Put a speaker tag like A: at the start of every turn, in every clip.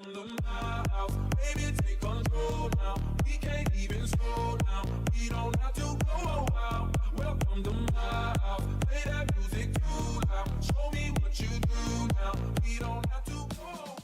A: Welcome to my house, baby, take control now. We can't even slow down. We don't have to go out. Welcome to my house. Play that music too loud. Show me what you do now. We don't have to go out.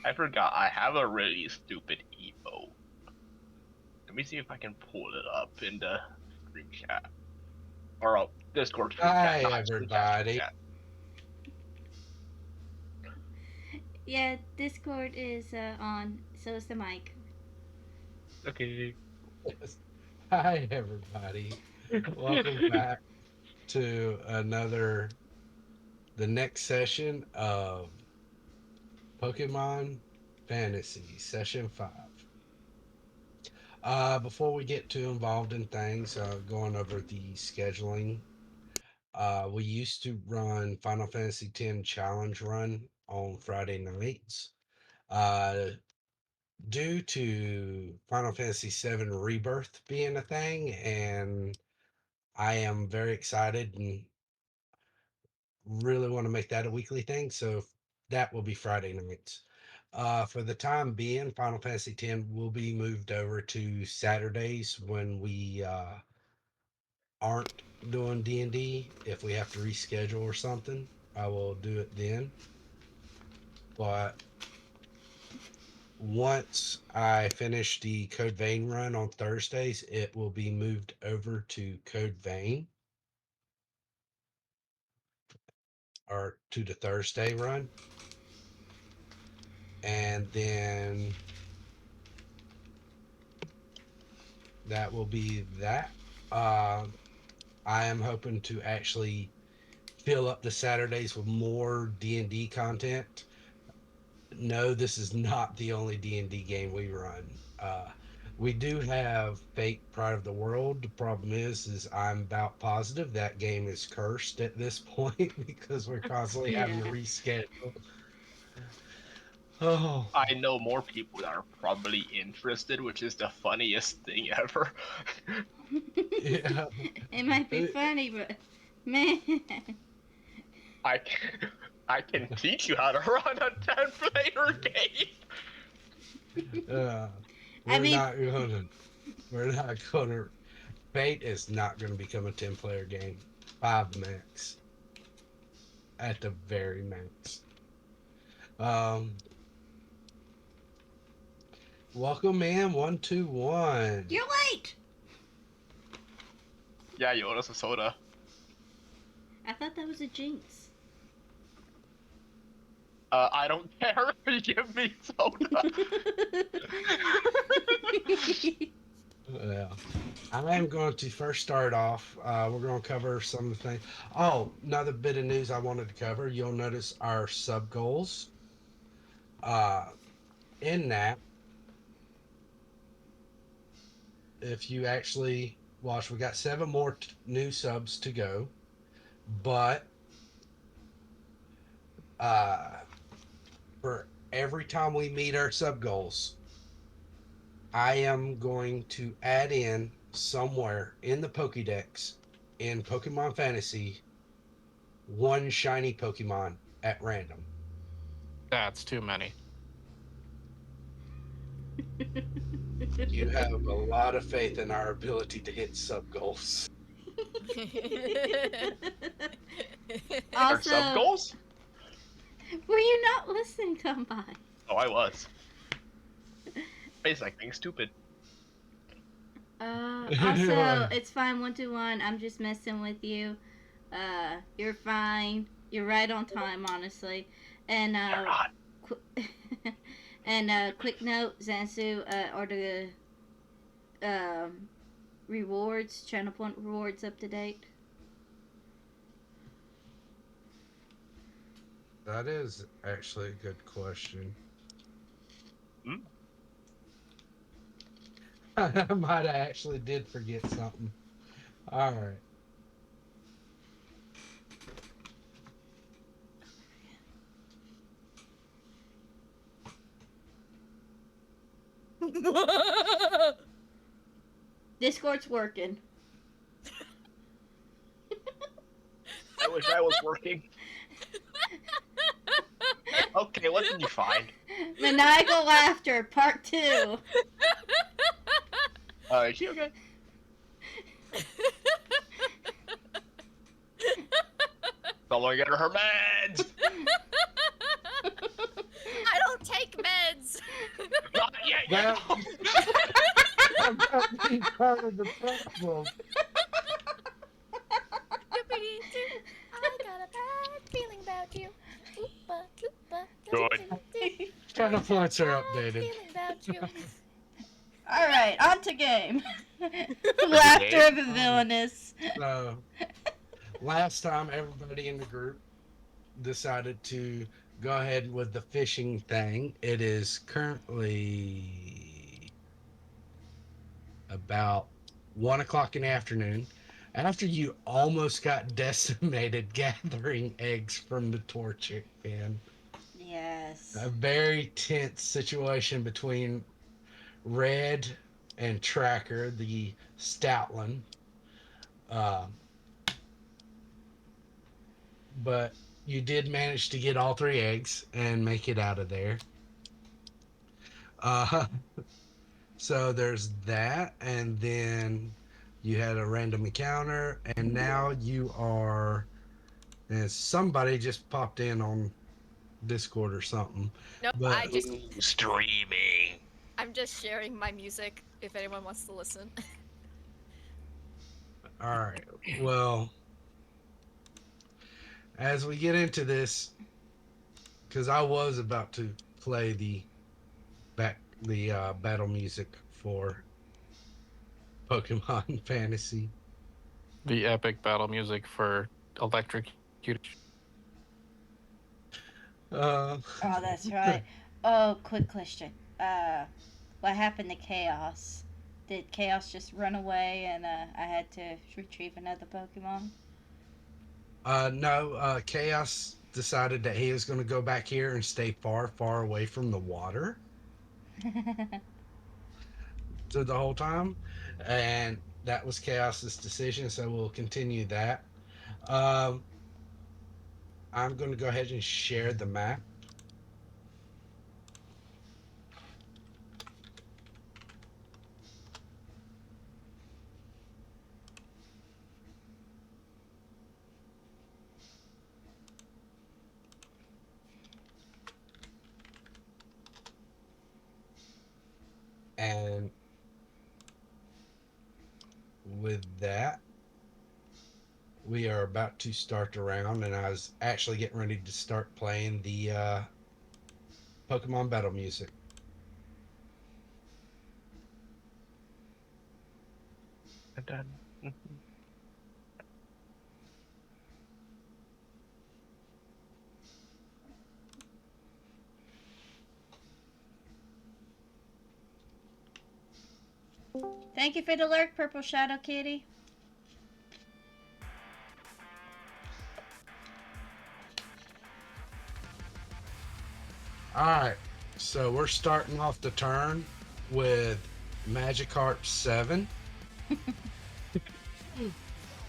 B: I forgot I have a really stupid emo. Let me see if I can pull it up in the stream chat. Or Discord stream chat,
C: Hi,
B: not stream chat, stream
C: everybody.
B: chat.
D: Yeah, Discord is on. So is the mic.
B: Okay.
C: Hi, everybody. Welcome back to the next session of Pokemon Fantasy, Session 5. Before we get too involved in things, going over the scheduling, we used to run Final Fantasy X Challenge Run on Friday nights. Uh, Due to Final Fantasy VII Rebirth being a thing, and I am very excited and really want to make that a weekly thing. So that will be Friday nights. For the time being, Final Fantasy X will be moved over to Saturdays when we aren't doing D&D. If we have to reschedule or something, I will do it then. But once I finish the Code Vein run on Thursdays, it will be moved over to Code Vein or to the Thursday run. And then that will be that. Uh, I am hoping to actually fill up the Saturdays with more D&D content. No, this is not the only D&D game we run. We do have Fate Pride of the World. The problem is I'm about positive that game is cursed at this point because we're constantly having to
D: Yeah.
C: reschedule. Oh,
B: I know more people that are probably interested, which is the funniest thing ever.
C: yeah.
D: It might be funny, but man,
B: I can, I can teach you how to run a 10-player game.
C: Uh,
D: I
C: we're
D: mean,
C: not gonna. We're not gonna. Fate is not gonna become a 10-player game. Five max at the very max. Um, welcome in 121.
D: you're late.
B: Yeah, you owe us a soda.
D: I thought that was a jinx.
B: I don't care if you give me soda.
C: Yeah. I am going to first start off. We're going to cover some of the things. Oh, another bit of news I wanted to cover. You'll notice our sub goals. Uh, in that, if you actually watch, we got seven more new subs to go. But uh, for every time we meet our sub goals, I am going to add in somewhere in the Pokédex in Pokemon Fantasy one shiny Pokemon at random.
E: That's too many.
C: You have a lot of faith in our ability to hit sub goals.
B: Our sub
D: Also,
B: goals?
D: were you not listening, Combine?
B: Oh, I was. Face like being stupid.
D: Also, it's fine, 121. I'm just messing with you. You're fine. You're right on time, honestly. And
B: You're not.
D: quick note, Zansu are the um, rewards, channel point rewards up to date.
C: That is actually a good question.
B: Hmm?
C: I might have actually did forget something. All right.
D: Discord's working.
B: I wish I was working. Okay, what did you find?
D: Maniacal laughter, part 2.
B: Is she okay? Someone get her meds!
F: I don't take meds.
B: Not yet,
C: That,
B: yet.
C: that be part of the problem.
F: Doopity-doo. I got a bad feeling about you. Oopa, oopa,
B: Good.
F: doo-doo-doo.
C: Channel points are
F: Bad
C: updated.
F: feeling about you.
D: Alright, on to game. Laughter of a villainous.
C: So last time, everybody in the group decided to go ahead with the fishing thing. It is currently about 1 o'clock in the afternoon. After you almost got decimated gathering eggs from the torchic bin,
D: Yes.
C: a very tense situation between Red and Tracker, the Stoutland. Uh, but you did manage to get all three eggs and make it out of there. Uh, so there's that, and then you had a random encounter, and now you are. And somebody just popped in on Discord or something.
F: Nope,
C: But
B: Streaming.
F: I'm just sharing my music if anyone wants to listen.
C: all right, well, as we get into this, because I was about to play the battle music for Pokemon Fantasy.
E: The epic battle music for electrocuted.
C: Uh,
D: Oh, that's right. Oh, quick question. What happened to Chaos? did Chaos just run away and I had to retrieve another Pokemon?
C: No, Chaos decided that he was going to go back here and stay far, far away from the water to the whole time, and that was Chaos's decision. So we'll continue that. Um, I'm going to go ahead and share the map. And with that, we are about to start the round, and I was actually getting ready to start playing the Pokemon battle music.
B: And then,
D: Thank you for the lurk, Purple Shadow Kitty.
C: All right, so we're starting off the turn with Magikarp 7.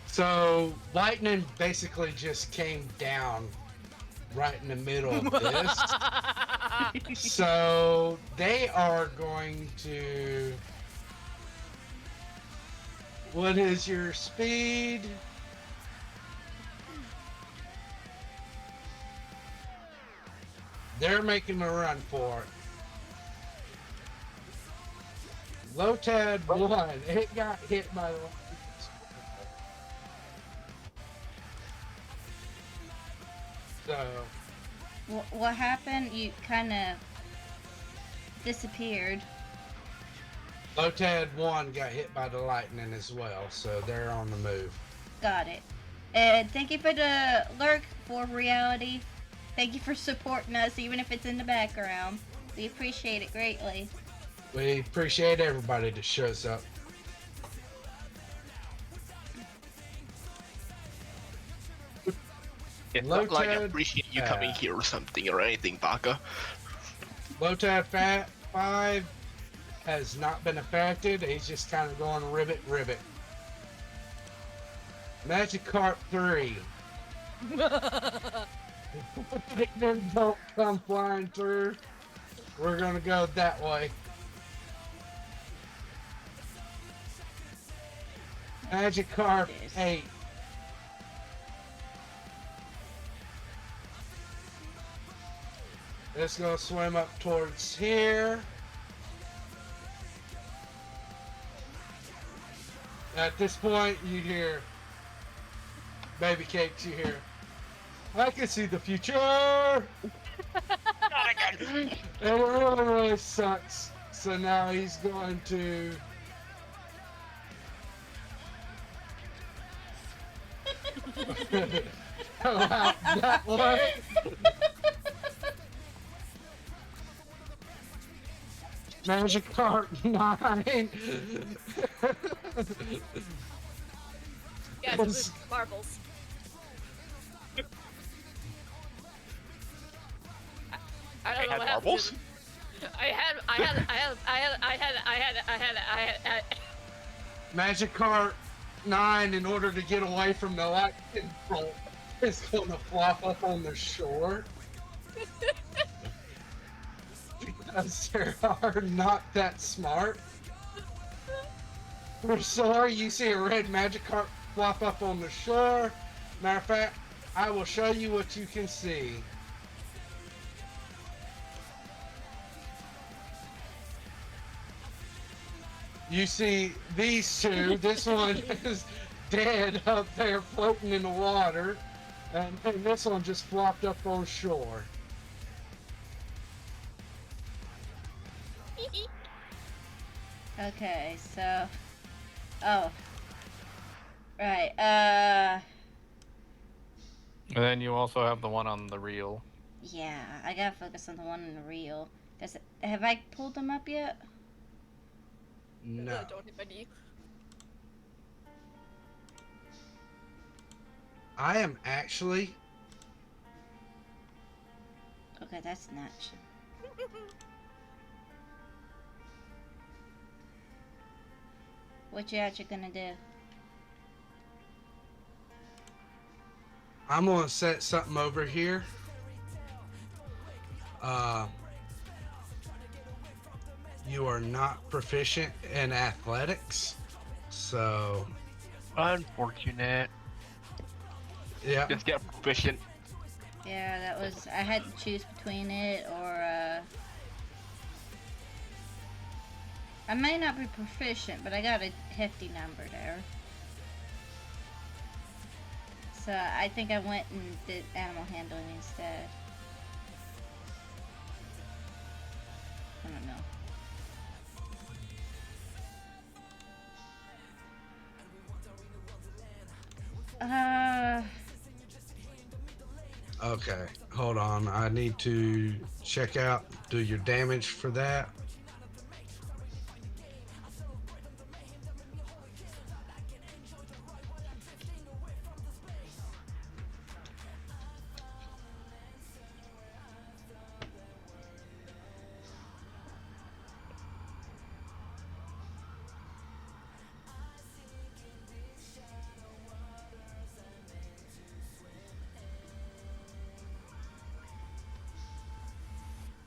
C: So lightning basically just came down right in the middle of this. So they are going to. What is your speed? They're making a run for it. Lotad won. It got hit by the. So
D: What happened? You kind of disappeared.
C: Lotad 1 got hit by the lightning as well, so they're on the move.
D: Got it. And thank you for the lurk for reality. Thank you for supporting us, even if it's in the background. We appreciate it greatly.
C: We appreciate everybody that shows up.
B: it's not like I
C: Lotad,
B: appreciate you coming here or something or anything, Baka.
C: Lotad Fat 5 has not been affected. He's just kind of going ribbit, ribbit. Magikarp 3. Lightning don't come flying through. We're gonna go that way. Magikarp 8. It's gonna swim up towards here. At this point, you hear Baby Cakes, you hear, I can see the future! It really, really sucks. So now he's going to. That one. Magikarp 9.
F: Guys, with marbles. I don't know what happened.
B: Marbles?
F: I had.
C: Magikarp 9, in order to get away from the lightning bolt, is going to flop up on the shore. Because they are not that smart. For sorry, you see a red Magikarp flop up on the shore. Matter of fact, I will show you what you can see. You see these two. This one is dead up there floating in the water. And this one just flopped up on shore.
D: Okay, so. Oh. Right,
E: And then you also have the one on the reel.
D: yeah, I gotta focus on the one in the reel. Have I pulled them up yet?
C: No.
F: Don't hit my knee.
C: I am actually.
D: Okay, that's not. What you actually gonna do?
C: I'm gonna set something over here. Uh, you are not proficient in athletics, so
B: Unfortunate.
C: yeah.
B: Just get proficient.
D: Yeah, that was. I had to choose between it or. I may not be proficient, but I got a hefty number there. So I think I went and did animal handling instead. I don't know.
C: Okay, hold on. I need to check out, do your damage for that.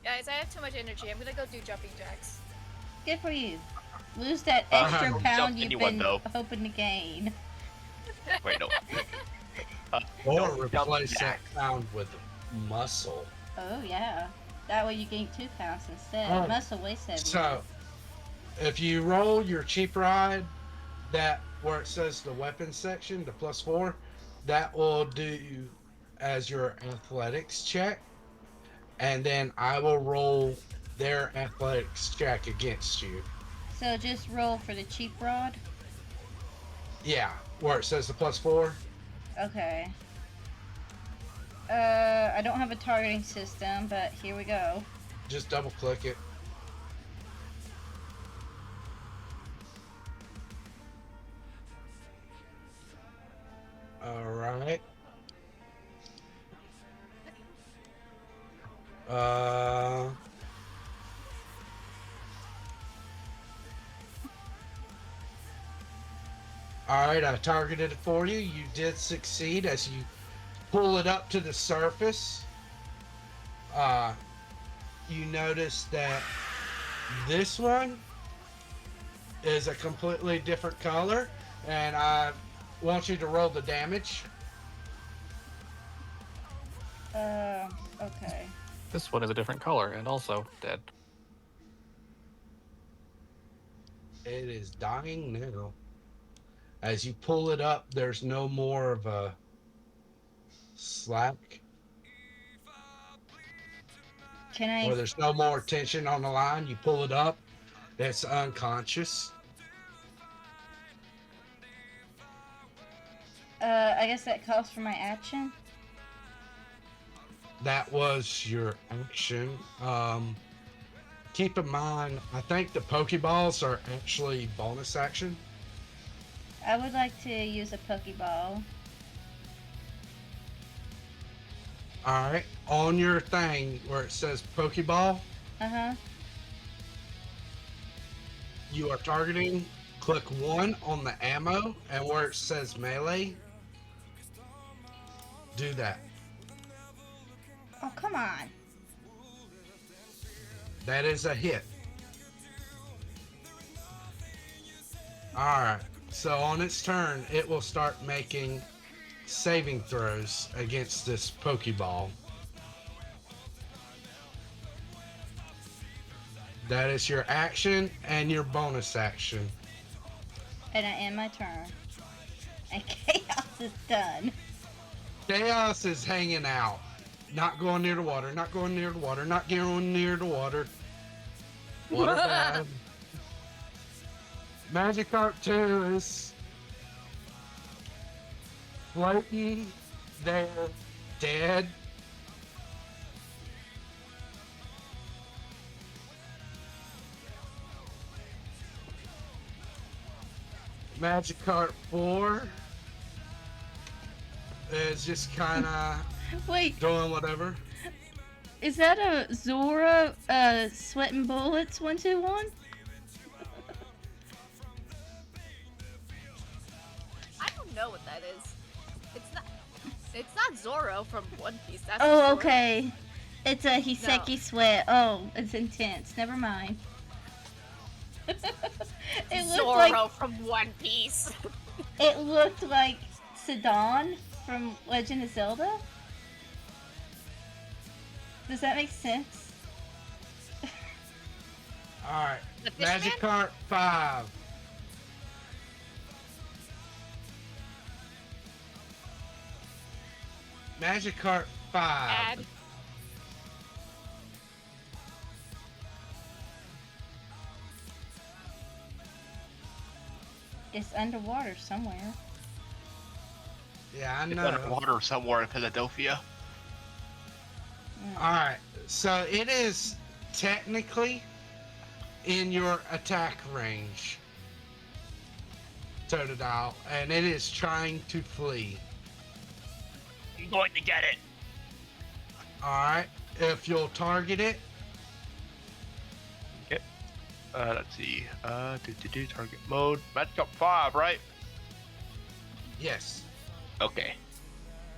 F: Guys, I have too much energy. I'm gonna go do jumping jacks.
D: Good for you. Lose that
B: Uh,
D: extra
B: don't
D: pound
B: jump
D: you've
B: anyone,
D: been
B: though.
D: hoping to gain.
B: Wait, no.
C: Or
B: Don't jump
C: replace that
B: jack.
C: pound with muscle.
D: Oh yeah. That way you gain 2 pounds instead.
C: Oh,
D: Muscle weighs heavier.
C: So, if you roll your cheap ride, that where it says the weapons section, the +4, that will do as your athletics check, and then I will roll their athletics check against you.
D: So just roll for the cheap rod.
C: Yeah, where it says the +4.
D: Okay. I don't have a targeting system, but here we go.
C: Just double click it. All right. Uh, all right, I targeted it for you. You did succeed as you pull it up to the surface. You notice that this one is a completely different color, and I want you to roll the damage.
D: Okay.
E: This one is a different color and also dead.
C: It is dying now. As you pull it up, there's no more of a slack,
D: Can I?
C: or there's no more tension on the line. You pull it up, it's unconscious.
D: I guess that calls for my action.
C: That was your action. Keep in mind, I think the Pokeballs are actually bonus action.
D: I would like to use a Pokeball.
C: All right, on your thing where it says Pokeball,
D: Uh-huh.
C: you are targeting. Click 1 on the ammo, and where it says melee, do that.
D: Oh, come on.
C: That is a hit. All right. So on its turn, it will start making saving throws against this Pokeball. That is your action and your bonus action.
D: And I end my turn. And chaos is done.
C: Chaos is hanging out. Not going near the water, not going near the water, not going near the water. Water bad. Magikarp 2 is floating there, dead. Magikarp 4 is just kind of
D: Wait,
C: doing whatever.
D: is that a Zora sweating bullets 121?
F: I don't know what that is. It's not. It's not Zoro from One Piece. That's
D: Oh,
F: Zoro.
D: okay. It's a Hiseki sweat. Oh, it's intense. Never mind. it looked
F: Zoro
D: like
F: from One Piece.
D: it looked like Sidon from Legend of Zelda. Does that make sense?
C: All right,
F: The fish man?
C: Magikarp 5. Magikarp 5.
F: Add.
D: It's underwater somewhere.
C: Yeah, I
B: It's
C: know.
B: underwater somewhere in Philadelphia.
C: All right, so it is technically in your attack range, Totodile, and it is trying to flee.
B: I'm going to get it.
C: All right, if you'll target it,
B: Let's see. Target mode. Magikarp 5, right?
C: yes.
B: Okay.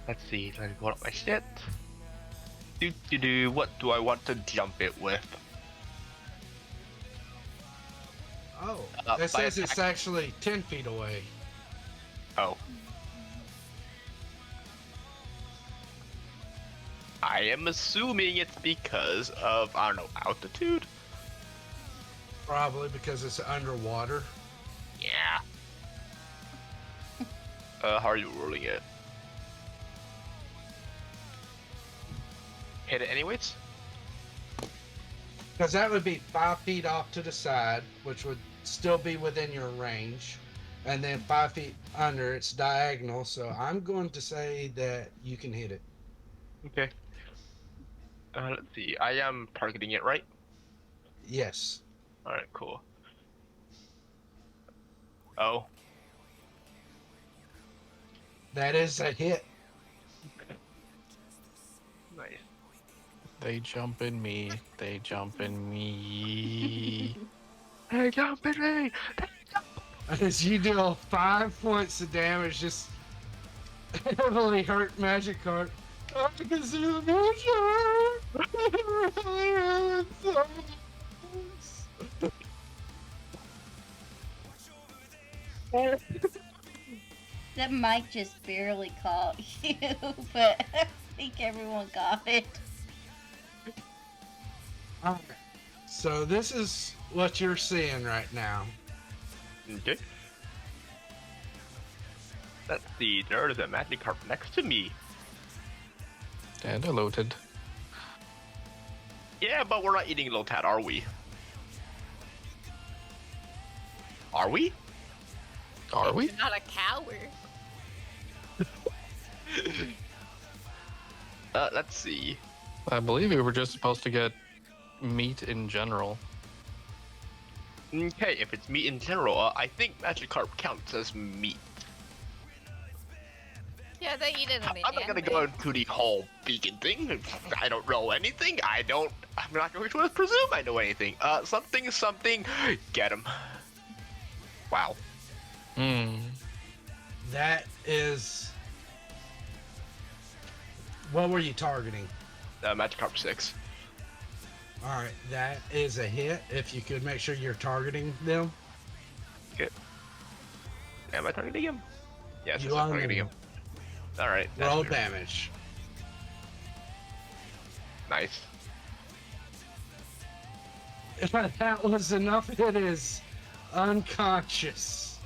B: Let's see. Let me pull up my shit. What do I want to jump it with?
C: Oh,
B: by
C: it says it's
B: attack-
C: actually 10 feet away.
B: Oh. I am assuming it's because of, I don't know, altitude?
C: Probably because it's underwater.
B: Yeah. How are you rolling it? Hit it anyways?
C: Because that would be 5 feet off to the side, which would still be within your range. And then 5 feet under, it's diagonal. So I'm going to say that you can hit it.
B: Okay. Let's see. I am targeting it, right?
C: Yes.
B: Alright, cool. Oh.
C: That is a hit.
B: Nice.
E: They jump in me. They jump in me.
B: Hey, jump in me!
C: As you deal 5 points of damage, just heavily hurt Magikarp. I can see the future! Really
D: That mic just barely caught you, but I think everyone got it.
C: Alright. So this is what you're seeing right now.
B: Okay. Let's see. There is a Magikarp next to me.
E: And I loaded.
B: Yeah, but we're not eating Lotad, are we? Are we?
E: Are we?
F: You're not a coward.
B: Let's see.
E: I believe we were just supposed to get meat in general.
B: Okay, if it's meat in general, I think Magikarp counts as meat.
F: Yeah, they eat it in the
B: I'm not gonna go into the whole vegan thing. I don't know anything. I'm not going to presume I know anything. Something. Get him. Wow.
E: Hmm.
C: That is. What were you targeting?
B: Magikarp 6.
C: Alright, that is a hit. If you could make sure you're targeting them.
B: Okay. Am I targeting him? Yes,
C: You
B: I'm
C: are
B: targeting him. Alright. that's
C: Roll
B: fair.
C: damage.
B: Nice.
C: If that was enough, it is unconscious.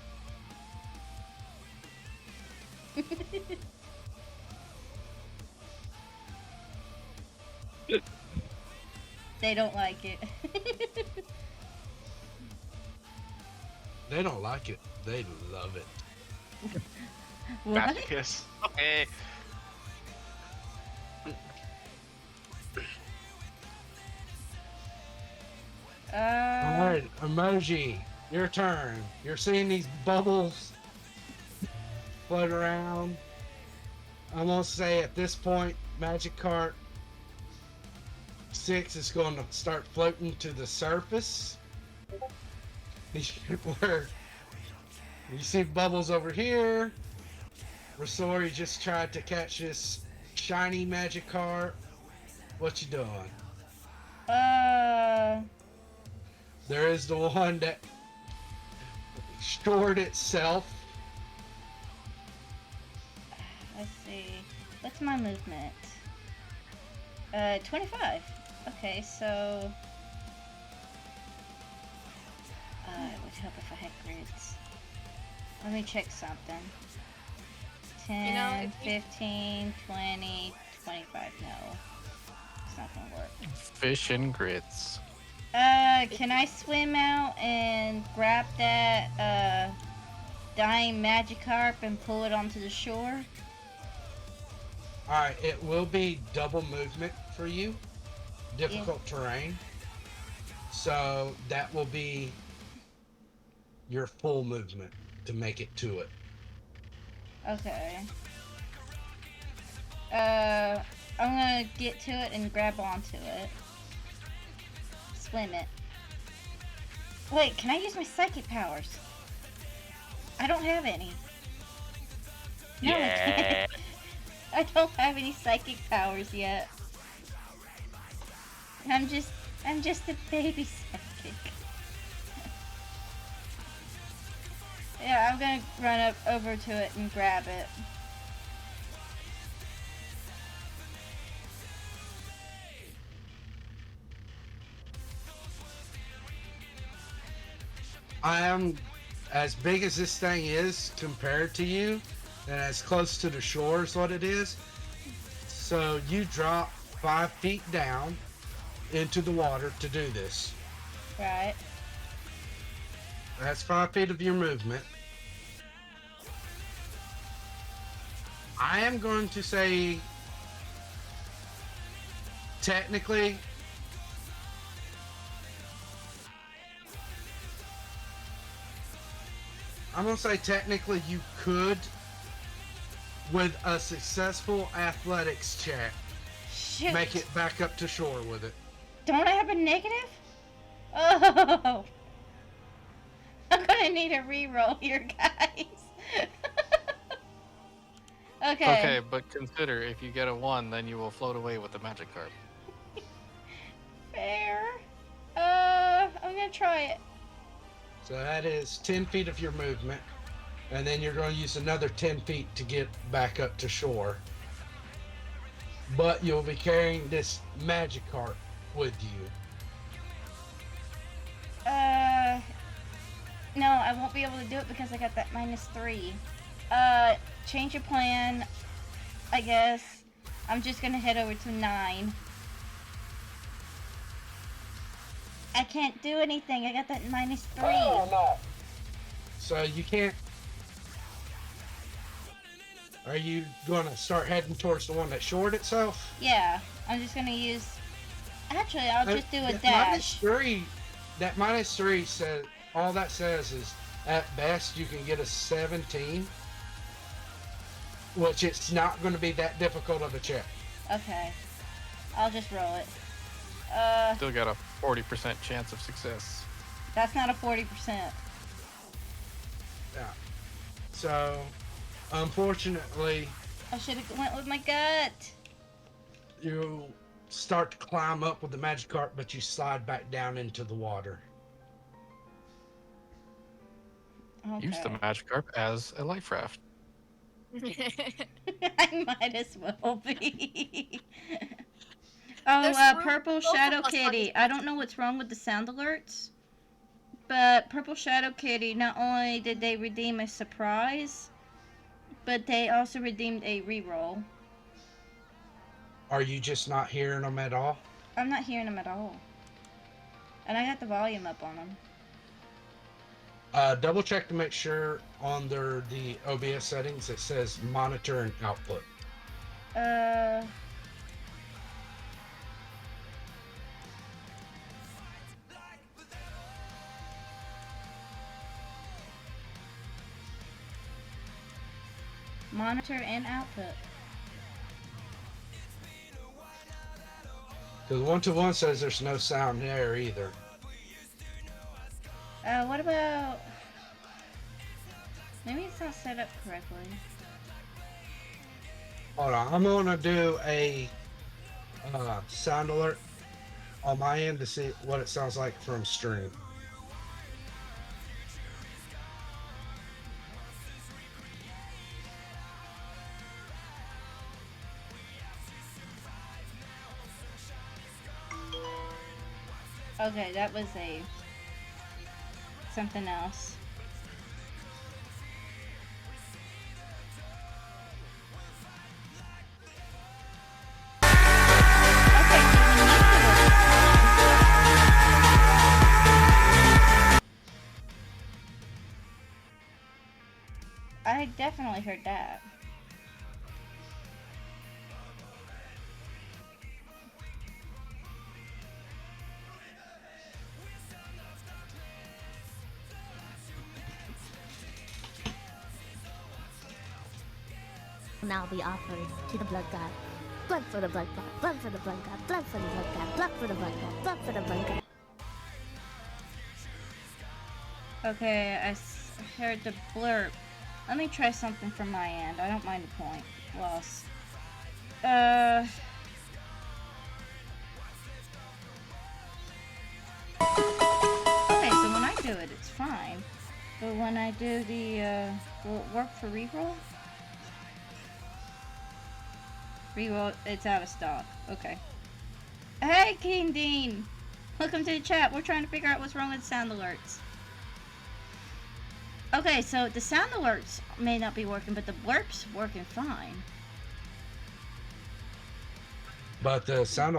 D: They don't like it.
C: They don't like it. They love it.
D: What?
B: Masochist. Okay.
C: Alright, emoji. Your turn. You're seeing these bubbles float around. I'm gonna say at this point, Magic Cart 6 is going to start floating to the surface. Where you see bubbles over here. Ressort, you just tried to catch this shiny Magic Cart. What you doing?
D: Uh,
C: There is the one that stored itself.
D: let's see. What's my movement? 25. Okay, so it would help if I had grids. Let me check something. 10,
F: You know, if you-
D: 15, 20, 25. No. It's not gonna work.
E: Fish and grits.
D: Can I swim out and grab that, dying Magikarp and pull it onto the shore?
C: Alright, it will be double movement for you. Difficult terrain. So that will be your full movement to make it to it.
D: Okay. I'm gonna get to it and grab onto it. Swim it. Wait, can I use my psychic powers? I don't have any. No, I
B: Yeah.
D: can't. I don't have any psychic powers yet. I'm just a baby psychic. Yeah, I'm gonna run up over to it and grab it.
C: I am as big as this thing is compared to you, and as close to the shore as what it is. So you drop 5 feet down into the water to do this.
D: Right.
C: That's 5 feet of your movement. I am going to say, technically, you could, with a successful athletics check,
D: Shoot.
C: make it back up to shore with it.
D: Don't I have a negative? Oh. I'm gonna need a reroll here, guys. Okay.
E: Okay, but consider if you get a 1, then you will float away with the Magikarp.
D: Fair. I'm gonna try it.
C: So that is 10 feet of your movement, and then you're going to use another 10 feet to get back up to shore. But you'll be carrying this Magikarp with you.
D: No, I won't be able to do it because I got that -3. Change your plan, I guess. I'm just gonna head over to 9. I can't do anything. I got that -3.
C: So you can't. Are you going to start heading towards the one that shored itself?
D: Yeah, I'm just gonna use. Actually, I'll just do a
C: That
D: dash.
C: -3. That -3 says all that says is at best you can get a 17, which it's not going to be that difficult of a check.
D: Okay, I'll just roll it.
E: Still got a 40% chance of success.
D: That's not a 40%.
C: Yeah. So, unfortunately,
D: I should have went with my gut.
C: you start to climb up with the Magikarp, but you slide back down into the water.
D: Okay.
E: Use the Magikarp as a life raft.
D: I might as well be. Oh,
F: There's room for
D: Purple
F: both of
D: Shadow
F: us on
D: Kitty.
F: this
D: I don't know what's wrong with the sound alerts, but Purple Shadow Kitty, not only did they redeem a surprise, but they also redeemed a reroll.
C: Are you just not hearing them at all?
D: I'm not hearing them at all. And I got the volume up on them.
C: Double check to make sure under the OBS settings it says monitor and output.
D: Monitor and output.
C: Because 121 says there's no sound there either.
D: What about... Maybe it's not set up correctly.
C: Hold on, I'm gonna do a sound alert on my end to see what it sounds like from stream.
D: Okay, that was something else. I definitely heard that.
F: Now be offered to the blood god. Blood for the blood god. Blood for the blood god. Blood for the blood god. Blood for the blood god. Blood for the blood god.
D: Okay, I heard the blurb. Let me try something from my end. I don't mind the point loss. Okay, so when I do it, it's fine. But when I do the, will it work for reroll? Reroll, it's out of stock. Okay. Hey, King Dean! Welcome to the chat. We're trying to figure out what's wrong with sound alerts. Okay, so the sound alerts may not be working, but the blurp's working fine.
C: But the sound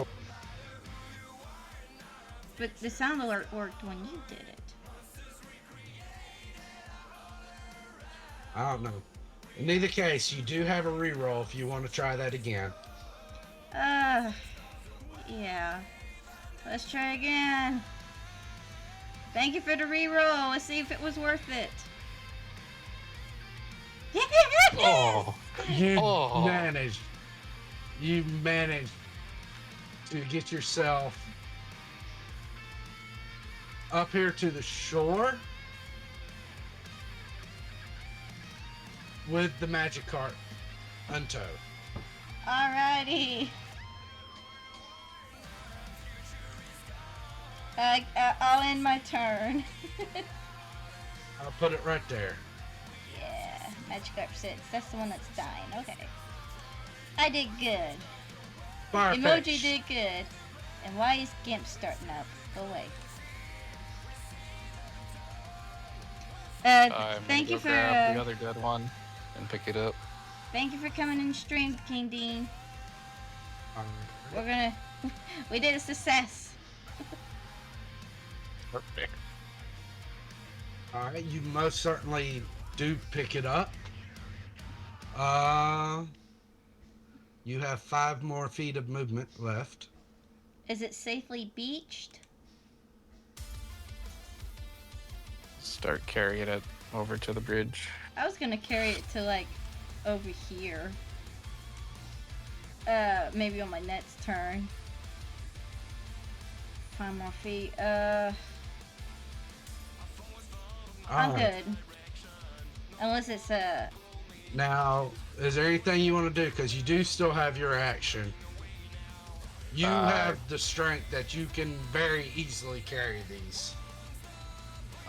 D: But the sound alert worked when you did it.
C: I don't know. In either case, you do have a reroll if you want to try that again.
D: Yeah. Let's try again. Thank you for the reroll. Let's see if it was worth it.
E: Oh,
C: You
E: Oh.
C: managed. You managed to get yourself up here to the shore with the magic cart untowed.
D: Alrighty. I'll end my turn.
C: I'll put it right there.
D: Yeah, Magikarp 6. That's the one that's dying. Okay. I did good.
C: Fire
D: Emoji
C: pitch.
D: did good. And why is Gimp starting up? Go away.
E: I'm gonna
D: Thank
E: go
D: you for
E: grab the other dead one and pick it up.
D: thank you for coming in stream, King Dean. We're gonna we did a success.
B: Perfect.
C: All right, you most certainly do pick it up. You have 5 more feet of movement left.
D: Is it safely beached?
E: Start carrying it over to the bridge.
D: I was gonna carry it to like over here. Maybe on my next turn. 5 more feet. I'm
C: All right.
D: good. Unless it's
C: Now, is there anything you want to do? Because you do still have your action. You have the strength that you can very easily carry these.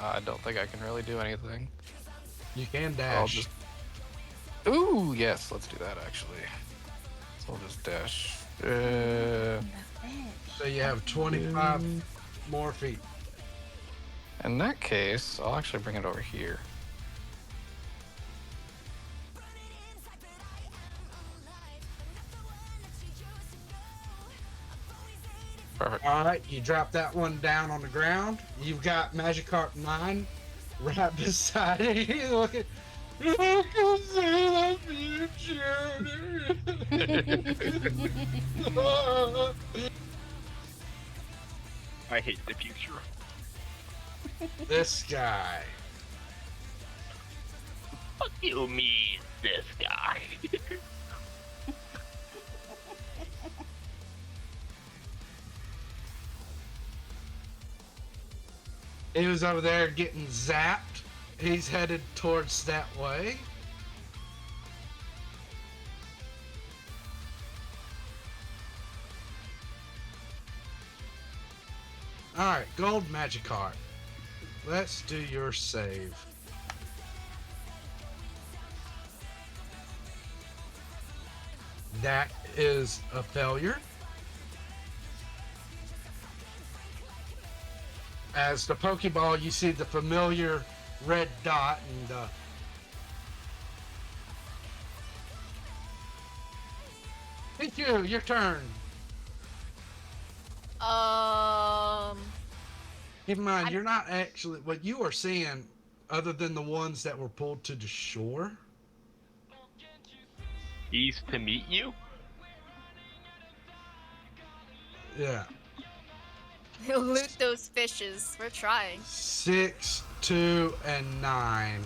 E: I don't think I can really do anything.
C: You can
E: I'll
C: dash.
E: just. Ooh, yes, let's do that actually. So I'll just dash.
C: So you have 25 more feet.
E: In that case, I'll actually bring it over here. Perfect.
C: All right, you drop that one down on the ground. You've got Magikarp 9 right beside it. Look at. You can see the future.
B: I hate the future.
C: This guy.
B: Fuck you, me. this guy?
C: He was over there getting zapped. He's headed towards that way. Alright, gold Magikarp. Let's do your save. That is a failure. As the Pokeball, you see the familiar red dot and Thank you, your turn. Keep in mind, you're not actually, what you are seeing, other than the ones that were pulled to the shore.
B: He's to meet you?
C: Yeah.
G: Loot those fishes. We're trying.
C: 6, 2, and 9.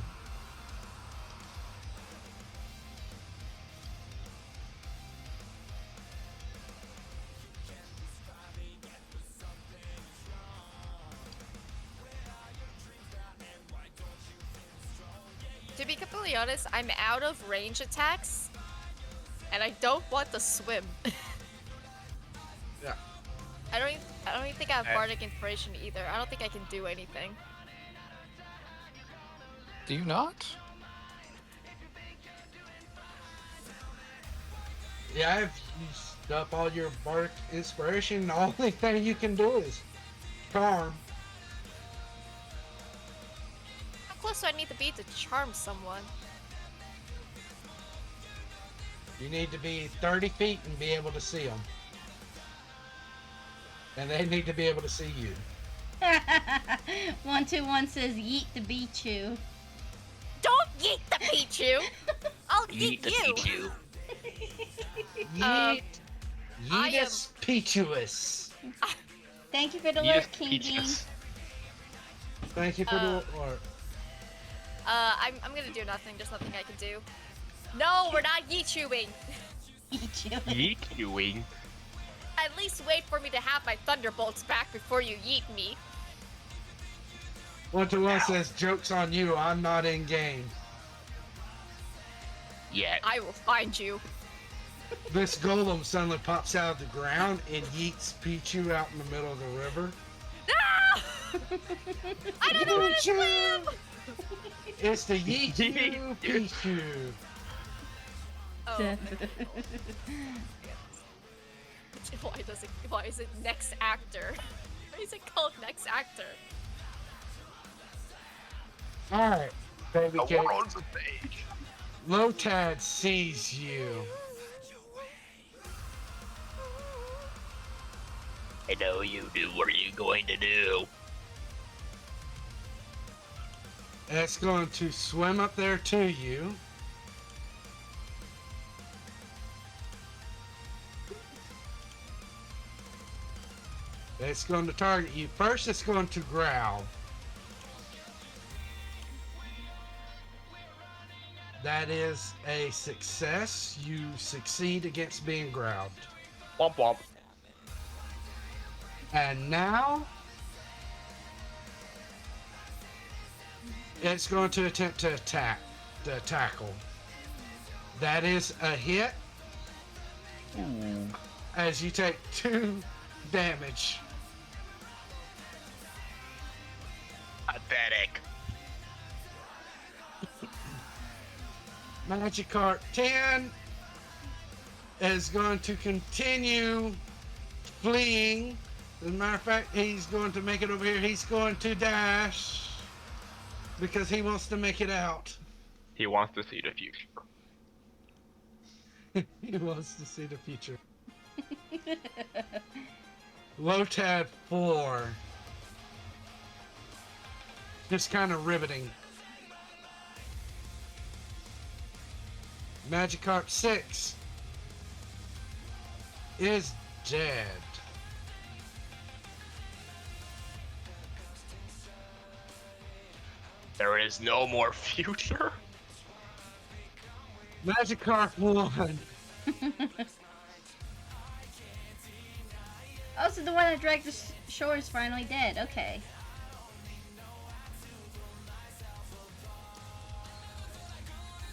G: To be completely honest, I'm out of range attacks, and I don't want to swim.
C: Yeah.
G: I don't even think I have bardic inspiration either. I don't think I can do anything.
E: Do you not?
C: Yeah, if you stuff all your bardic inspiration, the only thing you can do is charm.
G: How close do I need to be to charm someone?
C: You need to be 30 feet and be able to see them. And they need to be able to see you.
D: 121 says yeet the beat you.
G: Don't yeet the Pichu! I'll yeet you!
B: Pichu.
C: Yeet.
G: I am-
C: Yeetus Pichuus.
D: Thank you for the
B: You
D: lurk,
B: just
D: King Dean.
B: peaches.
C: Thank you for the art.
G: I'm gonna do nothing. There's nothing I can do. No, we're not yeet chewing.
D: Eat you.
B: Yeet youing.
G: At least wait for me to have my thunderbolts back before you yeet me.
C: 121 says, joke's on you, I'm not in game.
B: Yet.
G: I will find you.
C: This golem suddenly pops out of the ground and yeets Pichu out in the middle of the river.
G: No! I don't know how to swim!
C: It's the Yeet You Pichu.
G: Oh. Why is it next actor? Why is it called next actor?
C: Alright, baby
B: The
C: cake.
B: world's a stage.
C: Lotad sees you.
B: I know you do. What are you going to do?
C: It's going to swim up there to you. It's going to target you. First, it's going to growl. That is a success. You succeed against being growled.
B: Womp womp.
C: And now, it's going to attempt to attack, to tackle. That is a hit.
B: Ooh.
C: As you take 2 damage.
B: Pathetic.
C: Magikarp 10 is going to continue fleeing. As a matter of fact, he's going to make it over here. He's going to dash because he wants to make it out.
B: He wants to see the future.
C: He wants to see the future. Lotad 4. Just kind of riveting. Magikarp 6 is dead.
B: There is no more future.
C: Magikarp won.
D: Oh, so the one that dragged the shore is finally dead. Okay.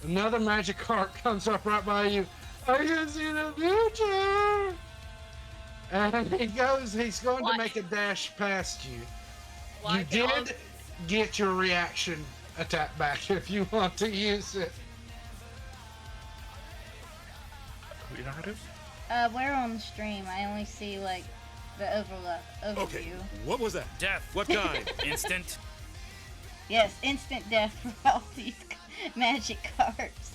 C: Another Magikarp comes up right by you. I can see the future. And he's going
G: What?
C: to make a dash past you.
G: Why
C: You
G: can all-
C: did get your reaction attack back if you want to use it.
B: We know how to?
D: We're on the stream. I only see like the overview.
H: Okay, what was that? Death. What kind? Instant?
D: Yes, instant death for all these magic cards.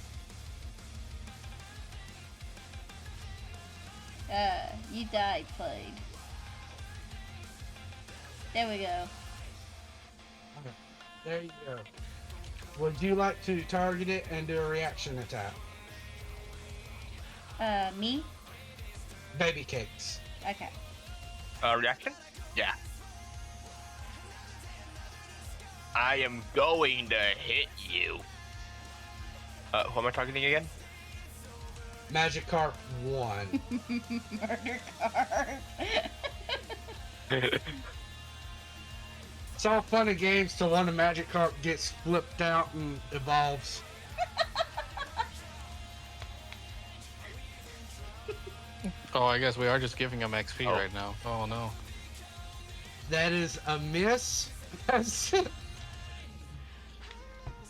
D: You died, played. There we go.
C: There you go. Would you like to target it and do a reaction attack?
D: Me?
C: Baby cakes.
D: Okay.
B: Reaction? Yeah. I am going to hit you. Who am I targeting again?
C: Magikarp 1.
D: Murder card.
C: It's all fun and games till one of Magikarp gets flipped out and evolves.
E: Oh, I guess we are just giving him XP
B: Oh.
E: right now. Oh no.
C: That is a miss.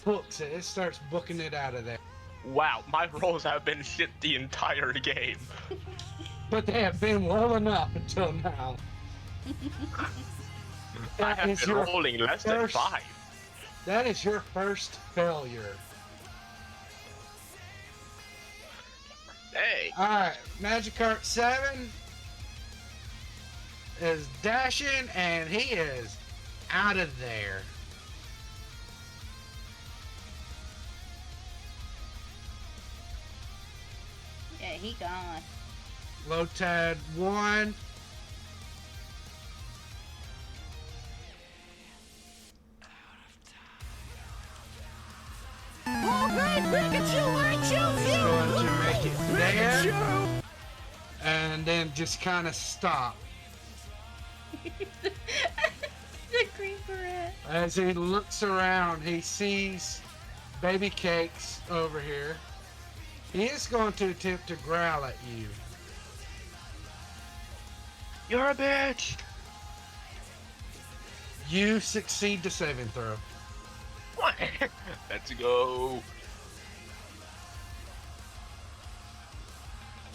C: Books it. It starts booking it out of there.
B: Wow, my rolls have been shit the entire game.
C: But they have been well enough until now.
B: I
C: That
B: have
C: is
B: been
C: your
B: rolling less than
C: first-
B: 5.
C: That is your first failure.
B: Hey,
C: Alright, Magikarp 7 is dashing and he is out of there.
D: Yeah, he gone.
C: Lotad 1.
H: Alright, Pikachu, I choose
C: He's
H: you!
C: going to make it there. And then just kind of stop.
D: The creeper rat.
C: As he looks around, he sees Baby Cakes over here. He is going to attempt to growl at you.
B: you're a bitch.
C: You succeed the saving throw.
B: What? Let's go.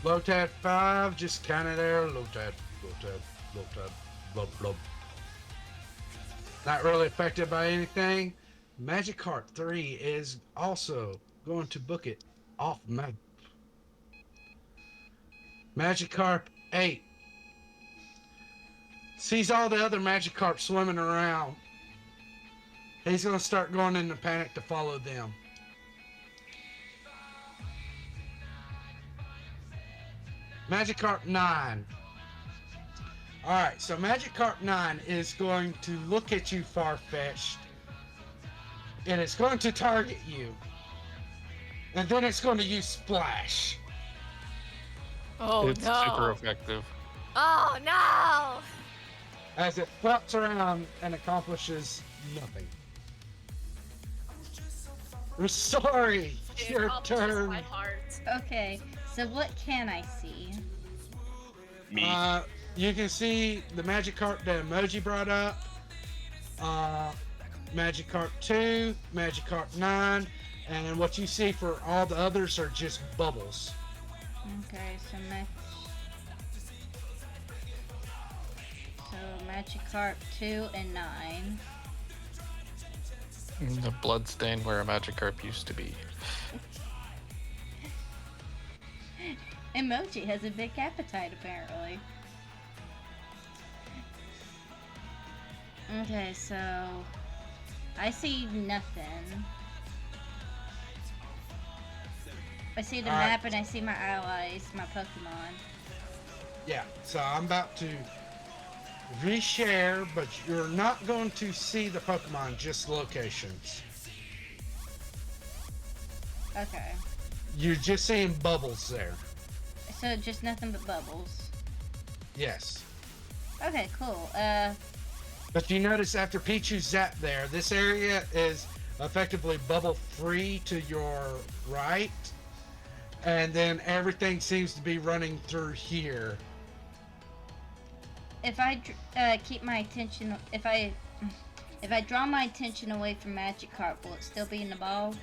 C: Lotad 5, just kind of there. Lotad, blub, blub. Not really affected by anything. Magikarp 3 is also going to book it off map. Magikarp 8 sees all the other Magikarp swimming around. He's going to start going into panic to follow them. Magikarp 9. Alright, so Magikarp 9 is going to look at you, Farfetch'd, and it's going to target you. And then it's going to use Splash.
G: Oh
E: It's
G: no.
E: super effective.
G: Oh no.
C: As it flaps around and accomplishes nothing. I'm sorry,
G: It
C: your
G: accomplishes
C: turn.
G: my heart.
D: Okay, so what can I see?
B: Me.
C: You can see the Magikarp that Emoji brought up, Magikarp 2, Magikarp 9, and what you see for all the others are just bubbles.
D: Okay, so Magikarp 2 and 9.
E: The blood stain where a Magikarp used to be.
D: Emoji has a big appetite, apparently. Okay, so I see nothing. I see the
C: Alright.
D: map and I see my allies, my Pokemon.
C: Yeah, so I'm about to reshare, but you're not going to see the Pokemon, just locations.
D: Okay.
C: You're just seeing bubbles there.
D: So just nothing but bubbles.
C: Yes.
D: Okay, cool.
C: But you notice after Pichu zapped there, this area is effectively bubble free to your right. And then everything seems to be running through here.
D: If I keep my attention, if I draw my attention away from Magikarp, will it still be in the ball?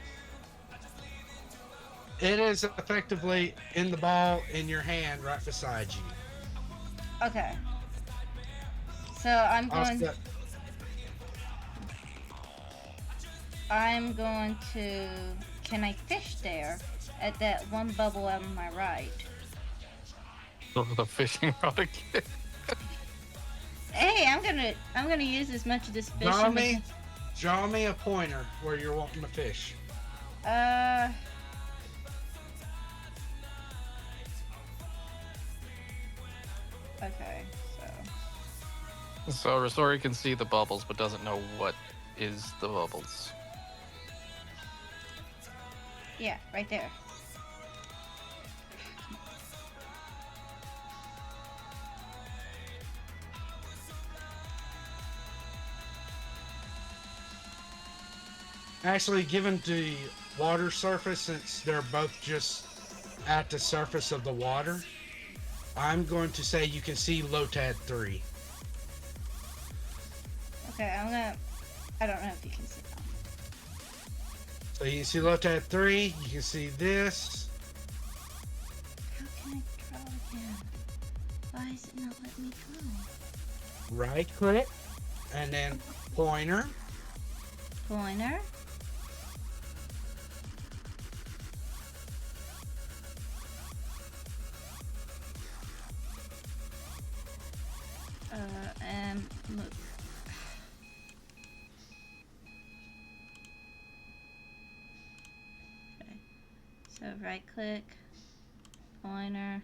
C: It is effectively in the ball in your hand right beside you.
D: Okay. So I'm going. I'm going to. Can I fish there? At that one bubble on my right.
E: The fishing rod again.
D: Hey, I'm gonna use as much of this fishing.
C: Draw me a pointer where you're wanting to fish.
D: Okay, so.
E: So Rosori can see the bubbles, but doesn't know what is the bubbles.
D: Yeah, right there.
C: Actually, given the water surface, since they're both just at the surface of the water, I'm going to say you can see Lotad 3.
D: Okay, I don't know if you can see that.
C: So you can see Lotad 3, you can see this.
D: How can I draw again? Why is it not letting me draw?
C: Right click, and then pointer.
D: Pointer. And look. Okay. So right click, pointer,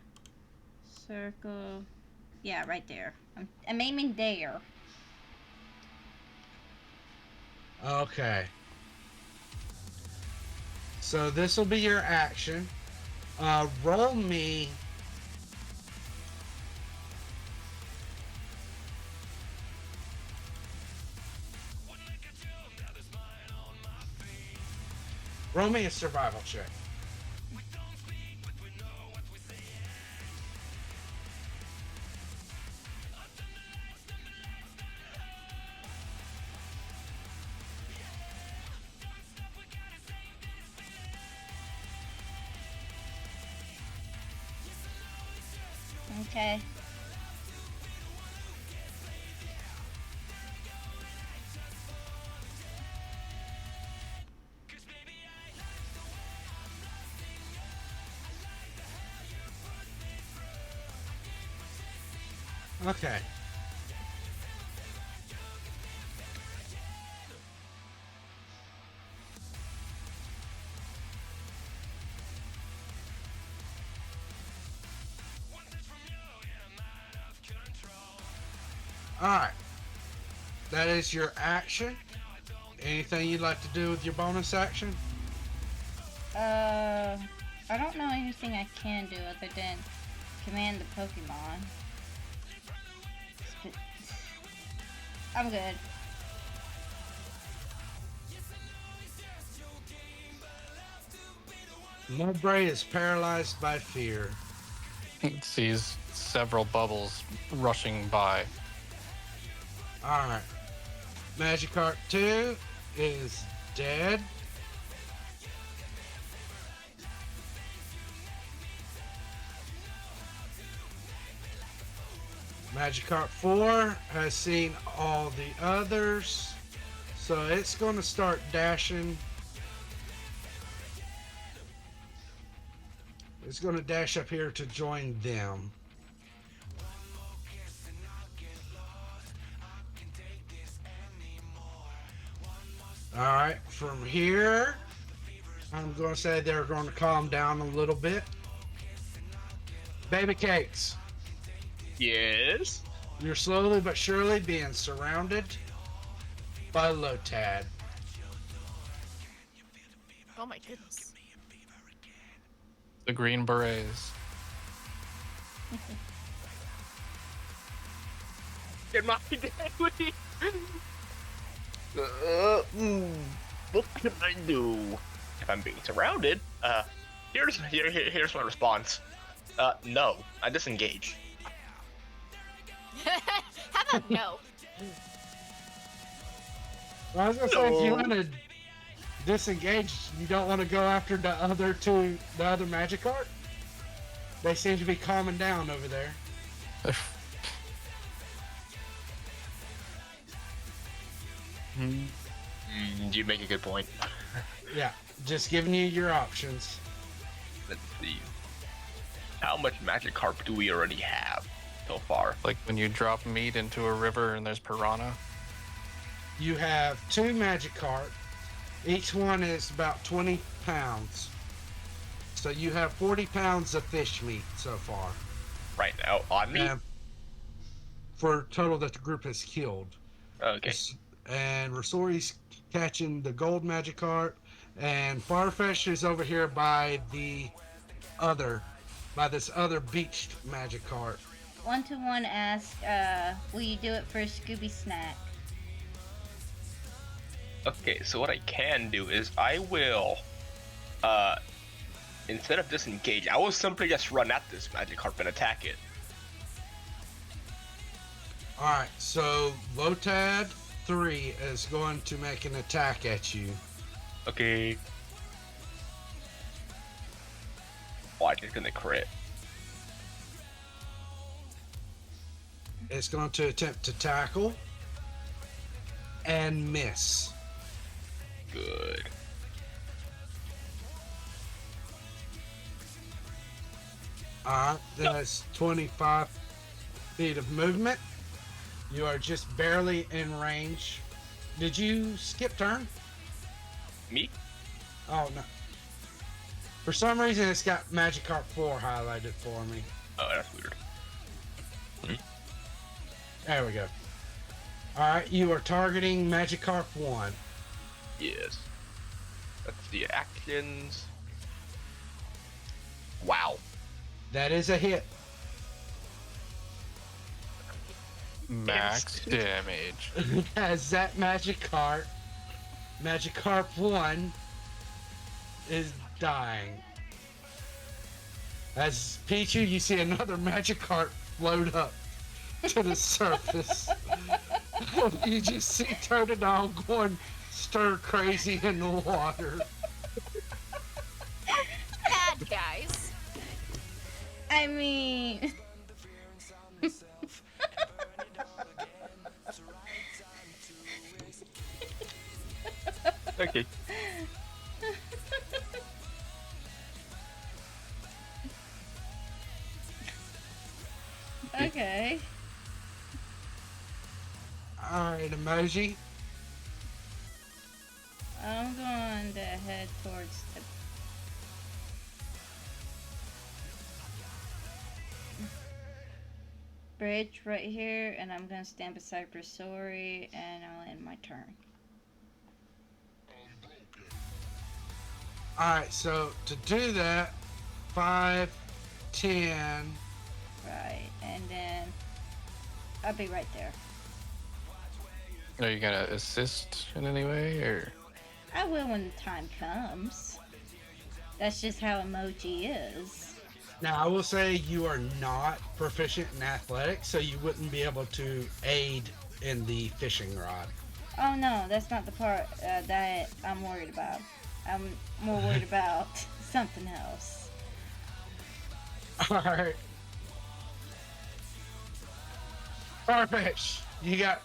D: circle. Yeah, right there. I'm aiming there.
C: Okay. So this will be your action. Roll me. Roll me a survival check.
D: Okay.
C: Okay. Alright. That is your action. Anything you'd like to do with your bonus action?
D: I don't know anything I can do other than command the Pokemon. I'm good.
C: Mowbray is paralyzed by fear.
E: It sees several bubbles rushing by.
C: Alright. Magikarp 2 is dead. Magikarp 4 has seen all the others. So it's going to start dashing. It's going to dash up here to join them. Alright, from here, I'm going to say they're going to calm down a little bit. Baby Cakes,
B: Yes.
C: you're slowly but surely being surrounded by Lotad.
G: Oh my goodness.
E: The Green Berets.
B: Get my daily. What can I do? If I'm being surrounded, here's my response. No, I disengage.
G: How about no?
C: Well, I was gonna say, if you
B: No.
C: want to disengage, you don't want to go after the other magic card. They seem to be calming down over there.
B: You make a good point.
C: Yeah, just giving you your options.
B: Let's see. How much magic carp do we already have so far?
E: Like when you drop meat into a river and there's piranha.
C: You have 2 magic carp. Each one is about 20 pounds. So you have 40 pounds of fish meat so far.
B: Right now, on me?
C: For total that the group has killed.
B: Okay.
C: And Rosori's catching the gold magic carp. And Farfetch is over here by this other beached magic carp.
D: 121 asked, will you do it for a Scooby snack?
B: Okay, so what I can do is I will, instead of disengage, I will simply just run at this magic carp and attack it.
C: Alright, so Lotad 3 is going to make an attack at you.
B: Okay. Watch, it's gonna crit.
C: It's going to attempt to tackle and miss.
B: Good.
C: Alright, that's 25 feet of movement. You are just barely in range. Did you skip turn?
B: Me?
C: Oh, no. For some reason, it's got Magikarp 4 highlighted for me.
B: Oh, that's weird.
C: There we go. Alright, you are targeting Magikarp 1.
B: Yes. That's the actions. Wow.
C: That is a hit.
E: Max damage.
C: As that Magikarp 1 is dying. As Pichu, you see another Magikarp float up to the surface. You just see Totodile going stir crazy in the water.
G: Bad guys.
D: I mean...
B: Okay.
D: Okay.
C: Alright, Emoji.
D: I'm going to head towards the bridge right here, and I'm going to stand beside Brasori, and I'll end my turn.
C: Alright, so to do that, 5, 10.
D: Right, and then I'll be right there.
E: Are you gonna assist in any way, or?
D: I will when the time comes. That's just how emoji is.
C: Now, I will say you are not proficient in athletics, so you wouldn't be able to aid in the fishing rod.
D: Oh no, that's not the part that I'm worried about. I'm more worried about something else.
C: Alright. Farfetch, you got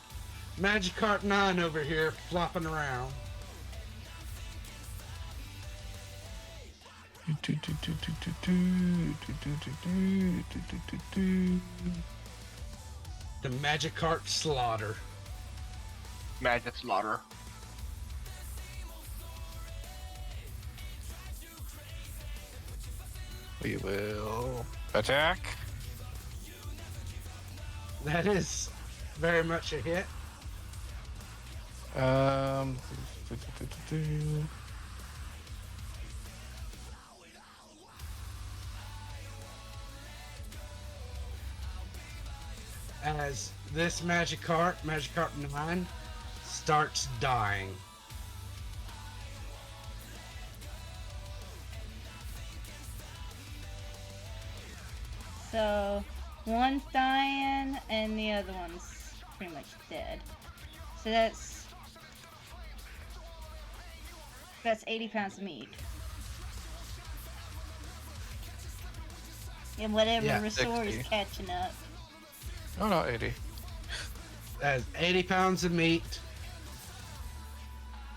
C: Magikarp 9 over here flopping around. The Magikarp slaughter.
B: Magic slaughter.
E: We will attack.
C: That is very much a hit.
E: Um,
C: as this Magikarp 9, starts dying.
D: So one's dying and the other one's pretty much dead. So that's 80 pounds of meat. And whatever
C: Yeah,
D: resort is
E: 60.
D: catching up.
E: Oh no, 80.
C: As 80 pounds of meat,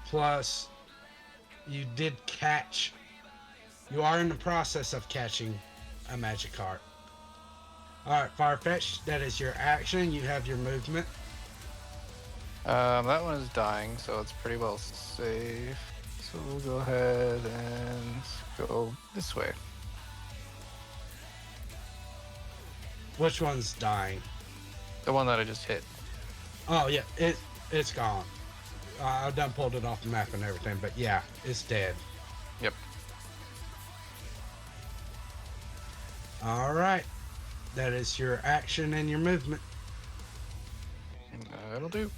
C: plus you are in the process of catching a Magikarp. Alright, Farfetch, that is your action. You have your movement.
E: That one is dying, so it's pretty well safe. So we'll go ahead and go this way.
C: Which one's dying?
E: The one that I just hit.
C: Oh, yeah, it's gone. I done pulled it off the map and everything, but yeah, it's dead.
E: Yep.
C: Alright, that is your action and your movement.
E: That'll do.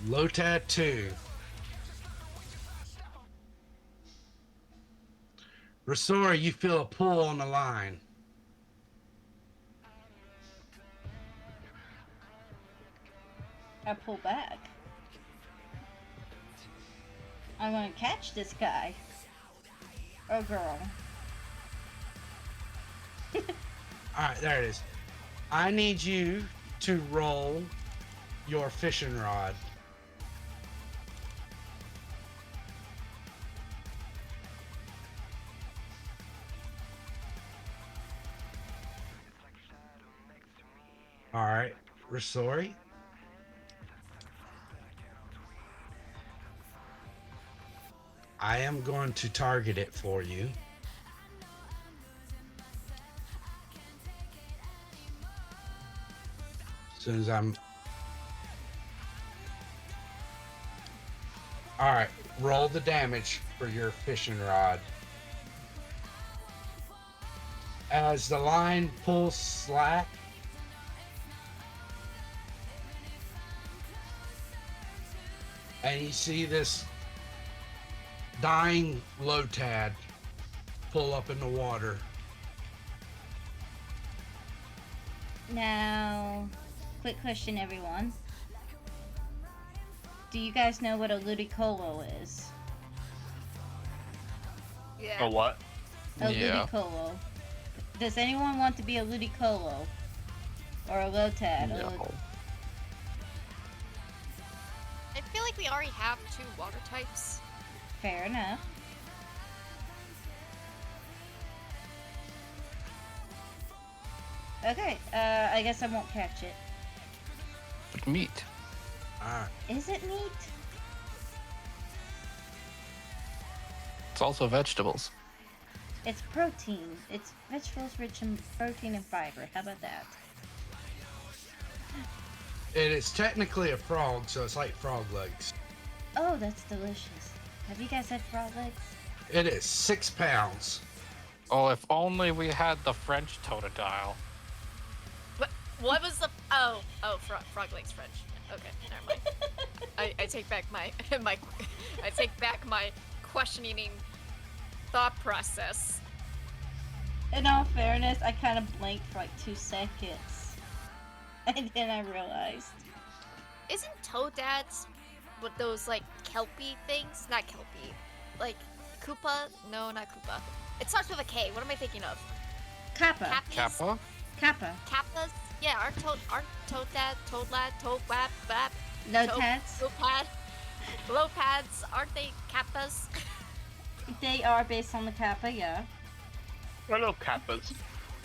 C: Lotad 2. Rasori, you feel a pull on the line.
D: I pull back. I'm gonna catch this guy. Or girl.
C: Alright, there it is. I need you to roll your fishing rod. Alright, Rasori. I am going to target it for you. As soon as I'm... Alright, roll the damage for your fishing rod. As the line pulls slack, and you see this dying Lotad pull up in the water.
D: Now, quick question, everyone. Do you guys know what a ludicolo is?
G: Yeah.
B: A what?
D: A
E: Yeah.
D: ludicolo. Does anyone want to be a ludicolo? Or a lotad?
E: No.
G: I feel like we already have 2 water types.
D: Fair enough. Okay, I guess I won't catch it.
E: But meat.
C: Alright.
D: Is it meat?
E: It's also vegetables.
D: It's protein. It's vegetables rich in protein and fiber. How about that?
C: It is technically a frog, so it's like frog legs.
D: Oh, that's delicious. Have you guys had frog legs?
C: It is 6 pounds.
E: Oh, if only we had the French totodile.
G: What was the... Oh, frog legs French. Okay, never mind. I take back my... I take back my questioning thought process.
D: In all fairness, I kind of blanked for like 2 seconds. And then I realized.
G: Isn't Toadads with those, like, kelpie things? Not kelpie. Like, Koopa? No, not Koopa. It starts with a K. What am I thinking of?
D: Kappa.
G: Kappas?
E: Kappa?
D: Kappa.
G: Kappas? Yeah, aren't Toadad, Toadlad, Toadwap, Bap,
D: Lotads.
G: Lopad, Lopads, aren't they Kappas?
D: They are based on the kappa, yeah.
B: Hello, kappas.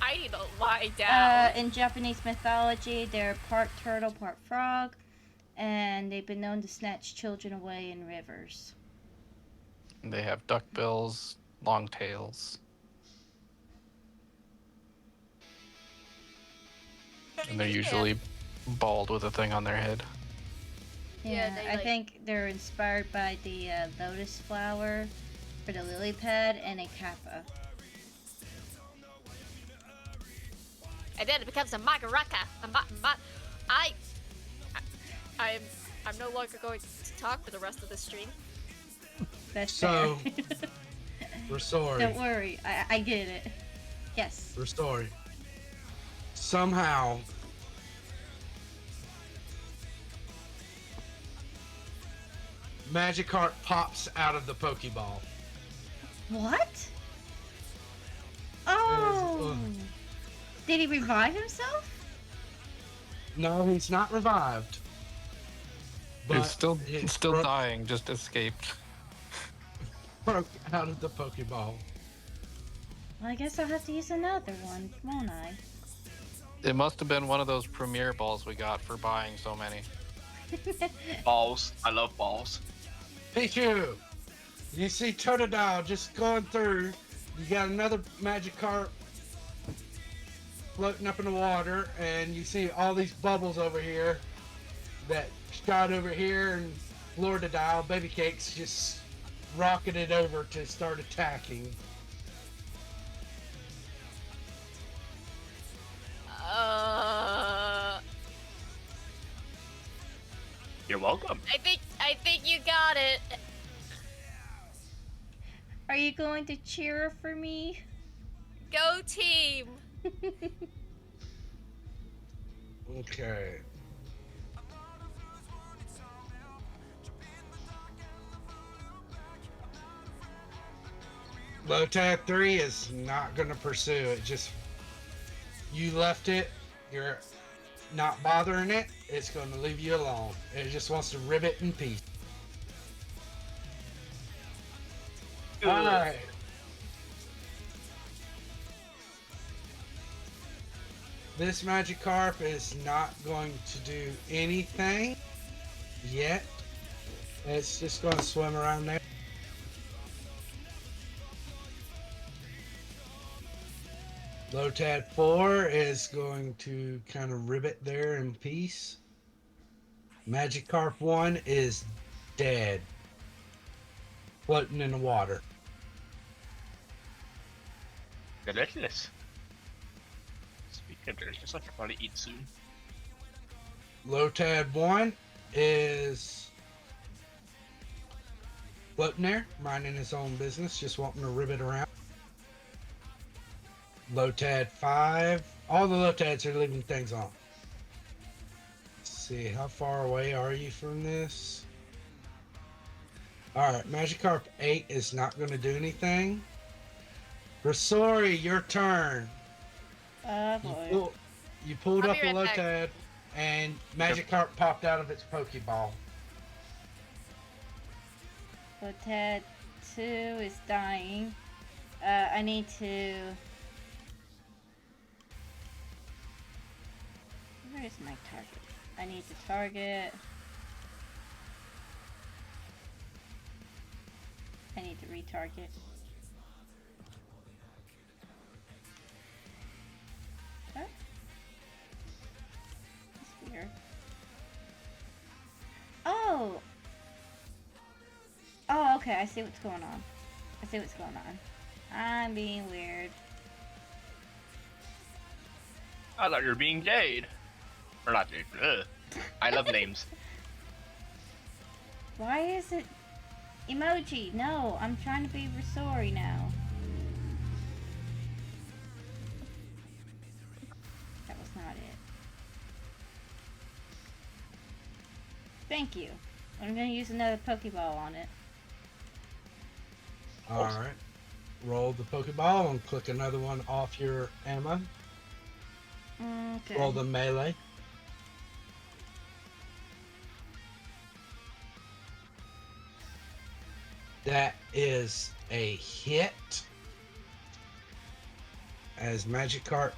G: I need to lie down.
D: In Japanese mythology, they're part turtle, part frog, and they've been known to snatch children away in rivers.
E: They have duck bills, long tails. And they're usually bald with a thing on their head.
G: Yeah, they,
D: I
G: like-
D: think they're inspired by the lotus flower for the lily pad and a kappa.
G: and then it becomes a magaraka. I'm no longer going to talk for the rest of the stream.
D: That's
C: So,
D: fair.
C: we're sorry.
D: Don't worry, I get it. Yes.
C: We're sorry. Somehow, Magikarp pops out of the Pokeball.
D: What? Oh. Did he revive himself?
C: No, he's not revived.
E: He's still
C: it
E: still dying, just escaped.
C: broke out of the Pokeball.
D: Well, I guess I'll have to use another one, won't I?
E: It must have been one of those premier balls we got for buying so many.
B: Balls. I love balls.
C: Pichu! You see Totodile just going through. You got another Magikarp floating up in the water, and you see all these bubbles over here that shot over here, and Lordadile, Baby Cakes, just rocketed over to start attacking.
B: You're welcome.
G: I think you got it.
D: Are you going to cheer for me?
G: Go team.
C: Okay. Lotad 3 is not going to pursue it. Just, you left it, you're not bothering it, it's going to leave you alone. It just wants to rip it in peace. Alright. This Magikarp is not going to do anything yet. It's just going to swim around there. Lotad 4 is going to kind of ribbit there in peace. Magikarp 1 is dead. Floating in the water.
B: Delicious. Speaking of delicious, I should probably eat soon.
C: Lotad 1 is floating there, minding his own business, just wanting to ribbit around. Lotad 5, all the Lotads are leaving things on. Let's see, how far away are you from this? Alright, Magikarp 8 is not going to do anything. Rasori, your turn.
D: Oh boy.
C: You pulled
G: I'll
C: up
G: be
C: a
G: right back.
C: Lotad, and Magikarp popped out of its Pokeball.
D: Lotad 2 is dying. I need to... Where is my target? I need to target... I need to retarget. Huh? That's weird. Oh! Oh, okay, I see what's going on. I see what's going on. I'm being weird.
B: I thought you were being Jade. Or not Jade. Ugh. I love names.
D: Why is it... Emoji, no, I'm trying to be Rasori now. That was not it. Thank you. I'm gonna use another Pokeball on it.
C: Alright. Roll the Pokeball and click another one off your ammo.
D: Okay.
C: Roll the melee. That is a hit. As Magikarp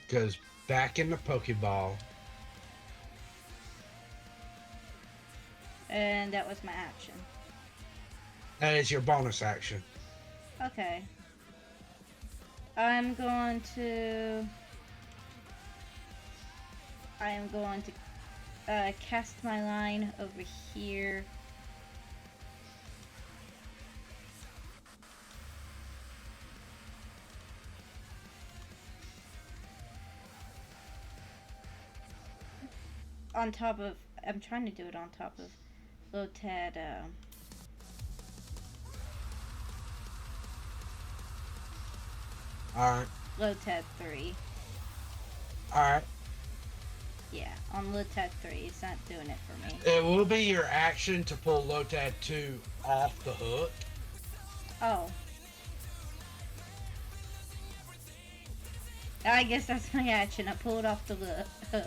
C: goes back in the Pokeball.
D: And that was my action.
C: That is your bonus action.
D: Okay. I'm going to cast my line over here. on top of. I'm trying to do it on top of Lotad.
C: All right.
D: Lotad 3.
C: All right.
D: Yeah, on Lotad 3, it's not doing it for me.
C: It will be your action to pull Lotad 2 off the hook.
D: Oh. I guess that's my action. I pulled off the hook.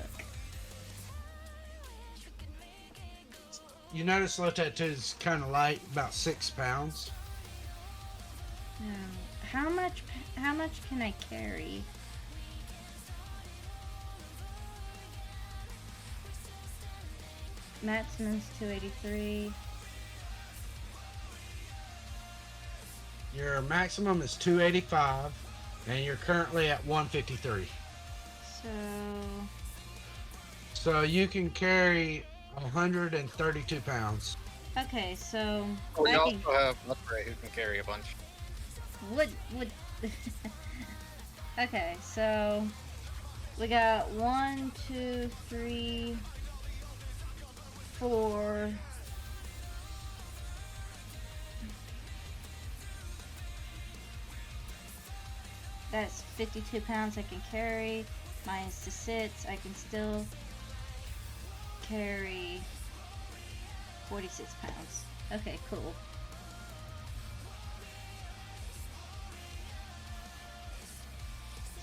C: You notice Lotad 2 is kind of light, about 6 pounds.
D: How much can I carry? Maximum's 283.
C: Your maximum is 285, and you're currently at 153. So you can carry 132 pounds.
D: Okay, so
E: We
D: I
E: also
D: can,
E: have Upgrade who can carry a bunch.
D: would okay, so we got 1, 2, 3, 4. That's 52 pounds I can carry. Minus the sits, I can still carry 46 pounds. Okay, cool.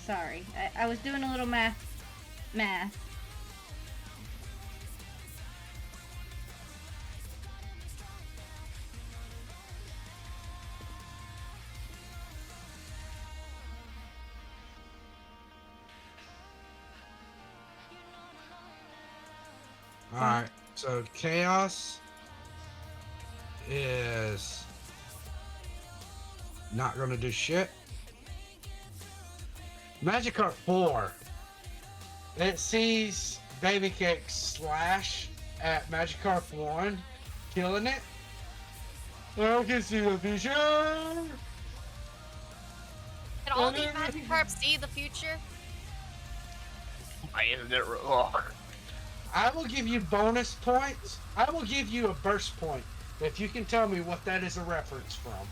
D: Sorry, I was doing a little math.
C: Alright, so Chaos is not going to do shit. Magikarp 4. It sees Baby Cake slash at Magikarp 1, killing it. I can see the future.
G: Can all these Magikarp see the future?
B: Why isn't it? Ugh.
C: I will give you bonus points. I will give you a burst point if you can tell me what that is a reference from.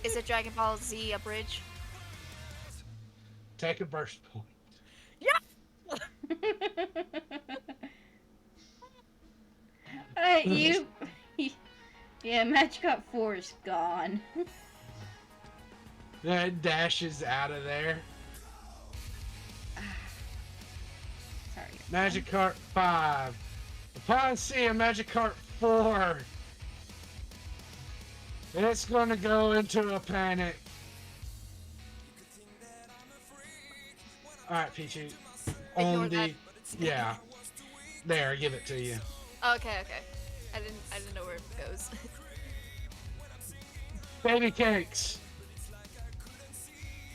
G: Is it Dragon Ball Z a bridge?
C: Take a burst point.
D: You. Yeah, Magikarp 4 is gone.
C: That dashes out of there.
D: Sorry.
C: Magikarp 5. Upon seeing Magikarp 4, it's going to go into a panic. Alright, Pichu.
G: Ignore
C: On the...
G: that.
C: Yeah. There, give it to you.
G: Okay. I didn't know where it goes.
C: Baby Cakes.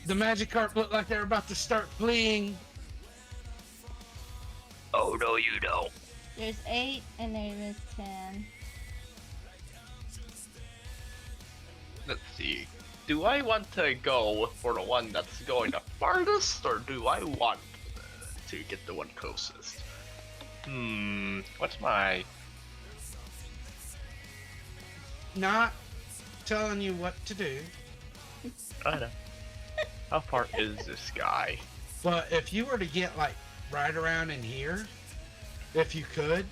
C: The Magikarp look like they're about to start fleeing.
B: Oh no, you don't.
D: There's 8 and there is 10.
B: Let's see. Do I want to go for the one that's going the farthest, or do I want to get the one closest? What's my...
C: Not telling you what to do,
B: I don't know. How far is this guy?
C: but if you were to get like right around in here, if you could,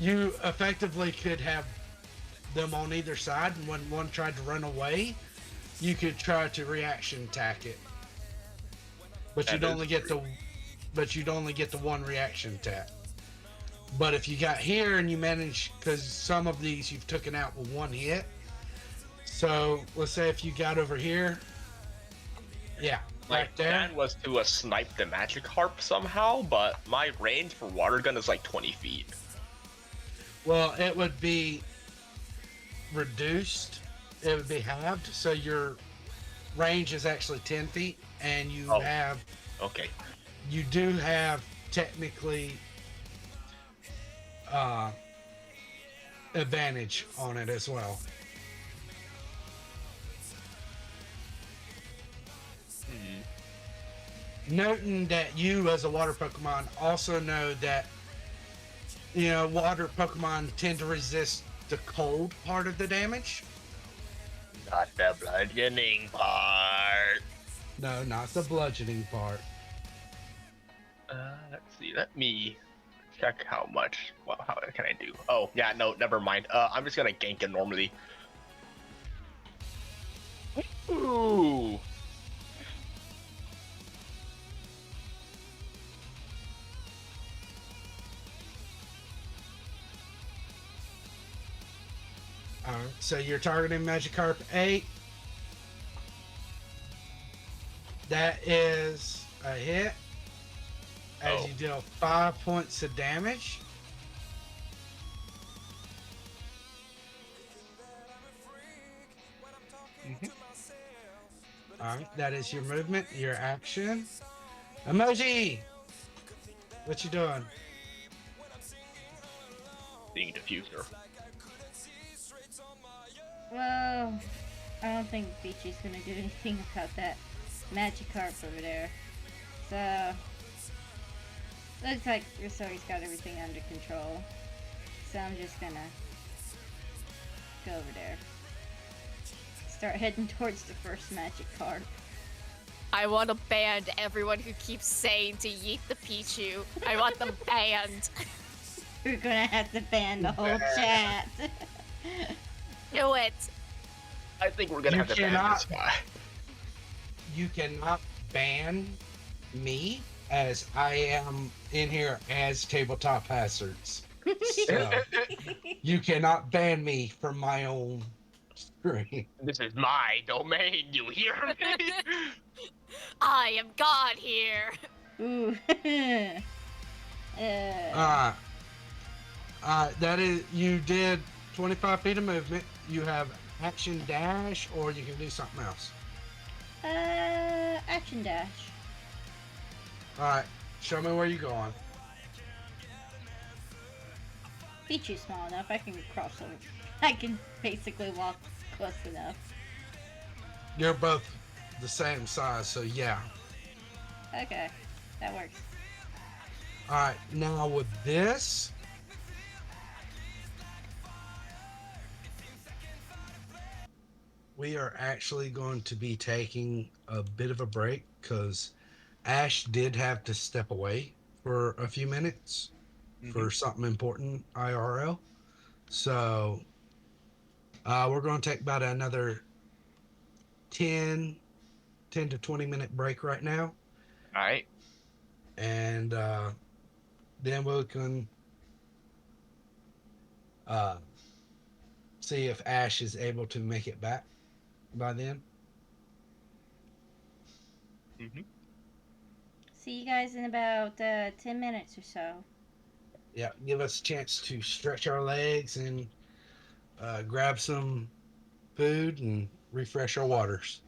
C: you effectively could have them on either side, and when one tried to run away, you could try to reaction attack it. But
B: That
C: you'd
B: is
C: only get
B: true.
C: you'd only get the one reaction attack. But if you got here and you manage, because some of these you've taken out with one hit. So let's say if you got over here, yeah,
B: My
C: right there.
B: plan was to snipe the Magikarp somehow, but my range for water gun is like 20 feet.
C: Well, it would be reduced. It would be halved. So your range is actually 10 feet, and you
B: Oh.
C: you do have technically advantage on it as well. noting that you, as a water Pokemon, also know that water Pokemon tend to resist the cold part of the damage.
B: Not the bludgeoning part.
C: No, not the bludgeoning part.
B: Let's see. Let me check how much. Well, how can I do? Oh, yeah, no, never mind. I'm just gonna gank it normally. Ooh.
C: So you're targeting Magikarp 8. That is a hit as
B: Oh.
C: you deal 5 points of damage. All right, that is your movement, your action. Emoji, what you doing?
B: Being diffuser.
D: Well, I don't think Beachy's gonna do anything about that Magikarp over there. So, looks like Risori's got everything under control. So I'm just gonna go over there. Start heading towards the first Magikarp.
G: I want to ban everyone who keeps saying to yeet the Pichu. I want them banned.
D: We're gonna have to ban the whole chat.
G: Do it.
B: I think we're gonna
C: You
B: have to ban
C: cannot-
B: this guy.
C: You cannot ban me as I am in here as Tabletop Hazards. So you cannot ban me from my own screen.
B: This is my domain. You hear me?
G: I am God here.
D: Ooh.
C: That is, you did 25 feet of movement. You have action dash, or you can do something else.
D: Action dash.
C: All right, show me where you're going.
D: Pichu's small enough. I can cross over. I can basically walk close enough.
C: You're both the same size, so yeah.
D: Okay, that works.
C: All right, now with this, we are actually going to be taking a bit of a break because Ash did have to step away for a few minutes for something important IRL. So we're going to take about another 10 to 20 minute break right now.
B: All right.
C: And then we can see if Ash is able to make it back by then.
D: See you guys in about 10 minutes or so.
C: Yeah, give us a chance to stretch our legs and grab some food and refresh our waters.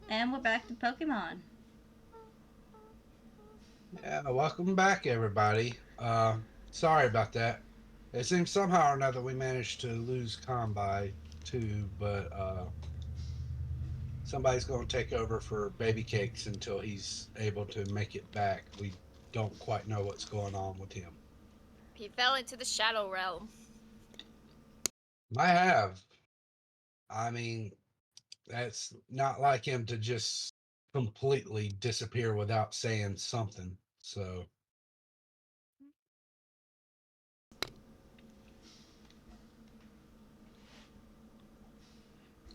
D: And we're back to Pokemon.
C: Yeah, welcome back, everybody. Sorry about that. It seems somehow or another we managed to lose Combi too, but somebody's going to take over for Baby Cakes until he's able to make it back. We don't quite know what's going on with him.
G: He fell into the shadow realm.
C: I have. I mean, that's not like him to just completely disappear without saying something. So,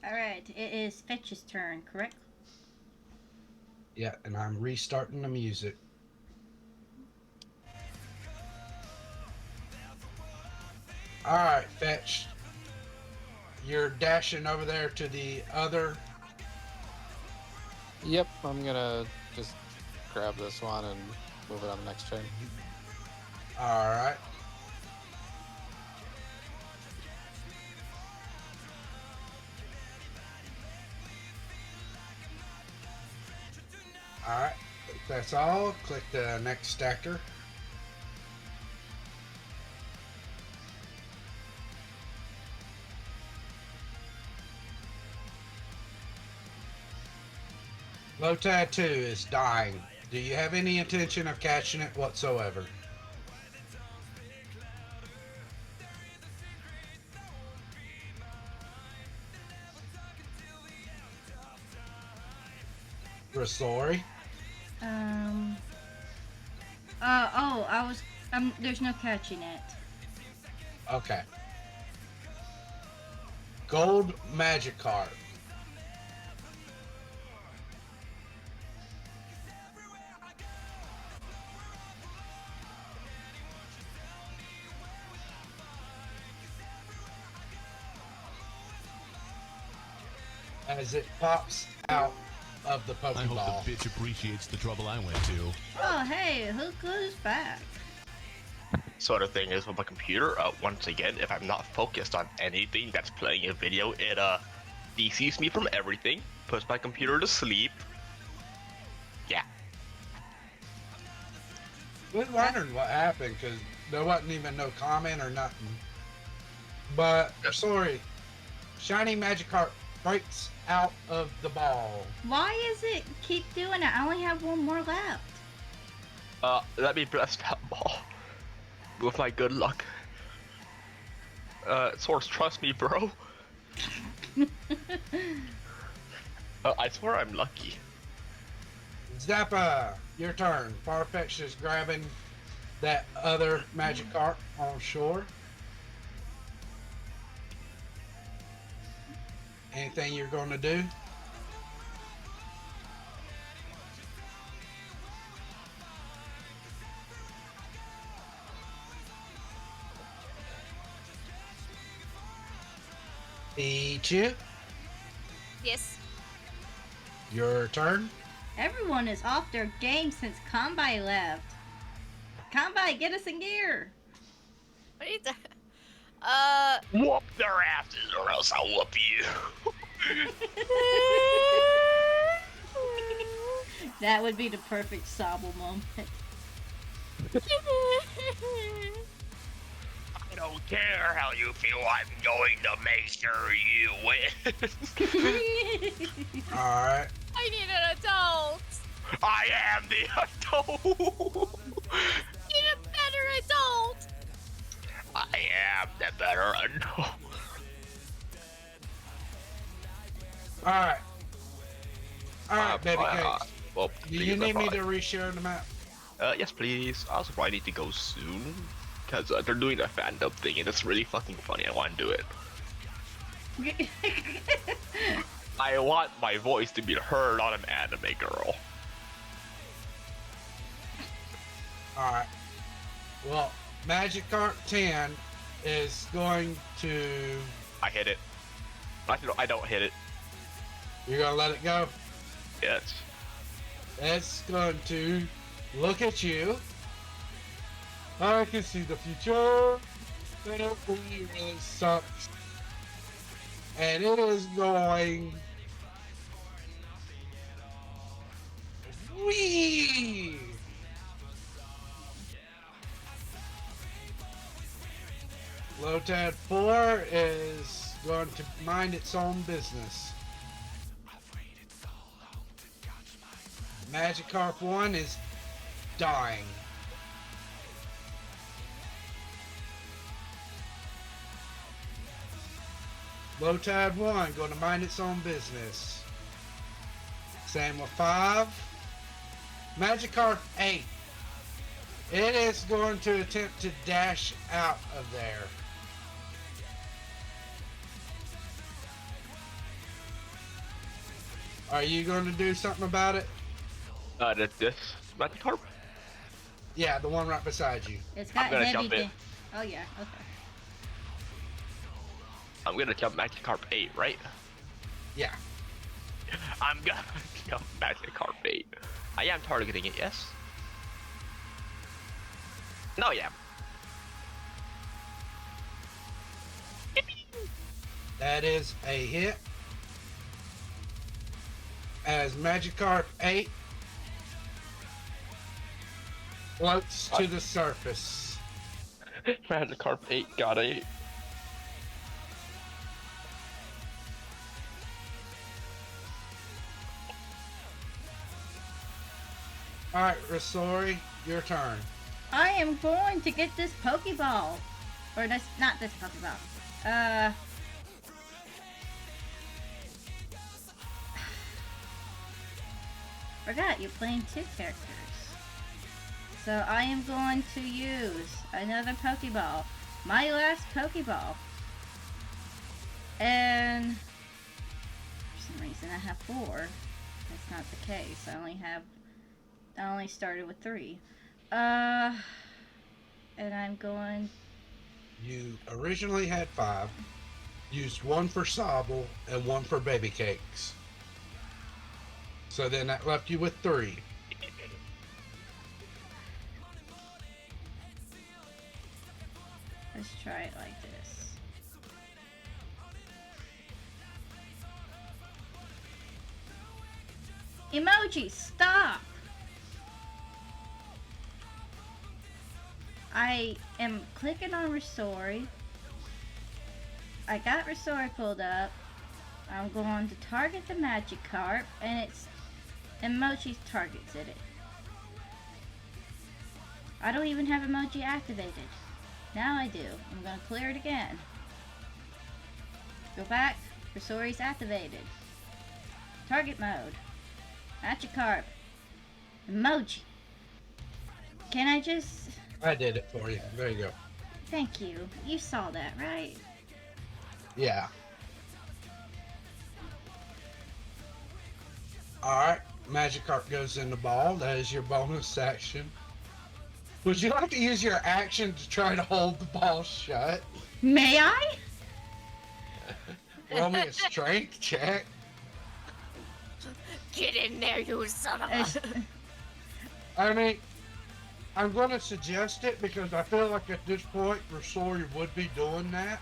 D: Alright, it is Fetch's turn, correct?
C: yeah, and I'm restarting the music. All right, Fetch. You're dashing over there to the other.
E: Yep, I'm gonna just grab this one and move it on the next turn.
C: All right. All right. If that's all, click the next stacker. Lotad 2 is dying. Do you have any intention of catching it whatsoever? Rosori?
D: I was, there's no catching it.
C: Okay. Gold Magikarp. As it pops out of the
I: I hope
C: Pokeball.
I: the bitch appreciates the trouble I went to.
D: Oh, hey, who goes back?
B: Sort of thing is with my computer. Once again, if I'm not focused on anything that's playing a video, it DCs me from everything, puts my computer to sleep. Yeah.
C: We was wondering what happened because there wasn't even no comment or nothing. But sorry, shiny Magikarp breaks out of the ball.
D: Why is it keep doing it? I only have one more left.
B: Let me bless that ball with my good luck. Source, trust me, bro. I swear I'm lucky.
C: Zappa, your turn. Farfetch'd is grabbing that other Magikarp on shore. Anything you're going to do? Pichu,
G: Yes.
C: your turn.
D: Everyone is off their game since Combi left. Combi, get us in gear.
G: What are you doing?
B: Whoop their asses or else I'll whoop you.
D: That would be the perfect Sobble moment.
B: I don't care how you feel, I'm going to make sure you win.
C: All right.
G: I need an adult.
B: I am the adult.
G: Need a better adult.
B: I am the better adult.
C: All right. All right, baby cakes.
B: Well,
C: Do you need me to reshare the map?
B: Yes, please. I also probably need to go soon. Because they're doing a fandom thing and it's really fucking funny. I want to do it. I want my voice to be heard on an anime girl.
C: All right. Well, Magikarp 10 is going to.
B: I hit it. I don't hit it.
C: You're going to let it go?
B: Yes.
C: It's going to look at you. I can see the future. And it really sucks. And it is going Whee! Lotad 4 is going to mind its own business. Magikarp 1 is dying. Lotad 1 going to mind its own business. Same with 5. Magikarp 8. It is going to attempt to dash out of there. Are you going to do something about it?
B: This Magikarp?
C: Yeah, the one right beside you.
D: It's got
B: gonna
D: heavy.
B: jump it.
D: Oh yeah. Okay.
B: I'm gonna jump Magikarp 8, right?
C: Yeah.
B: I'm gonna jump Magikarp 8. I am targeting it, yes? No, yeah.
C: That is a hit. As Magikarp 8 floats to the surface.
B: Magikarp 8 got 8.
C: Alright, Rasori, your turn.
D: I am going to get this Pokeball. Or this, not this Pokeball. Forgot you're playing 2 characters. So I am going to use another Pokeball. My last Pokeball. And for some reason I have 4. That's not the case. I only started with 3. And I'm going.
C: You originally had 5. Used 1 for Sobble and 1 for Baby Cakes. So then that left you with 3.
D: Let's try it like this. Emoji, stop! I am clicking on Risori. I got Risori pulled up. I'm going to target the Magikarp, and it's emoji targets it. I don't even have emoji activated. Now I do. I'm going to clear it again. Go back. Risori's activated. Target mode. Magikarp. Emoji. Can I just...
C: I did it for you. There you go.
D: Thank you. You saw that, right?
C: Yeah. Alright, Magikarp goes in the ball. That is your bonus action. Would you like to use your action to try to hold the ball shut?
D: May I?
C: Roll me a strength check.
G: Get in there, you son of a...
C: I mean, I'm going to suggest it because I feel like at this point, Rasori would be doing that.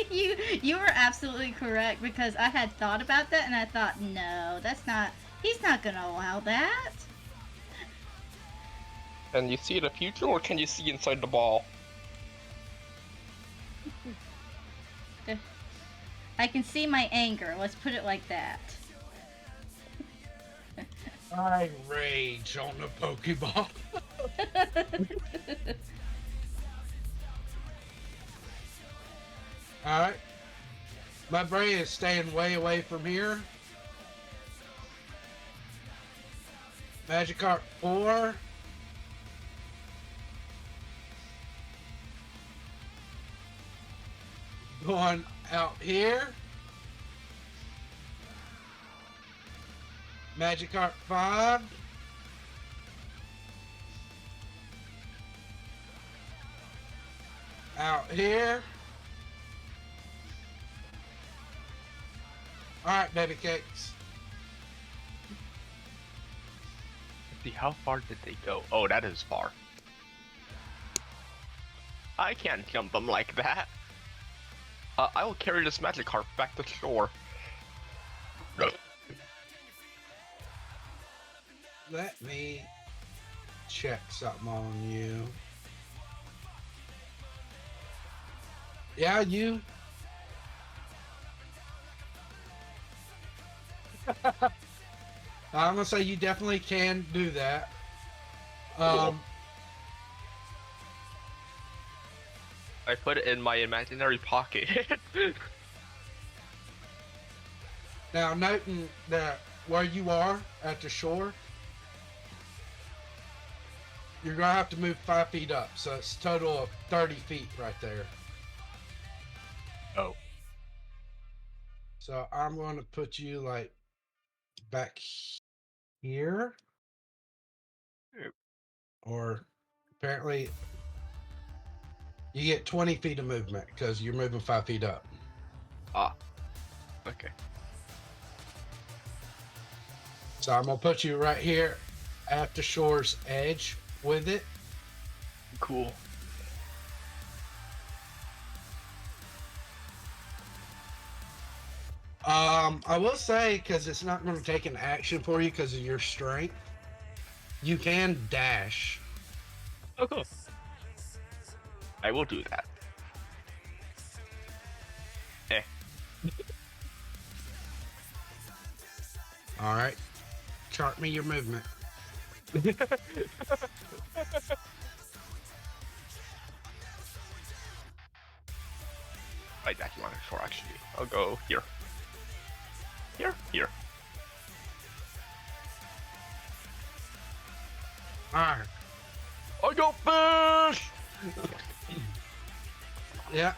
D: You were absolutely correct because I had thought about that and I thought, no, that's not... He's not gonna allow that.
B: Can you see the future or can you see inside the ball?
D: I can see my anger. Let's put it like that.
C: I rage on the Pokeball. Alright. My brain is staying way away from here. Magikarp 4. Going out here. Magikarp 5. Out here. Alright, baby cakes.
B: See, how far did they go? Oh, that is far. I can't jump them like that. I will carry this Magikarp back to shore.
C: Let me check something on you. Yeah, you. I'm gonna say you definitely can do that.
B: Cool.
C: Um,
B: I put it in my imaginary pocket.
C: Now, noting that where you are at the shore, you're gonna have to move 5 feet up, so it's a total of 30 feet right there.
B: Oh.
C: So I'm gonna put you like back here,
B: Yep.
C: or apparently you get 20 feet of movement because you're moving 5 feet up.
B: Ah. Okay.
C: So I'm gonna put you right here at the shore's edge with it.
B: Cool.
C: I will say, because it's not going to take an action for you because of your strength, you can dash.
B: Oh, cool. I will do that. Eh.
C: All right. Chart me your movement.
B: Right back you want it for actually. I'll go here. Here, here.
C: All right.
B: I got fish!
C: Yeah.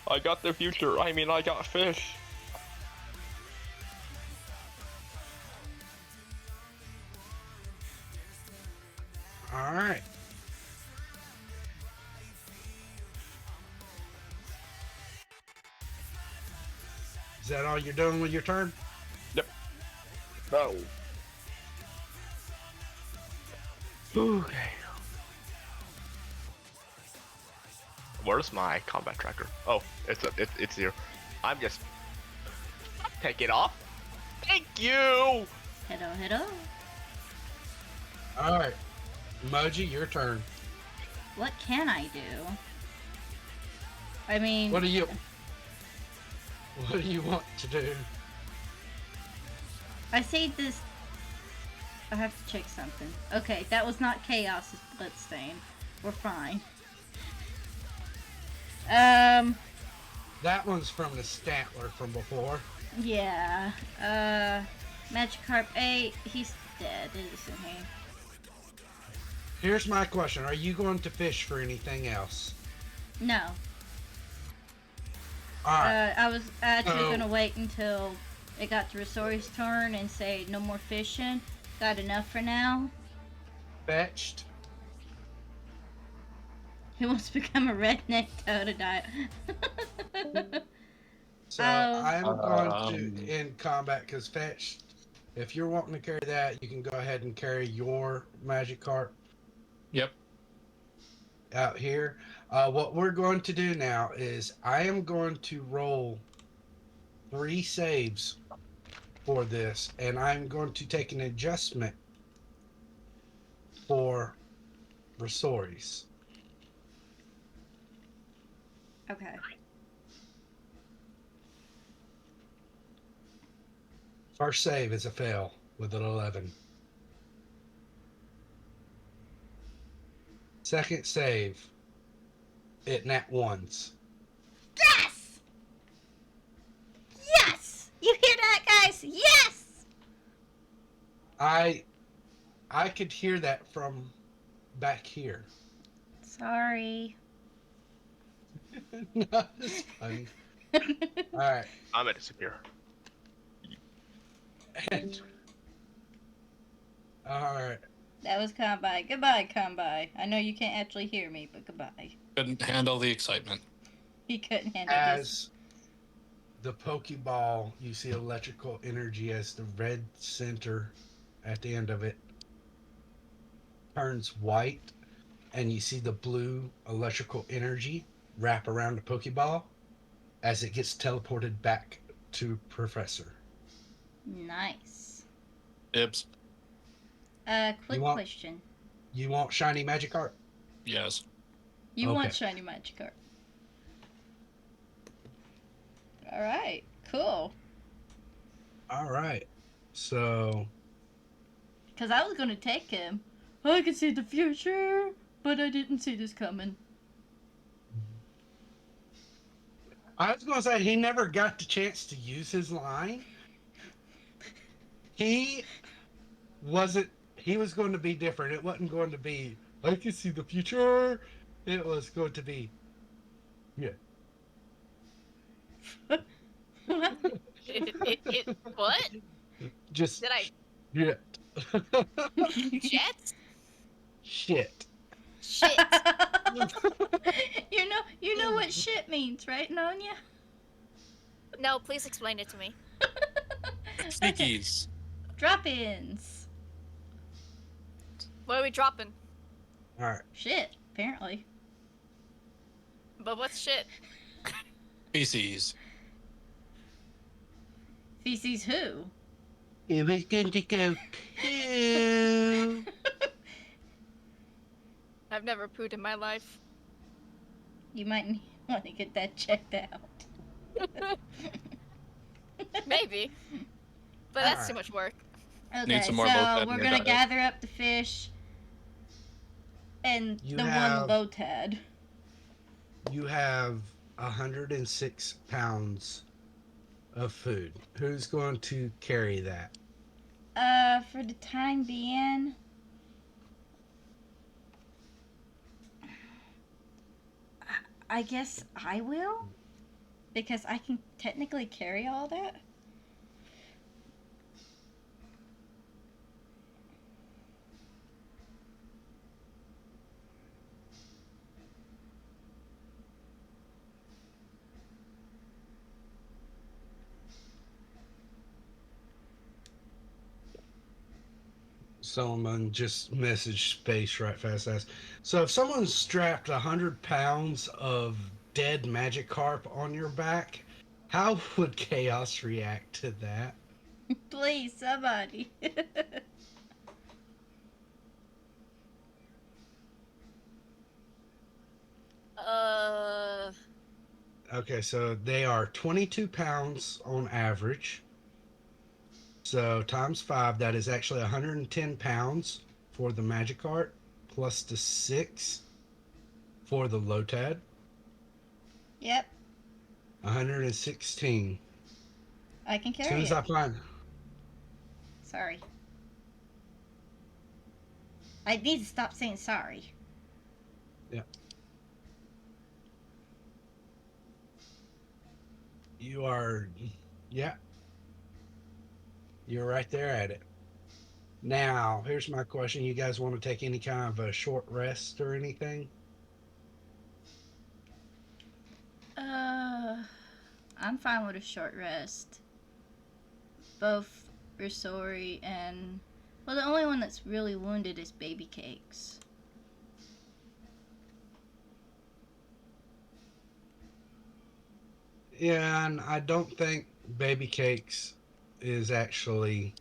B: I got the future. I mean, I got fish.
C: All right. Is that all you're doing with your turn?
B: Yep. No. Okay. Where's my combat tracker? Oh, it's here. I'm just take it off. Thank you.
D: Hello, hello.
C: All right. Emoji, your turn.
D: What can I do? I mean,
C: What do you want to do?
D: I say this. I have to check something. Okay, that was not Chaos, it's Bloodstain. We're fine.
C: That one's from the Statler from before.
D: Yeah. Magikarp 8, he's dead, isn't he?
C: Here's my question. Are you going to fish for anything else?
D: No.
C: All right.
D: I was actually
C: So-
D: gonna wait until it got to Rosori's turn and say no more fishing. Got enough for now.
C: Fetched.
D: He wants to become a redneck Totodile.
C: So
D: Oh.
C: I'm going to end combat because fetched. If you're wanting to carry that, you can go ahead and carry your Magikarp
E: Yep.
C: out here. What we're going to do now is I am going to roll 3 saves for this, and I'm going to take an adjustment for Rosori's.
D: Okay.
C: First save is a fail with an 11. Second save, it nat ones.
D: Yes! Yes! You hear that, guys? Yes!
C: I could hear that from back here.
D: Sorry.
C: No, it's funny. All right.
B: I'm gonna disappear.
C: And, all right.
D: That was Combine. Goodbye, Combine. I know you can't actually hear me, but goodbye.
E: Couldn't handle the excitement.
D: He couldn't handle this.
C: As the Pokeball, you see electrical energy as the red center at the end of it turns white, and you see the blue electrical energy wrap around the Pokeball as it gets teleported back to Professor.
D: Nice.
E: Ibs.
D: Quick
C: want-
D: question.
C: You want shiny Magikarp?
H: Yes.
D: You
C: Okay.
D: want shiny Magikarp? All right. Cool.
C: All right. So
D: Because I was gonna take him. I could see the future, but I didn't see this coming.
C: I was going to say he never got the chance to use his line. He wasn't. He was going to be different. It wasn't going to be. I can see the future. It was going to be. Yeah.
G: What?
C: Just.
G: Did I
C: Yeah.
G: jet?
C: Shit.
G: Shit.
D: you know what shit means, right, Nanya?
G: No, please explain it to me.
H: Sneakies.
D: Drop-ins.
G: What are we dropping?
C: All right.
D: Shit, apparently.
G: But what's shit?
H: Feces.
D: Feces who?
C: It was going to go poo.
G: I've never pooed in my life.
D: You might want to get that checked out.
G: Maybe. But that's
C: Alright.
G: too much work.
D: Okay,
H: Need some more
D: so
H: Lotad in
D: we're
H: your
D: gonna
H: diet.
D: gather up the fish and
C: You
D: the
C: have-
D: one Lotad.
C: You have 106 pounds of food. Who's going to carry that?
D: For the time being, I guess I will, because I can technically carry all that.
C: Someone just messaged Space right fast ass. So if someone strapped 100 pounds of dead Magikarp on your back, how would Chaos react to that?
D: Please, somebody.
C: Okay, so they are 22 pounds on average. So times 5, that is actually 110 pounds for the Magikarp, plus the 6 for the Lotad.
D: Yep,
C: 116.
D: I can
C: As soon
D: carry
C: as
D: it.
C: I find.
D: Sorry. I need to stop saying sorry.
C: You are. Yeah. You're right there at it. Now, here's my question. You guys want to take any kind of a short rest or anything?
D: I'm fine with a short rest. Both Risori and... Well, the only one that's really wounded is Baby Cakes.
C: Yeah, and I don't think Baby Cakes is actually.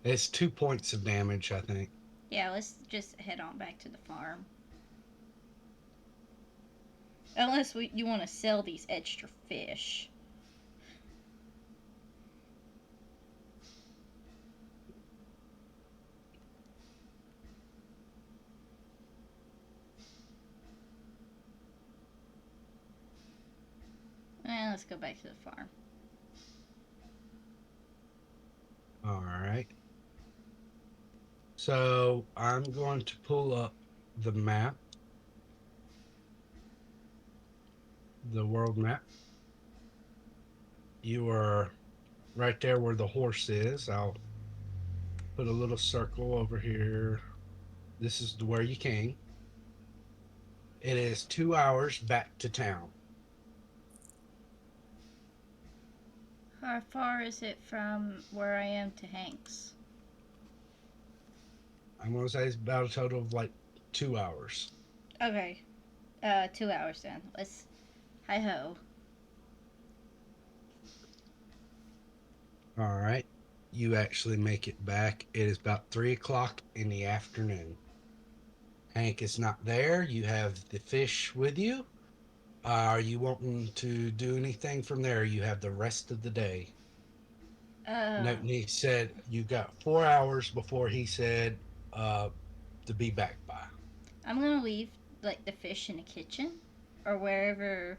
C: It's 2 points of damage, I think.
D: Yeah, let's just head on back to the farm. Unless you want to sell these extra fish. Let's go back to the farm.
C: All right. So I'm going to pull up the map, the world map. You are right there where the horse is. I'll put a little circle over here. This is where you came. It is 2 hours back to town.
D: How far is it from where I am to Hank's?
C: I'm going to say it's about a total of like 2 hours.
D: Okay. 2 hours then. Let's... Hi-ho.
C: All right. you actually make it back. It is about 3 o'clock in the afternoon. Hank is not there. You have the fish with you. Are you wanting to do anything from there? You have the rest of the day.
D: Uh,
C: No, he said you got 4 hours before he said uh, to be back by.
D: I'm gonna leave like the fish in the kitchen, or wherever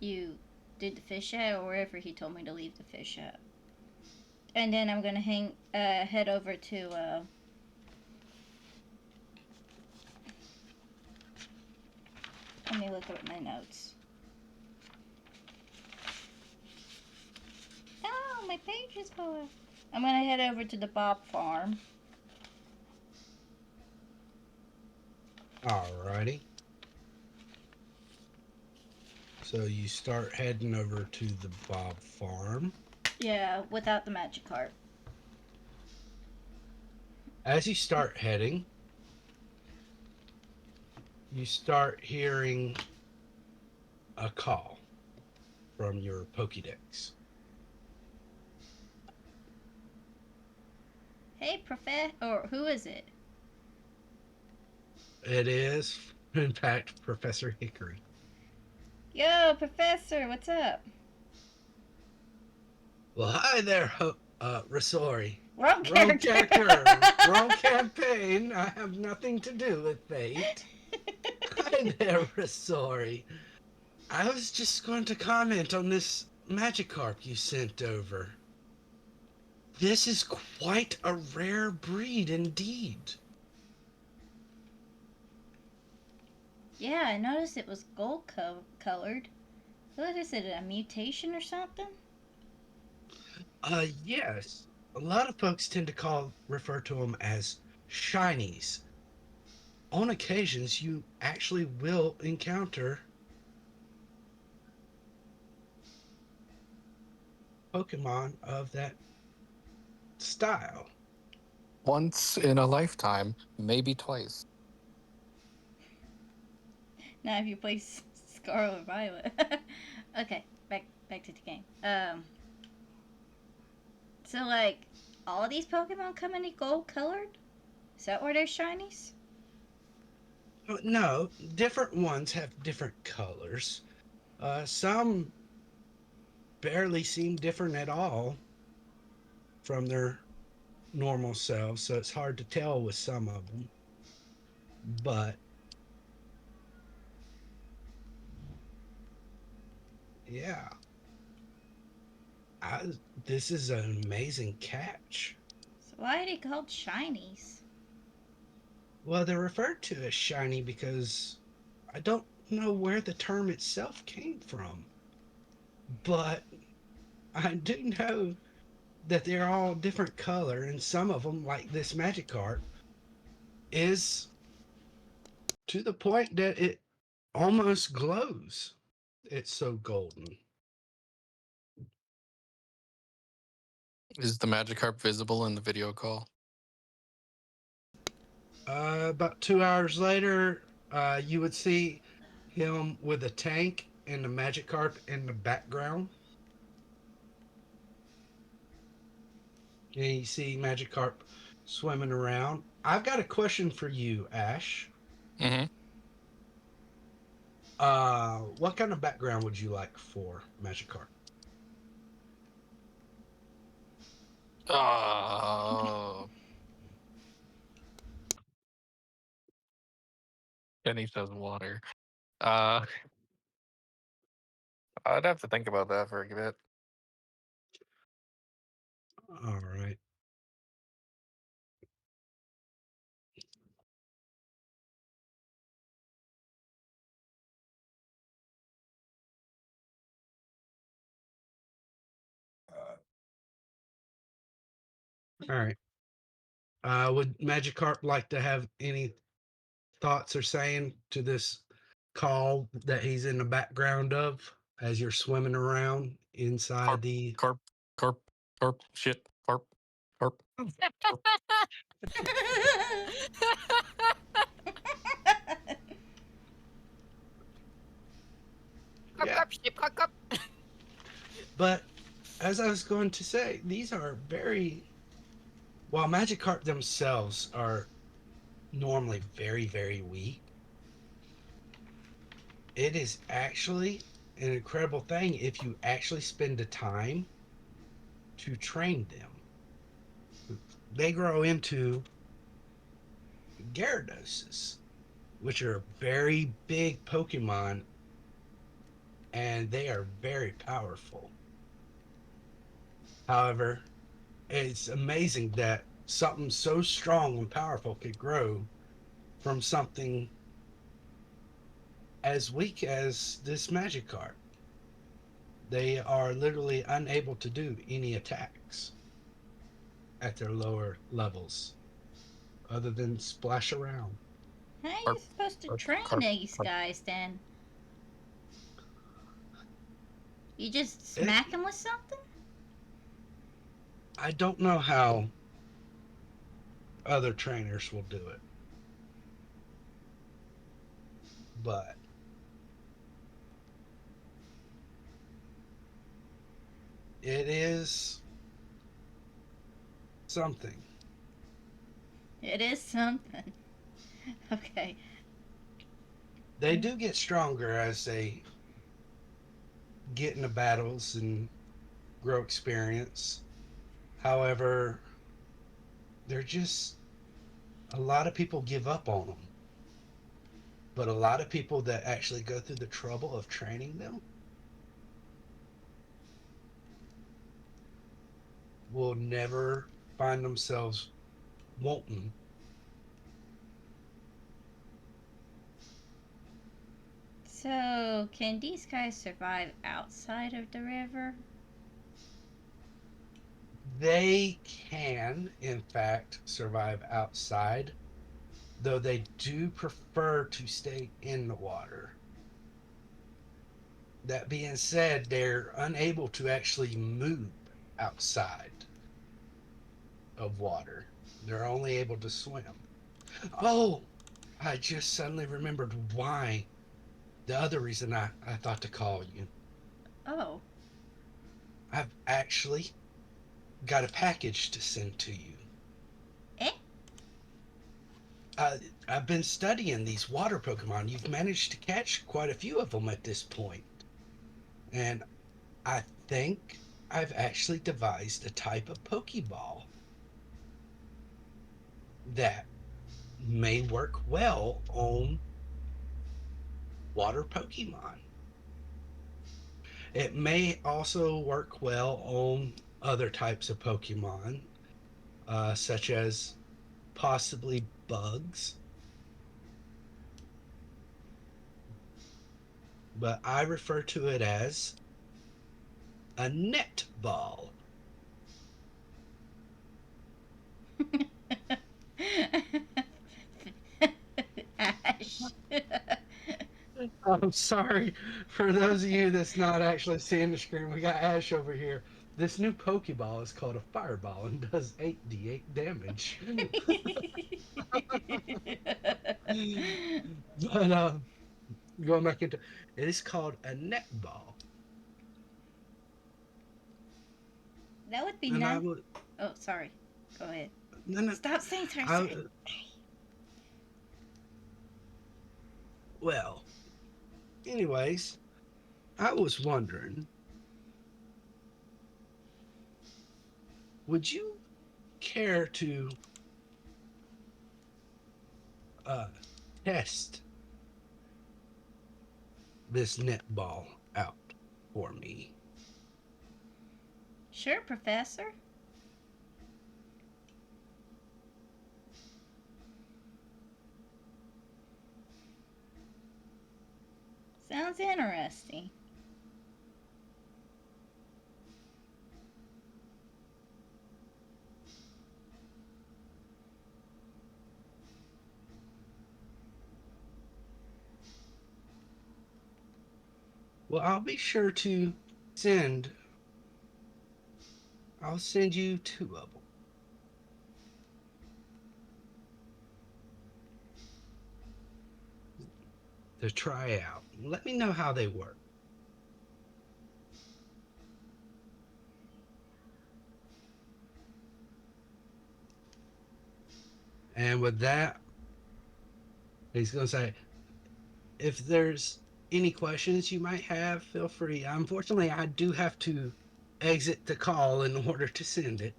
D: you did the fish at, or wherever he told me to leave the fish at. And then I'm gonna head over to let me look at my notes. Oh, my page is full. I'm gonna head over to the Bob farm.
C: Alrighty. So you start heading over to the Bob farm.
D: Yeah, without the magic cart.
C: As you start heading, you start hearing a call from your Pokédex.
D: Hey, or who is it?
C: It is, in fact, Professor Hickory.
D: Yo, Professor, what's up?
C: Well, hi there, Rosori.
D: Wrong
C: Wrong
D: character.
C: character. Wrong campaign. I have nothing to do with fate. Hi there, Rosori. I was just going to comment on this Magikarp you sent over. This is quite a rare breed indeed.
D: Yeah, I noticed it was gold colored. What is it, a mutation or something?
C: Yes. A lot of folks tend to refer to them as shinies. On occasions, you actually will encounter Pokemon of that style.
E: Once in a lifetime, maybe twice.
D: Now if you play Scarlet Violet. Okay, back to the game. So like all these Pokemon come in gold colored? Is that why they're shinies?
C: No, different ones have different colors. Some barely seem different at all from their normal selves, so it's hard to tell with some of them. But yeah, I, this is an amazing catch.
D: So why are they called shinies?
C: Well, they're referred to as shiny because I don't know where the term itself came from, but I do know that they're all different color, and some of them, like this Magikarp, is to the point that it almost glows. It's so golden.
E: Is the Magikarp visible in the video call?
C: About 2 hours later, you would see him with a tank and the Magikarp in the background. And you see Magikarp swimming around. I've got a question for you, Ash.
E: Mm-hmm.
C: What kind of background would you like for Magikarp?
E: Oh. Kenny says water. Uh, I'd have to think about that for a bit.
C: All right. All right. Would Magikarp like to have any thoughts or saying to this call that he's in the background of as you're swimming around inside
E: Carp,
C: the
E: carp, carp, carp, shit, carp, carp. Carp.
G: Cup,
C: yeah.
G: cup, ship, cup, cup.
C: But as I was going to say, these are very While Magikarp themselves are normally very, very weak, it is actually an incredible thing if you actually spend the time to train them. They grow into Gyarados, which are very big Pokemon, and they are very powerful. However, it's amazing that something so strong and powerful could grow from something as weak as this Magikarp. They are literally unable to do any attacks at their lower levels other than splash around.
D: How are you
E: Carp,
D: supposed to
E: carp,
D: train
E: carp,
D: these
E: carp.
D: guys then? You just
C: It,
D: smack them with something?
C: I don't know how other trainers will do it, but it is something.
D: It is something. Okay.
C: They do get stronger as they get into battles and grow experience. However, they're just a lot of people give up on them, but a lot of people that actually go through the trouble of training them will never find themselves wanting.
D: So, can these guys survive outside of the river?
C: They can, in fact, survive outside, though they do prefer to stay in the water. That being said, they're unable to actually move outside of water. They're only able to swim. Oh, I just suddenly remembered why. The other reason I thought to call you.
D: Oh.
C: I've actually got a package to send to you.
D: Eh?
C: Uh, I've been studying these water Pokemon. You've managed to catch quite a few of them at this point. And I think I've actually devised a type of Pokeball that may work well on water Pokemon. It may also work well on other types of Pokemon, such as possibly bugs, but I refer to it as a net ball.
D: Ash.
C: I'm sorry for those of you that's not actually seeing the screen. We got Ash over here. This new Pokeball is called a Fireball and does 8d8 damage. But going back into it is called a netball.
D: That would be
C: And I
D: nice.
C: would
D: Oh, sorry. Go ahead.
C: no no
D: Stop saying sorry.
C: I
D: Sorry.
C: well, anyways, I was wondering, would you care to uh test this netball out for me?
D: Sure, Professor. Sounds interesting.
C: Well, I'll be sure to send I'll send you two of them to try out. Let me know how they work. And with that, he's going to say, if there's any questions you might have, feel free. Unfortunately, I do have to exit the call in order to send it.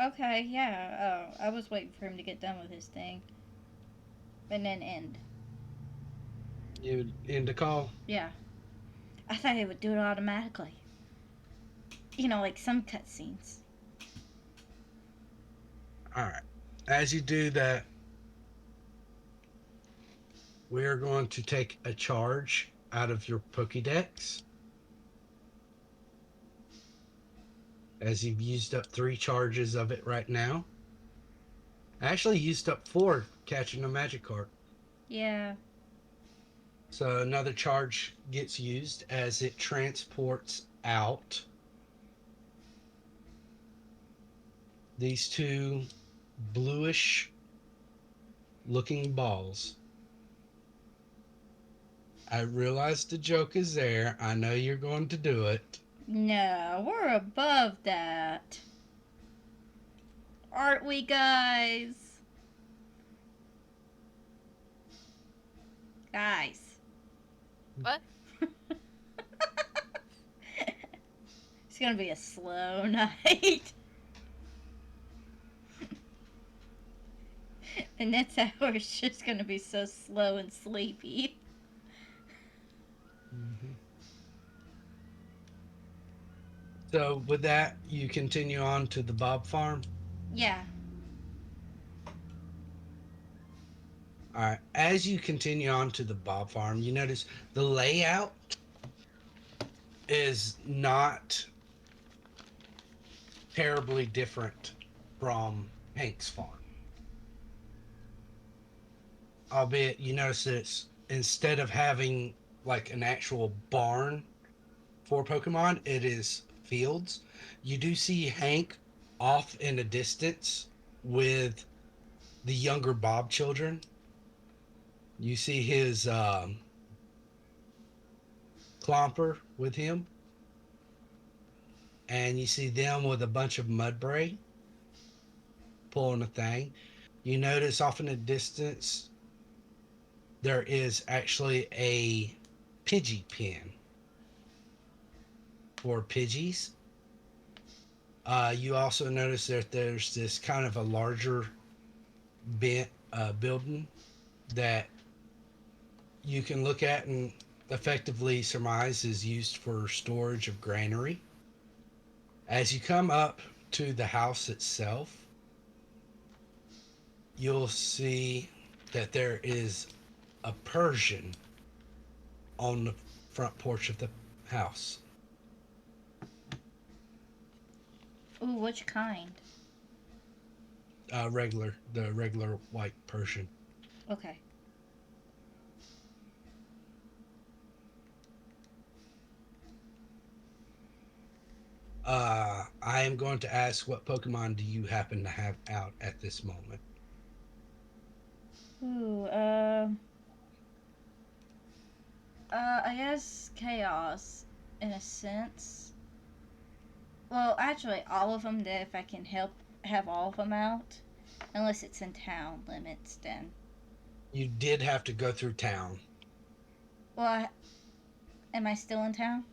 D: Okay, yeah. I was waiting for him to get done with his thing. And then end.
C: You end the call.
D: Yeah. I thought it would do it automatically. You know, like some cutscenes.
C: All right. As you do that, we are going to take a charge out of your Pokédex. As you've used up 3 charges of it right now. I actually used up 4 catching a Magikarp.
D: Yeah.
C: So another charge gets used as it transports out these 2 bluish looking balls. I realize the joke is there. I know you're going to do it.
D: No, we're above that. Aren't we, guys? Guys.
G: What?
D: It's gonna be a slow night. And that's how it's just gonna be so slow and sleepy.
C: Mm-hmm. So with that, you continue on to the Bob farm.
D: Yeah.
C: All right. As you continue on to the Bob farm, you notice the layout is not terribly different from Hank's farm. Albeit you notice that it's, instead of having like an actual barn for Pokemon, it is fields. You do see Hank off in a distance with the younger Bob children. You see his Clomper with him, and you see them with a bunch of Mudbray pulling a thing. You notice off in the distance there is actually a Pidgey pen for Pidgeys. You also notice that there's this kind of a larger building that you can look at and effectively surmise is used for storage of granary. As you come up to the house itself, you'll see that there is a Persian on the front porch of the house.
D: Ooh, which kind?
C: The regular white Persian.
D: Okay.
C: I am going to ask, what Pokemon do you happen to have out at this moment?
D: Ooh, I guess Chaos, in a sense. Well, actually, all of them, if I can help have all of them out. Unless it's in town limits, then.
C: You did have to go through town.
D: Well, am I still in town?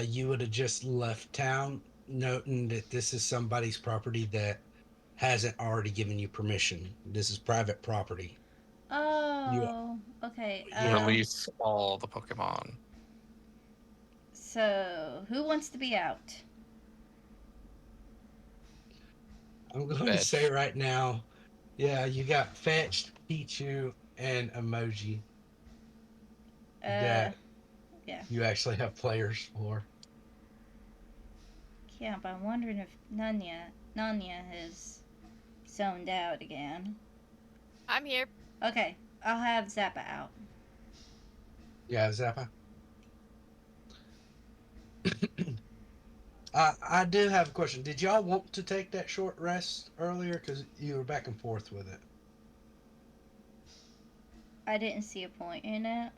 C: You would have just left town, noting that this is somebody's property that hasn't already given you permission. This is private property.
D: Oh, okay.
C: Yeah.
E: Release all the Pokemon.
D: So, who wants to be out?
C: I'm going to
E: Fetch.
C: say right now, yeah, you got Fetched, Pichu, and Emoji that
D: yeah.
C: you actually have players for.
D: Yeah, but I'm wondering if Nanya has zoned out again.
G: I'm here.
D: Okay, I'll have Zappa out.
C: Yeah, Zappa. I do have a question. Did y'all want to take that short rest earlier? Because you were back and forth with it.
D: I didn't see a point in it.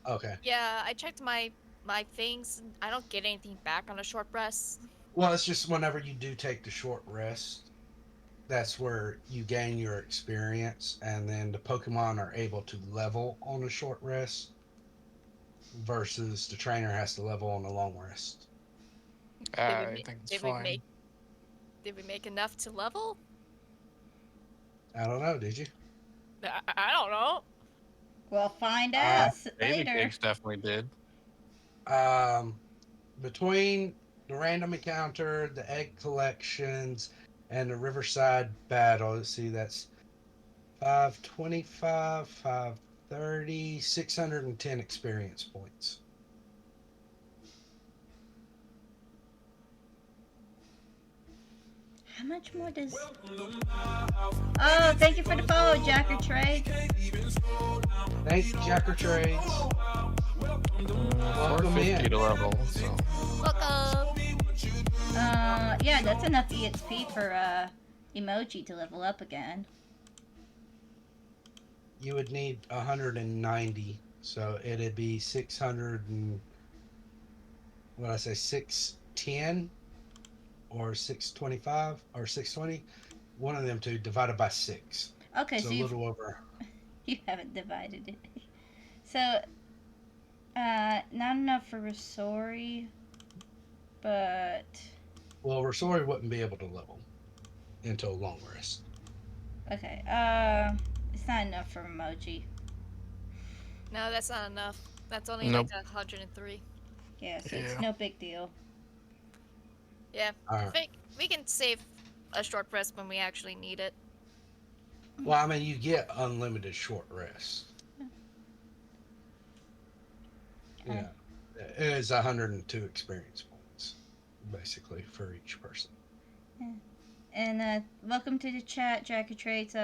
C: Okay.
G: Yeah, I checked my my things. I don't get anything back on a short rest.
C: Well, it's just whenever you do take the short rest, that's where you gain your experience, and then the Pokemon are able to level on a short rest versus the trainer has to level on a long rest.
G: Did we
E: I
G: make?
E: think it's
G: Did we make?
E: fine.
G: Did we make enough to level?
C: I don't know, did you?
G: I don't know.
D: We'll find
C: Uh,
D: out
E: Baby
D: later.
E: cakes definitely did.
C: um, between the random encounter, the egg collections, and the Riverside battle, let's see, that's 525, 530, 610 experience points.
D: How much more does? Oh, thank you for the follow, Jacker Trade.
C: Thank you, Jacker Trades. Welcome
E: 450
C: in.
E: to level, so
G: Welcome.
D: Yeah, that's enough EXP for emoji to level up again.
C: You would need 190, so it'd be 600 and what I say, 610 or 625 or 620. One of them two divided by six.
D: Okay,
C: So
D: so
C: a little over.
D: you haven't divided it. So, not enough for Resori, but
C: Well, Rosori wouldn't be able to level until long rest.
D: okay. It's not enough for emoji.
G: No, that's not enough. That's only
E: nope.
G: like 103.
D: Yeah, so it's
E: Yeah.
D: no big deal.
G: Yeah.
C: All right.
G: We can save a short rest when we actually need it.
C: Well, I mean, you get unlimited short rest. Yeah. It is 102 experience points, basically, for each person.
D: And welcome to the chat, Jacker Trades.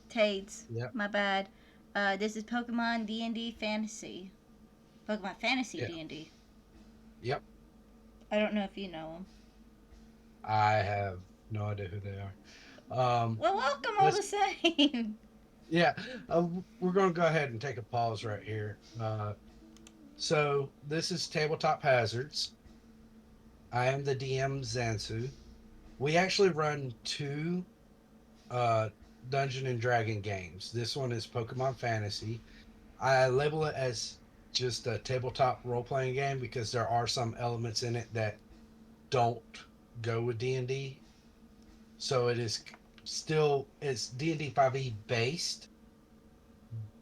D: Tades.
C: Yep.
D: My bad. This is Pokemon D&D Fantasy. Pokemon Fantasy
C: Yeah.
D: D&D.
C: Yep.
D: I don't know if you know them.
C: I have no idea who they are.
D: Well, welcome all the same.
C: Yeah, we're going to go ahead and take a pause right here. So this is Tabletop Hazards. I am the DM Zansu. We actually run two Dungeon and Dragon games. This one is Pokemon Fantasy. I label it as just a tabletop role playing game because there are some elements in it that don't go with D&D. So it is still it's D&D 5e based,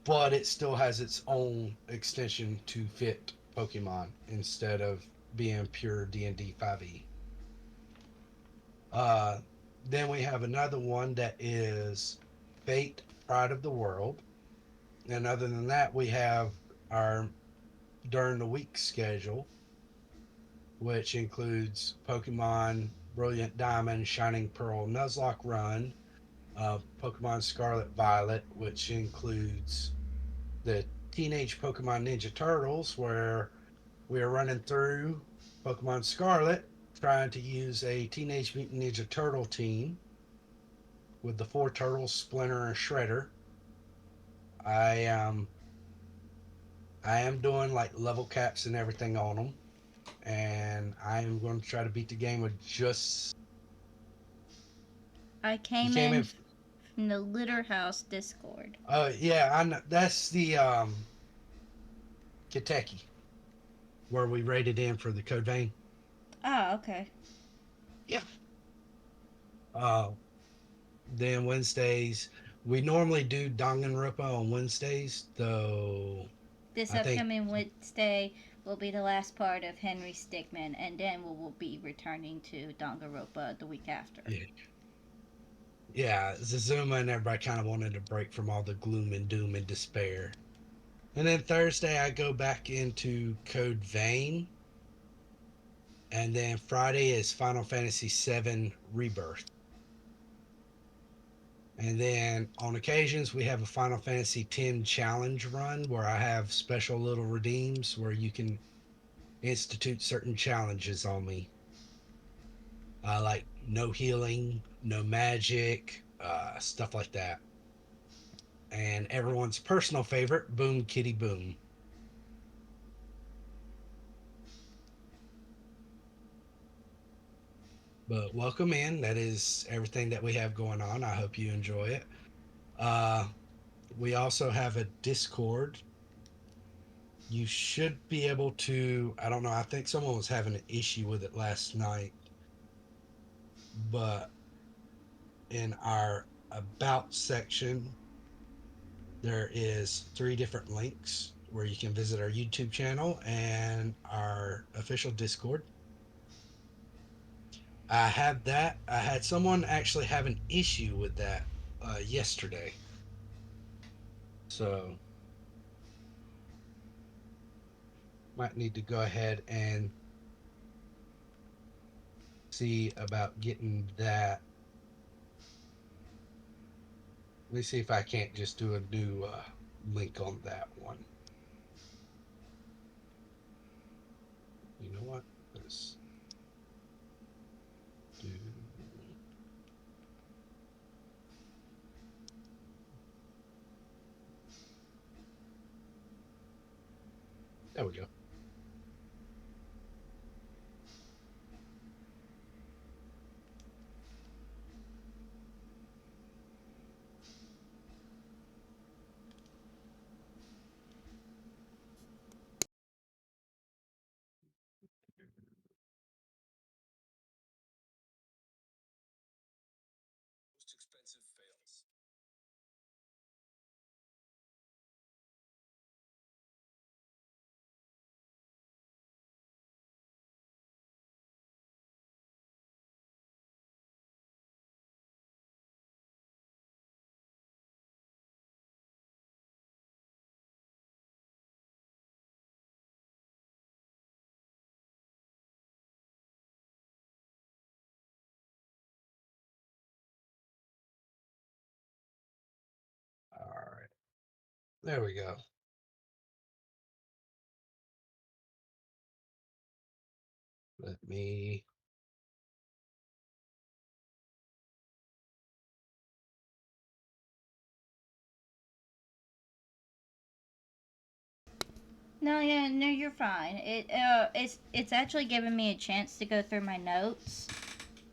C: but it still has its own extension to fit Pokemon instead of being pure D&D 5e. Then we have another one that is Fate Pride of the World. And other than that, we have our during the week schedule, which includes Pokemon Brilliant Diamond, Shining Pearl, Nuzlocke Run, Pokemon Scarlet Violet, which includes the Teenage Pokemon Ninja Turtles, where we are running through Pokemon Scarlet, trying to use a Teenage Mutant Ninja Turtle team with the four turtles, Splinter and Shredder. I I am doing like level caps and everything on them, and I am going to try to beat the game with just.
D: I
C: You
D: came
C: came
D: in
C: in.
D: from the Litter House Discord.
C: Oh yeah, I know. That's the Kentucky where we rated in for the Code Vein.
D: Oh, okay.
C: Yeah. Uh, then Wednesdays we normally do Danganronpa on Wednesdays, though.
D: This
C: I think
D: upcoming Wednesday will be the last part of Henry Stickmin, and then we will be returning to Danganronpa the week after.
C: yeah, Zazuma and everybody kind of wanted a break from all the gloom and doom and despair. And then Thursday I go back into Code Vein, and then Friday is Final Fantasy VII Rebirth. And then on occasions, we have a Final Fantasy X challenge run where I have special little redeems where you can institute certain challenges on me. Like no healing, no magic, stuff like that. And everyone's personal favorite, Boom Kitty Boom. But welcome in. That is everything that we have going on. I hope you enjoy it. Uh, we also have a Discord. You should be able to. I don't know. I think someone was having an issue with it last night, but in our About section, there is three different links where you can visit our YouTube channel and our official Discord. I had that. I had someone actually have an issue with that yesterday. So might need to go ahead and see about getting that. Let me see if I can't just do a new link on that one. You know what? Let's do. There we go. All right. There we go. Let me.
D: No, yeah, no, you're fine. It's actually given me a chance to go through my notes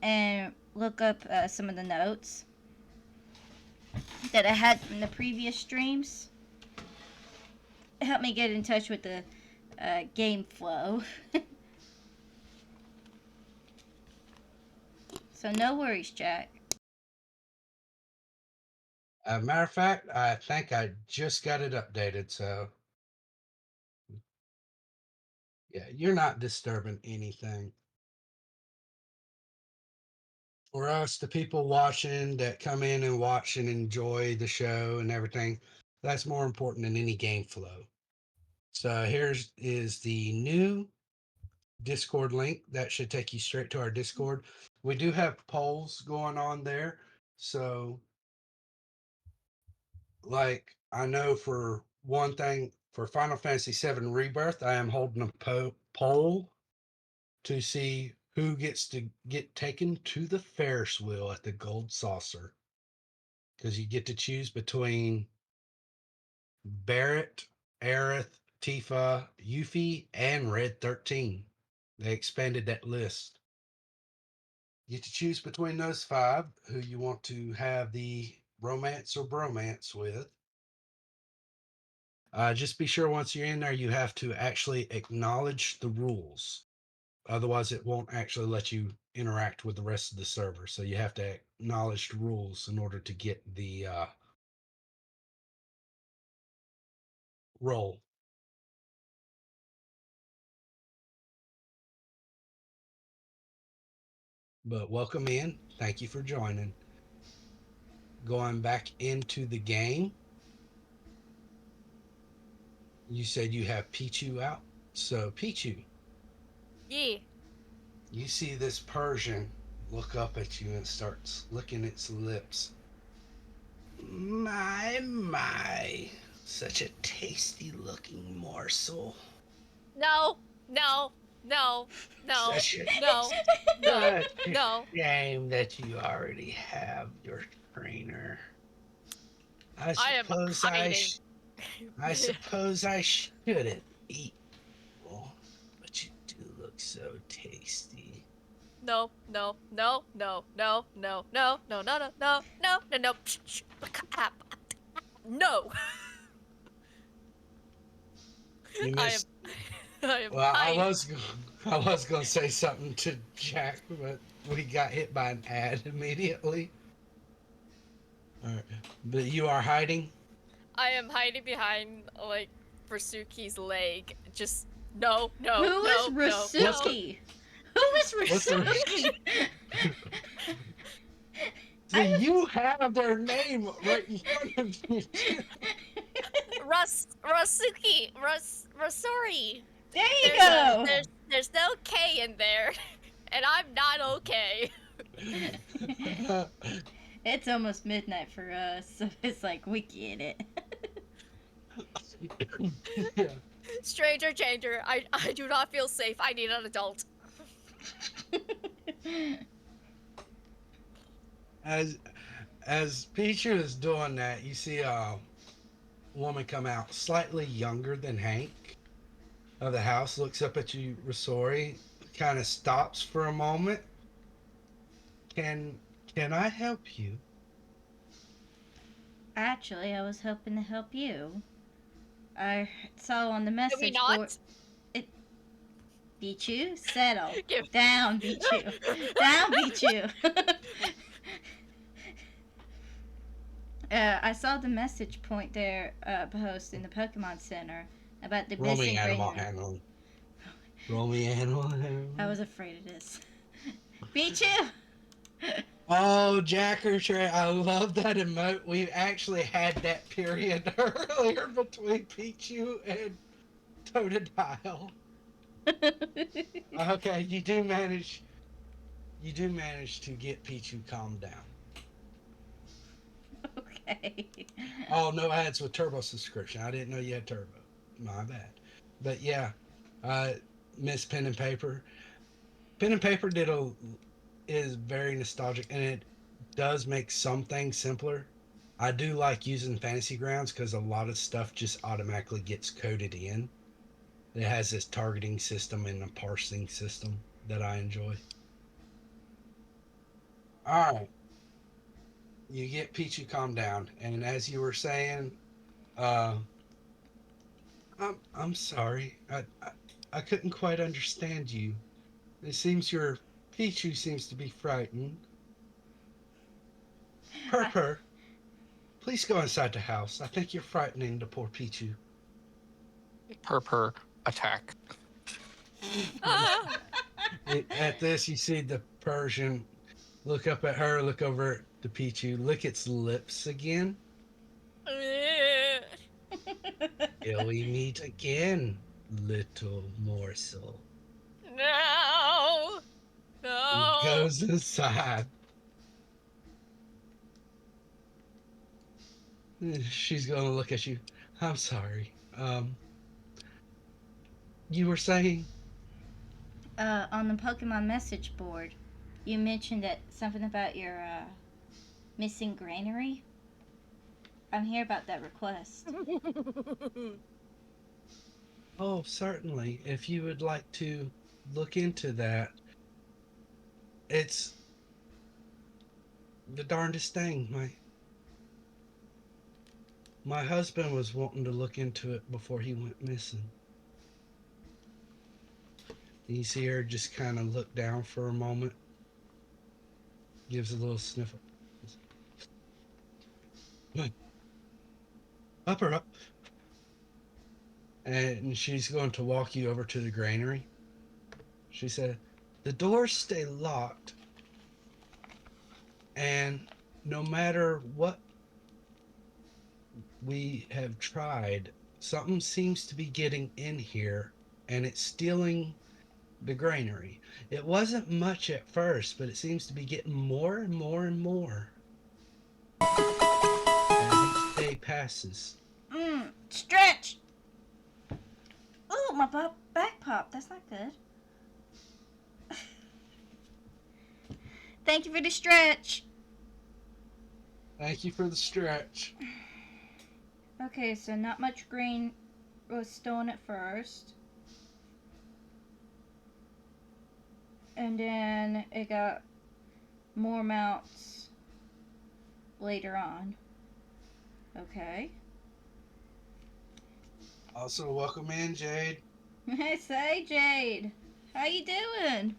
D: and look up some of the notes that I had from the previous streams. It helped me get in touch with the game flow. So no worries, Jack.
C: Matter of fact, I think I just got it updated. So yeah, you're not disturbing anything. For us, the people watching that come in and watch and enjoy the show and everything, that's more important than any game flow. So here's is the new Discord link that should take you straight to our Discord. We do have polls going on there. So like I know for one thing for Final Fantasy VII Rebirth, I am holding a poll to see who gets to get taken to the Ferris wheel at the Gold Saucer because you get to choose between Barrett, Aerith, Tifa, Yuffie, and Red 13. They expanded that list. You get to choose between those five who you want to have the romance or bromance with. Just be sure once you're in there, you have to actually acknowledge the rules. Otherwise, it won't actually let you interact with the rest of the server. So you have to acknowledge the rules in order to get the role. But welcome in. Thank you for joining. Going back into the game, you said you have Pichu out. So, Pichu,
G: Yeah.
C: you see this Persian look up at you and starts licking its lips. My, such a tasty looking morsel.
G: No, no, no, no,
C: Such a,
G: no, no,
C: such a
G: no.
C: shame that you already have your trainer. I
G: I am
C: suppose
G: hiding.
C: I suppose I shouldn't eat, well, but you do look so tasty.
G: no, no, no, no, no, no, no, no, no, no, no, no, no, no, no.
C: You
G: I am,
C: missed.
G: I am
C: Well,
G: hiding.
C: I was gonna say something to Jack, but we got hit by an ad immediately. All right, but you are hiding.
G: I am hiding behind like Versuki's leg. Just no, no,
D: Who is
G: no, no,
C: What's
G: no.
C: the
D: Rasuki? Who is
C: what's the?
D: Rasuki?
C: So you have their name right in front of you.
G: Rasuri.
D: There you go.
G: There's no K in there, and I'm not okay.
D: It's almost midnight for us, so it's like we get it.
C: Yeah.
G: Stranger changer, I do not feel safe. I need an adult.
C: As Pichu is doing that, you see a woman come out, slightly younger than Hank, of the house, looks up at you, Rosori, kind of stops for a moment. Can can I help you?
D: Actually, I was hoping to help you. I saw on the
G: Can we
D: message board.
G: not?
D: Bichu, settle.
G: Give-
D: Down, Bichu. Down, Bichu. I saw the message point there post in the Pokemon Center about the
C: Roll me
D: missing
C: animal
D: trainer.
C: handling. Roll me animal handling.
D: I was afraid of this. Bichu!
C: Oh, Jacker Trey, I love that emote. We actually had that period earlier between Pichu and Totodile. Okay, you do manage to get Pichu calmed down.
D: Okay.
C: Oh, no ads with Turbo subscription. I didn't know you had Turbo. My bad. But yeah, uh, Miss Pen and Paper. Pen and Paper is very nostalgic, and it does make some things simpler. I do like using Fantasy Grounds because a lot of stuff just automatically gets coded in. It has this targeting system and a parsing system that I enjoy. All right, you get Pichu calmed down, and as you were saying, uh, I'm sorry, I couldn't quite understand you. It seems your Pichu seems to be frightened. Purr, please go inside the house. I think you're frightening the poor Pichu.
E: Per attack.
G: Ah.
C: At this, you see the Persian look up at her, look over at the Pichu, lick its lips again. Till we meet again, little morsel.
G: No.
C: He
G: No.
C: goes inside. She's gonna look at you. I'm sorry. You were saying?
D: On the Pokemon message board, you mentioned that something about your missing granary. I'm here about that request.
C: Oh, certainly. If you would like to look into that, it's the darndest thing. My husband was wanting to look into it before he went missing. You see her just kind of look down for a moment, gives a little sniffle. Up her up. And she's going to walk you over to the granary. She said, the doors stay locked, and no matter what we have tried, something seems to be getting in here, and it's stealing the granary. It wasn't much at first, but it seems to be getting more and more and more as each day passes.
D: Stretch! Ooh, my back popped. That's not good. Thank you for the stretch.
C: Thank you for the stretch.
D: Okay, so not much green was stolen at first. And then it got more mounts later on. Okay.
C: Also, welcome in, Jade.
D: Hey, say, Jade. How you doing?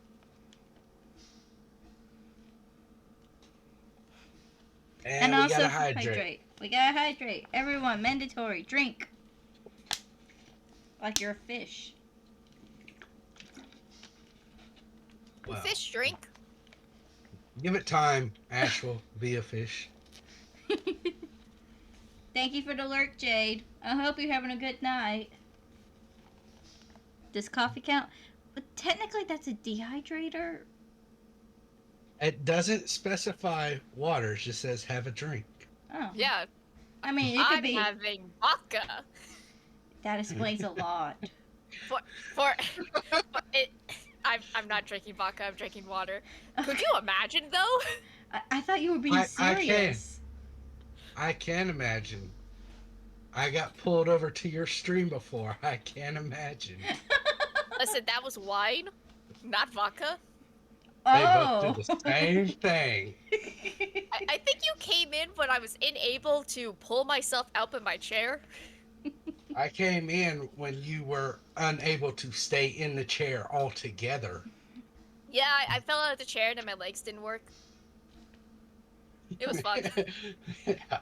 D: And
C: And we
D: also
C: gotta hydrate.
D: hydrate. We gotta hydrate. Everyone, mandatory. Drink. Like you're a fish.
C: Well,
G: Fish drink.
C: give it time. Ash will be a fish.
D: Thank you for the lurk, Jade. I hope you're having a good night. Does coffee count? But technically, that's a dehydrator.
C: It doesn't specify water. It just says have a drink.
D: Oh.
G: Yeah,
D: I mean, it could
G: I'm
D: be.
G: having vodka.
D: That explains a lot.
G: For it, I'm not drinking vodka. I'm drinking water. Could you imagine though?
D: I thought you were being
C: I
D: serious.
C: I can imagine. I got pulled over to your stream before. I can't imagine.
G: Listen, that was wine, not vodka.
C: They both
D: Oh.
C: did the same thing.
G: I think you came in when I was unable to pull myself out of my chair.
C: I came in when you were unable to stay in the chair altogether.
G: Yeah, I fell out of the chair and then my legs didn't work. It was fun.
C: Yeah.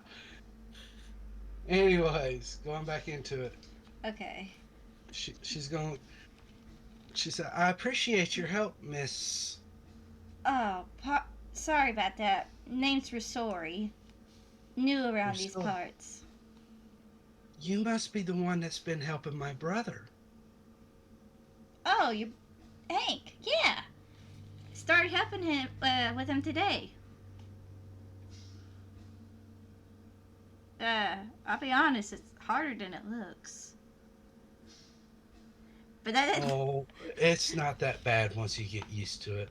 C: Anyways, going back into it.
D: Okay.
C: She's going. She said, "I appreciate your help, Miss."
D: Oh, sorry about that. Name's Risori. New around these
C: Risori.
D: parts.
C: You must be the one that's been helping my brother.
D: Oh, you, Hank? Yeah. Started helping him with him today. I'll be honest, it's harder than it looks. But that
C: Oh, it's not that bad once you get used to it.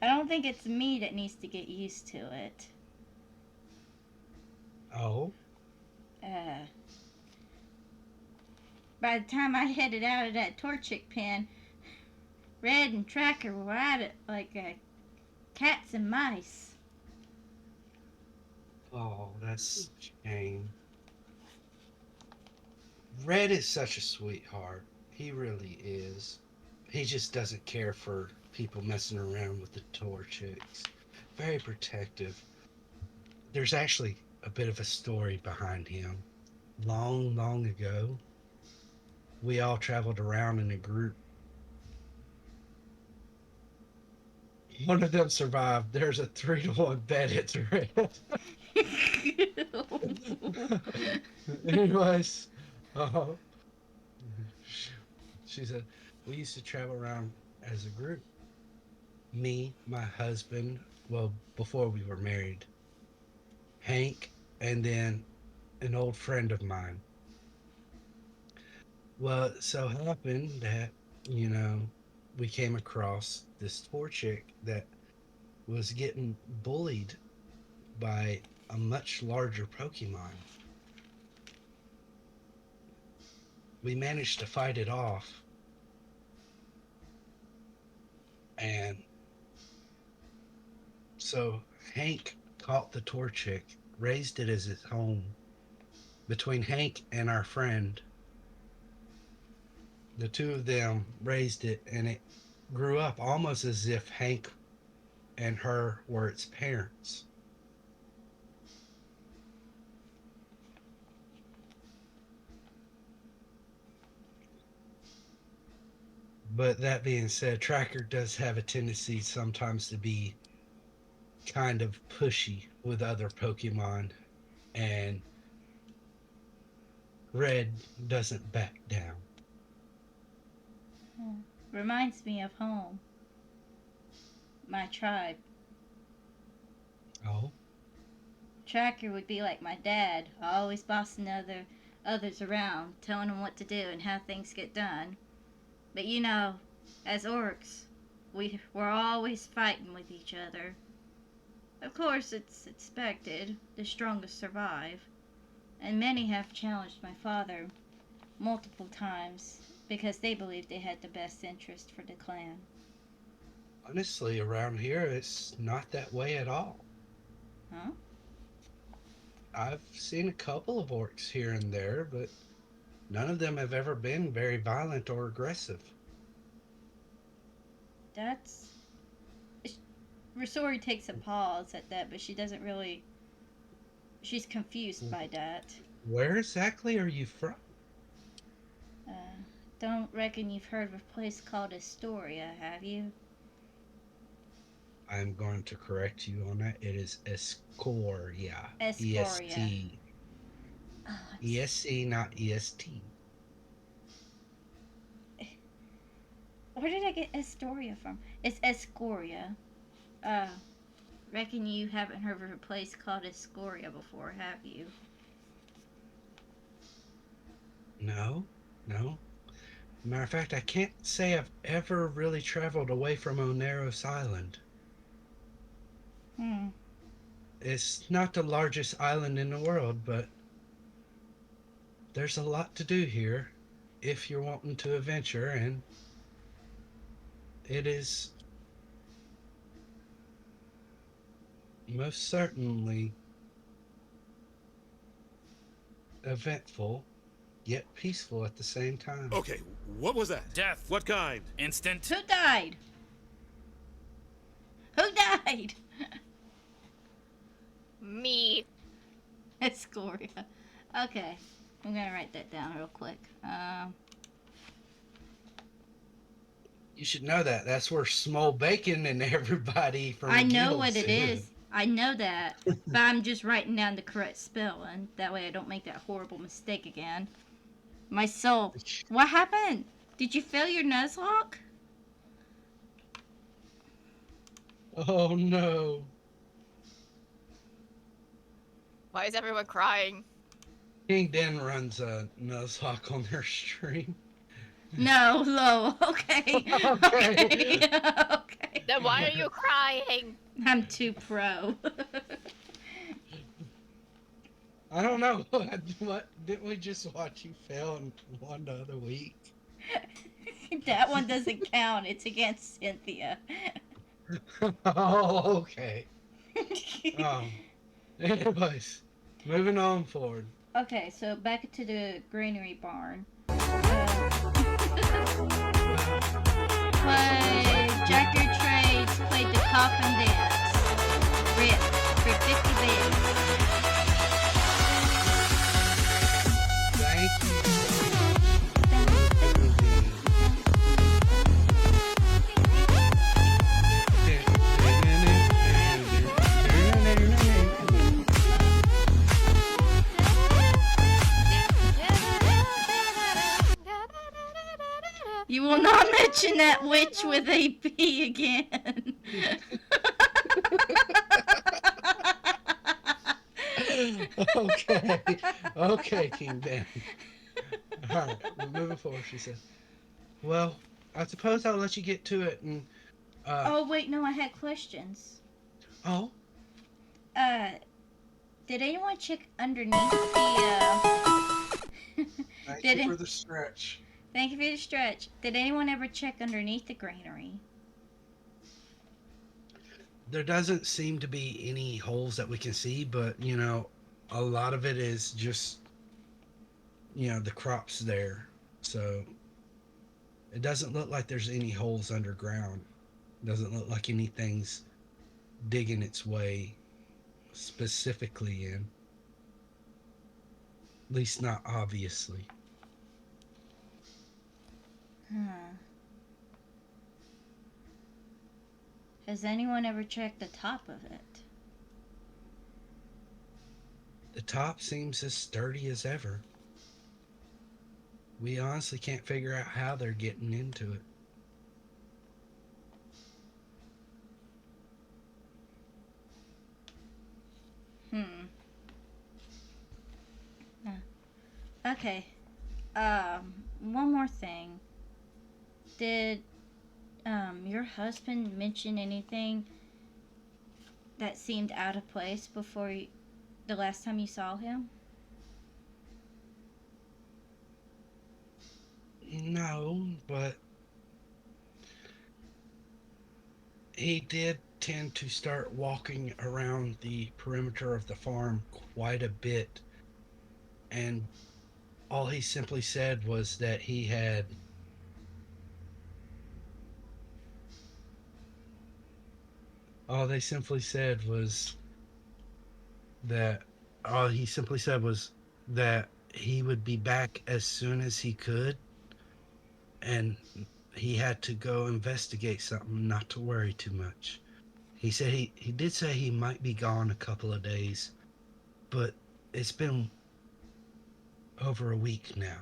D: I don't think it's me that needs to get used to it.
C: Oh,
D: By the time I headed out of that Torchic pen, Red and Tracker were at it like cats and mice.
C: oh, that's a shame. Red is such a sweetheart. He really is. He just doesn't care for people messing around with the tour chicks. Very protective. There's actually a bit of a story behind him. Long, long ago, we all traveled around in a group. One of them survived. There's a 3-to-1 bet it's red. Anyways, uh, she said, we used to travel around as a group. Me, my husband, well, before we were married, Hank, and then an old friend of mine. Well, it so happened that, you know, we came across this poor chick that was getting bullied by a much larger Pokemon. We managed to fight it off, and so Hank caught the Torchic, raised it as his home. Between Hank and our friend, the two of them raised it, and it grew up almost as if Hank and her were its parents. But that being said, Tracker does have a tendency sometimes to be kind of pushy with other Pokemon, and Red doesn't back down.
D: Reminds me of home. My tribe.
C: Oh,
D: Tracker would be like my dad, always bossing others around, telling them what to do and how things get done. But you know, as orcs, we're always fighting with each other. Of course, it's expected. The strongest survive. And many have challenged my father multiple times because they believed they had the best interest for the clan.
C: Honestly, around here, it's not that way at all.
D: Huh?
C: I've seen a couple of orcs here and there, but none of them have ever been very violent or aggressive.
D: That's. Rosori takes a pause at that, but she doesn't really. She's confused by that.
C: Where exactly are you from?
D: Uh, don't reckon you've heard of a place called Astoria, have you?
C: I'm going to correct you on that. It is Escoria.
D: Escoria.
C: EST.
D: Oh,
C: ESC, not EST.
D: where did I get Astoria from? It's Escoria. Uh, reckon you haven't heard of a place called Escoria before, have you?
C: No, no. Matter of fact, I can't say I've ever really traveled away from Oneros Island.
D: Hmm.
C: It's not the largest island in the world, but there's a lot to do here if you're wanting to adventure, and it is most certainly eventful, yet peaceful at the same time.
J: Okay, what was that?
K: Death.
J: What kind?
K: Instant.
D: Who died? Who died?
G: Me.
D: Escoria. Okay. I'm gonna write that down real quick.
C: You should know that. That's where Small Bacon and everybody from
D: I
C: the
D: know
C: guilds
D: what it
C: live.
D: is. I know that. But I'm just writing down the correct spelling. That way I don't make that horrible mistake again. My soul. What happened? Did you fail your Nuzlocke?
C: Oh no.
G: Why is everyone crying?
C: King Den runs a Nuzlocke on their stream.
D: No, low. Okay.
C: Okay.
D: Okay.
G: Then why are you crying?
D: I'm too pro.
C: I don't know. What didn't we just watch you fail in one the other week?
D: That one doesn't count. It's against Cynthia.
C: Oh, okay. Anyways, moving on forward.
D: Okay, so back to the granary barn. Play Jack Your Trades, played the coffin dance. Rip for 50 bits.
C: Thank you.
D: You will not mention that witch with a P again.
C: Okay. Okay, King Ben. Alright, we're moving forward, she said. Well, I suppose I'll let you get to it and
D: Oh wait, no, I had questions.
C: Oh,
D: Did anyone check underneath the
C: thank
D: Did
C: you
D: it-
C: for the stretch.
D: Thank you for the stretch. Did anyone ever check underneath the granary?
C: There doesn't seem to be any holes that we can see, but you know, a lot of it is just the crops there. So it doesn't look like there's any holes underground. Doesn't look like anything's digging its way specifically in. At least not obviously.
D: Huh. Has anyone ever checked the top of it?
C: The top seems as sturdy as ever. We honestly can't figure out how they're getting into it.
D: Okay. One more thing. Did your husband mention anything that seemed out of place before the last time you saw him?
C: No, but He did tend to start walking around the perimeter of the farm quite a bit, and all he simply said was that he had all they simply said was that all he simply said was that he would be back as soon as he could, and he had to go investigate something, not to worry too much. He said he did say he might be gone a couple of days, but it's been over a week now.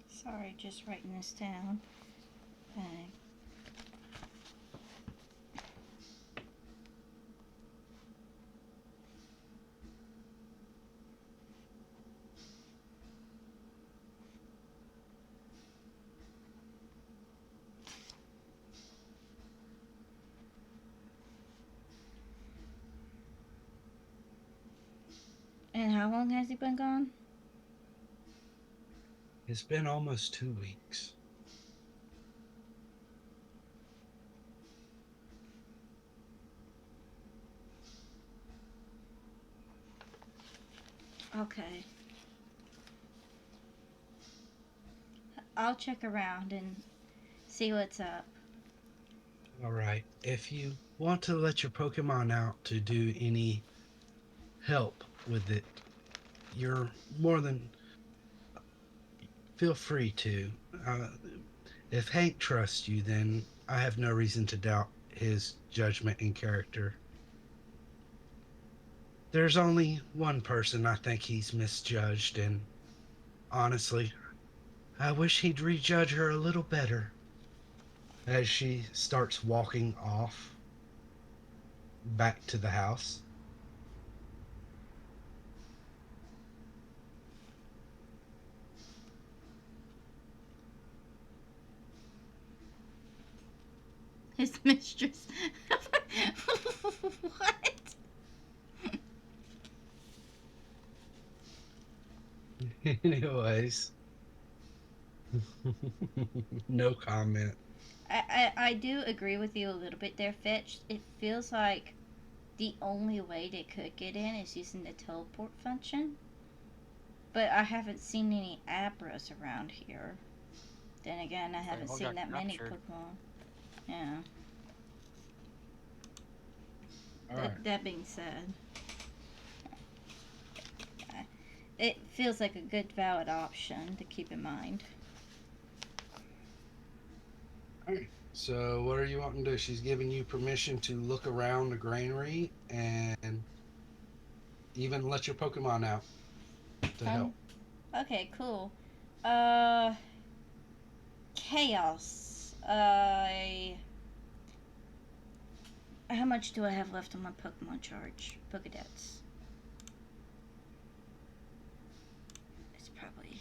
D: Sorry, just writing this down. Okay. And how long has he been gone?
C: It's been almost 2 weeks.
D: Okay. I'll check around and see what's up.
C: All right. If you want to let your Pokemon out to do any help with it, you're more than feel free to. Uh, if Hank trusts you, then I have no reason to doubt his judgment and character. There's only one person I think he's misjudged, and honestly, I wish he'd rejudge her a little better. As she starts walking off back to the house.
D: His mistress. What?
C: Anyways, no comment.
D: I do agree with you a little bit there, Fetch. It feels like the only way they could get in is using the teleport function. But I haven't seen any Abras around here. Then again, I haven't
E: all
D: seen
E: got
D: that many
E: captured.
D: Pokemon. Yeah.
C: All right.
D: That being said, it feels like a good valid option to keep in mind.
C: So, what are you wanting to do? She's giving you permission to look around the granary and even let your Pokemon out to help.
D: Okay, cool. Chaos. How much do I have left on my Pokemon charge? Pokedex. It's probably.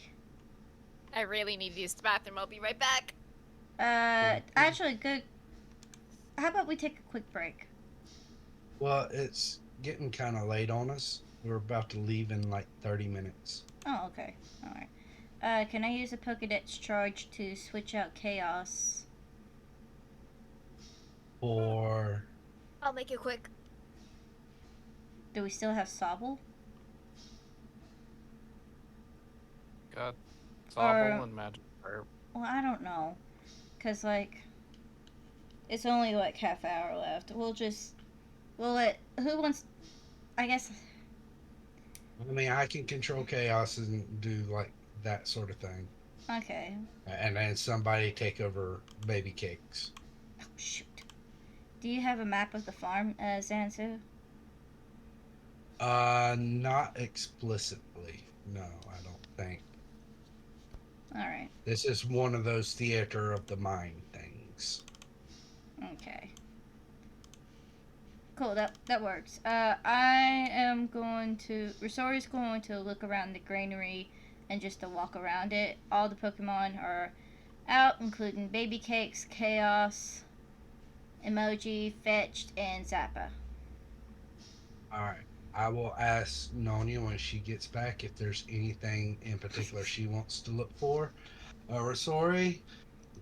G: I really need to use the bathroom. I'll be right back.
D: Actually, good. How about we take a quick break?
C: Well, it's getting kind of late on us. We're about to leave in like 30 minutes.
D: Oh, okay. Alright. Can I use a Pokedex charge to switch out Chaos?
C: Or
G: I'll make it quick.
D: Do we still have Sobble?
E: Got
D: Or-
E: Sobble and Magic Herb.
D: Well, I don't know. Because, like, it's only like half hour left. We'll let. Who wants. I guess.
C: I mean, I can control chaos and do like that sort of thing.
D: Okay.
C: And then somebody take over baby cakes.
D: Oh, shoot. Do you have a map of the farm, Zanzu?
C: Not explicitly. No, I don't think.
D: Alright.
C: This is one of those theater of the mind things.
D: Okay. Cool, that works. I am going to. Rosori's going to look around the granary and just to walk around it. All the Pokemon are out, including Baby Cakes, Chaos, Emoji, Fetched, and Zappa.
C: All right. I will ask Nonia when she gets back if there's anything in particular she wants to look for. Rosori,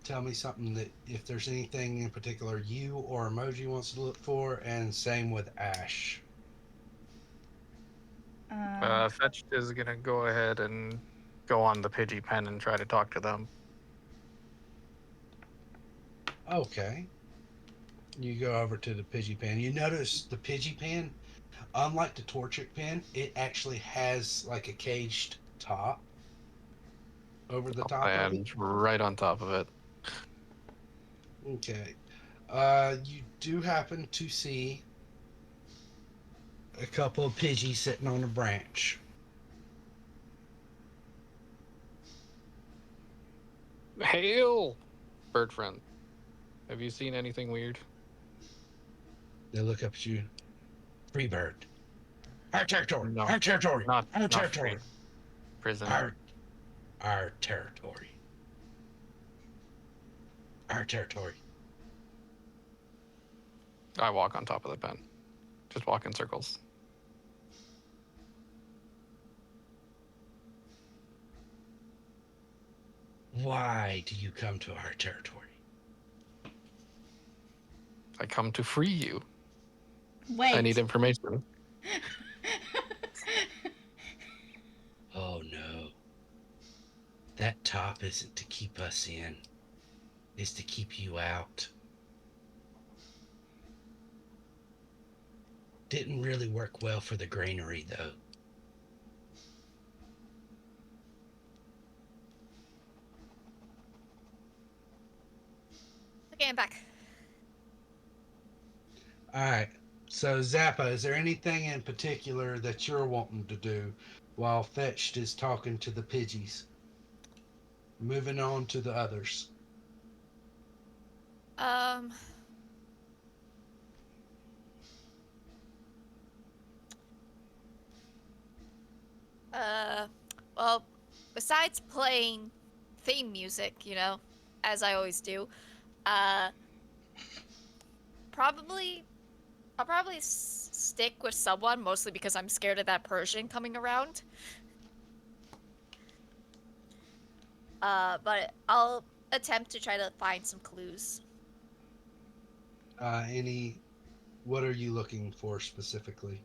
C: tell me something that if there's anything in particular you or Emoji wants to look for, and same with Ash.
E: Fetched is gonna go ahead and go on the Pidgey pen and try to talk to them.
C: Okay. You go over to the Pidgey pen. You notice the Pidgey pen, unlike the Torchic pen, it actually has like a caged top over the
E: I'll
C: top of it.
E: land right on top of it.
C: Okay. You do happen to see a couple of Pidgeys sitting on a branch.
E: Hail, bird friend. Have you seen anything weird?
C: They look up at you. Free bird. Our territory.
E: No,
C: Our territory.
E: not
C: Our
E: not free.
C: territory.
E: Prison.
C: Our territory. Our territory.
E: I walk on top of the pen. Just walk in circles.
C: Why do you come to our territory?
E: I come to free you.
D: Wait.
E: I need information.
C: Oh no. That top isn't to keep us in. It's to keep you out. Didn't really work well for the granary though.
G: Okay, I'm back.
C: All right. So Zappa, is there anything in particular that you're wanting to do while Fetched is talking to the Pidgeys? Moving on to the others.
G: Um. Well, besides playing theme music, you know, as I always do, uh, probably, I'll probably stick with someone, mostly because I'm scared of that Persian coming around. But I'll attempt to try to find some clues.
C: What are you looking for specifically?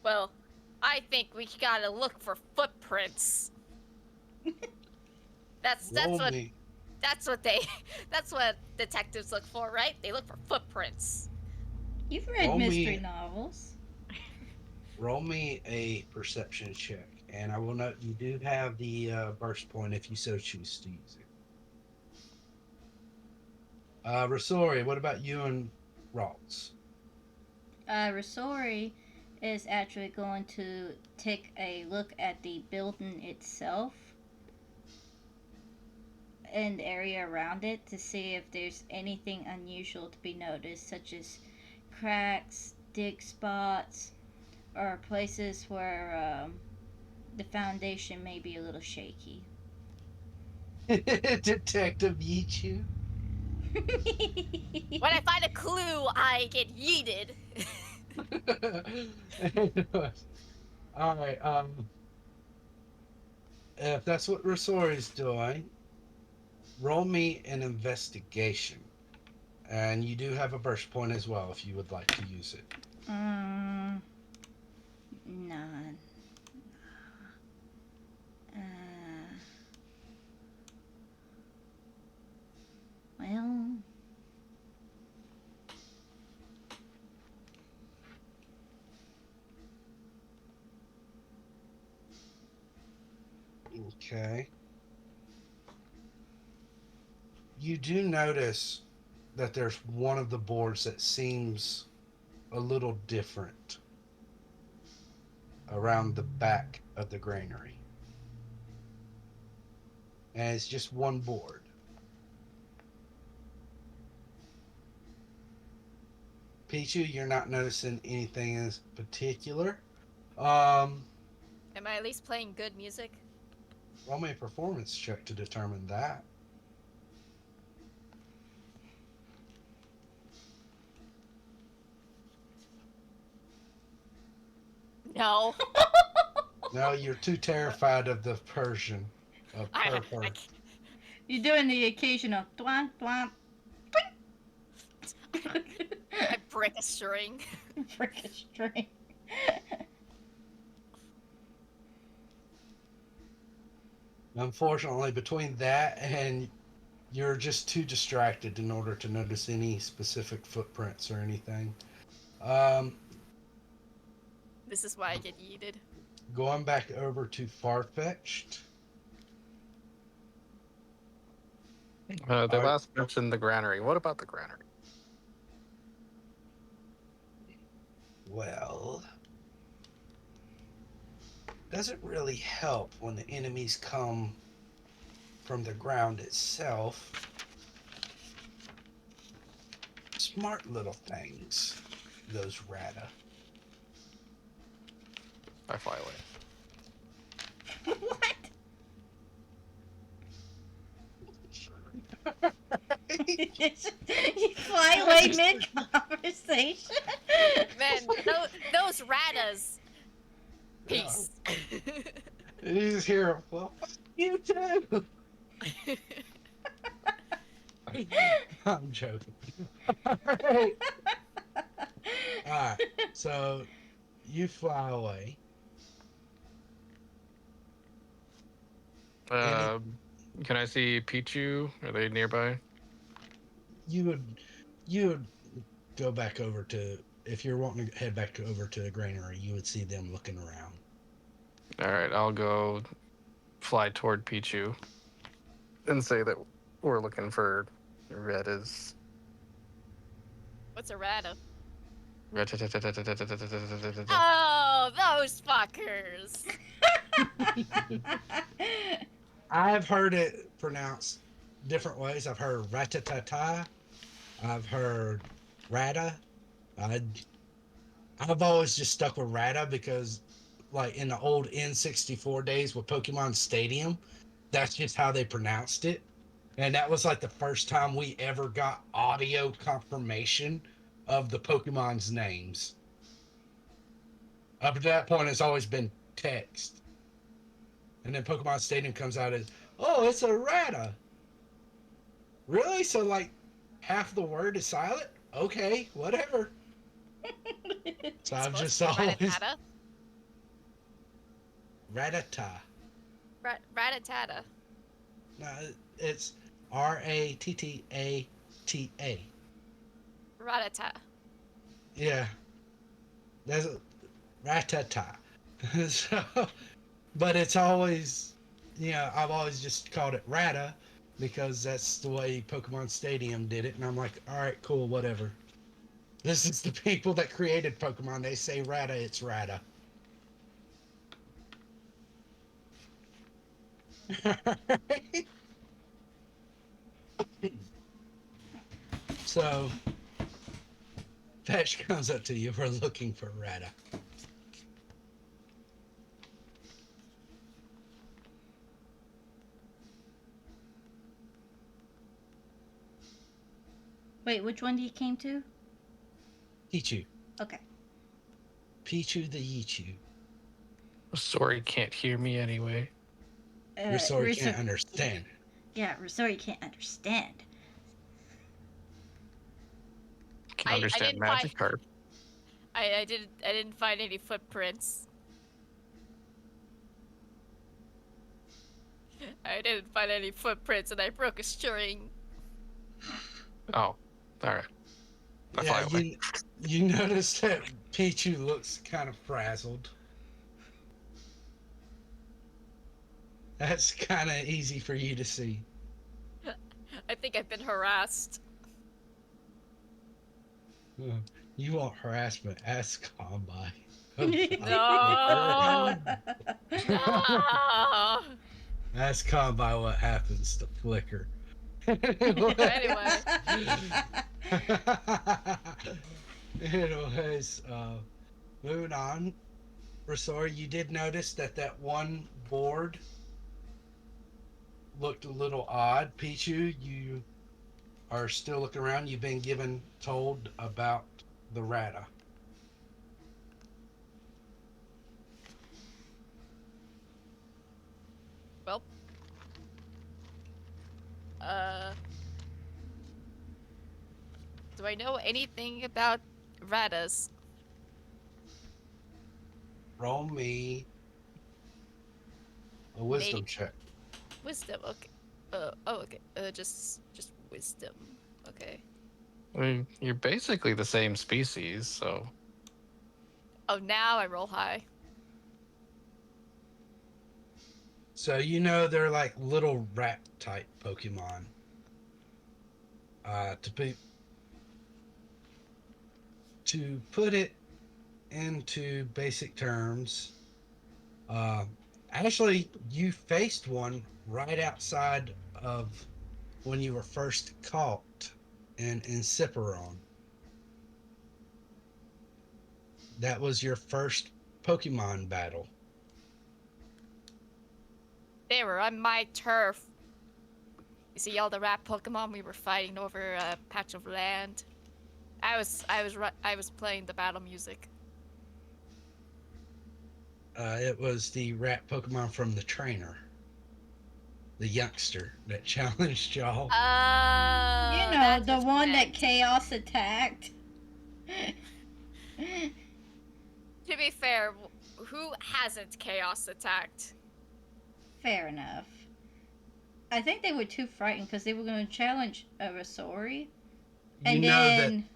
G: Well, I think we gotta look for footprints. that's
C: Roll
G: what
C: me,
G: that's what they that's what detectives look for, right? They look for footprints.
D: You've read
C: Roll
D: mystery
C: me-
D: novels.
C: roll me a perception check, and I will note you do have the burst point if you so choose to use it. Rosori, what about you and Ralts?
D: Rosori is actually going to take a look at the building itself and the area around it to see if there's anything unusual to be noticed, such as cracks, dig spots, or places where the foundation may be a little shaky.
C: Detective Yichu.
G: When I find a clue, I get yeeted.
C: All right. If that's what Rosori is doing, roll me an investigation, and you do have a burst point as well if you would like to use it.
D: None. Well,
C: Okay. You do notice that there's one of the boards that seems a little different around the back of the granary. And it's just one board. Pichu, you're not noticing anything in particular.
G: Am I at least playing good music?
C: Roll me a performance check to determine that.
G: No.
C: No, you're too terrified of the Persian. Of
G: I
C: purr.
G: can't.
D: You're doing the occasional thwomp thwomp.
G: I break a string.
D: Break a string.
C: Unfortunately, between that and you're just too distracted in order to notice any specific footprints or anything. Um,
G: This is why I get yeeted.
C: Going back over to Farfetched.
E: They
C: Alright.
E: last mentioned the granary. What about the granary?
C: Well, doesn't really help when the enemies come from the ground itself. Smart little things, those Rata.
E: I fly away.
D: What? You fly away mid conversation.
G: Man, those ratas. Peace.
C: And you just hear, well, fuck you too. I'm joking. Alright. Alright. So you fly away.
E: Can I see Pichu? Are they nearby?
C: You would go back over to, if you're wanting to head back over to the granary, you would see them looking around.
E: All right, I'll go fly toward Pichu and say that we're looking for Retta's.
G: What's a rata?
E: Rata-ta-ta-ta-ta-ta-ta-ta-ta-ta-ta-ta.
G: Oh, those fuckers.
C: I've heard it pronounced different ways. I've heard ratatata. I've heard rata. I've always just stuck with rata because, like, in the old N64 days with Pokemon Stadium, that's just how they pronounced it. And that was like the first time we ever got audio confirmation of the Pokemon's names. Up to that point, it's always been text. And then Pokemon Stadium comes out as, oh, it's a Rata. Really? So, like, half the word is silent? Okay, whatever. So I've
G: Supposed
C: just
G: to be
C: always.
G: ratatata.
C: Ratata.
G: Ratatata.
C: No, it's Rattata.
G: Ratata.
C: Yeah. That's a Ratata. So, but it's always, I've always just called it Rata because that's the way Pokemon Stadium did it. And I'm like, all right, cool, whatever. This is the people that created Pokemon. They say Rata, it's Rata. So, Fetch comes up to you. We're looking for Rata.
D: Wait, which one do you came to?
C: Pichu.
D: Okay.
C: Pichu the Yichu.
E: Sorry, can't hear me anyway.
C: We're sorry, can't understand.
D: Yeah, we're sorry, can't understand.
E: Can
G: I
E: understand
G: didn't find-
E: Magikarp.
G: I didn't find any footprints. I didn't find any footprints, and I broke a string.
E: Oh, all right. I fly away.
C: You notice that Pichu looks kind of frazzled. That's kind of easy for you to see.
G: I think I've been harassed.
C: You want harassment? Ask Combine.
G: No. No.
C: Ask Combine what happens to Flicker.
G: Anyway.
C: Anyways, moving on. Rosori, you did notice that one board looked a little odd. Pichu, you are still looking around. You've been told about the Rata.
G: Well. Uh. Do I know anything about Radas?
C: Roll me a wisdom check.
G: Wisdom. Okay. Okay. Just wisdom. Okay.
E: I mean, you're basically the same species, so
G: Oh, now I roll high.
C: So you know they're like little rat type Pokemon. To put it into basic terms, uh, actually you faced one right outside of when you were first caught in Inciperon. That was your first Pokemon battle.
G: They were on my turf. You see all the rat Pokemon we were fighting over a patch of land. I was playing the battle music.
C: It was the rat Pokemon from the trainer, the youngster that challenged y'all.
D: You know,
G: That's
D: the
G: what you
D: one that
G: meant.
D: Chaos attacked.
G: To be fair, who hasn't Chaos attacked?
D: Fair enough. I think they were too frightened because they were going to challenge Rasori, and then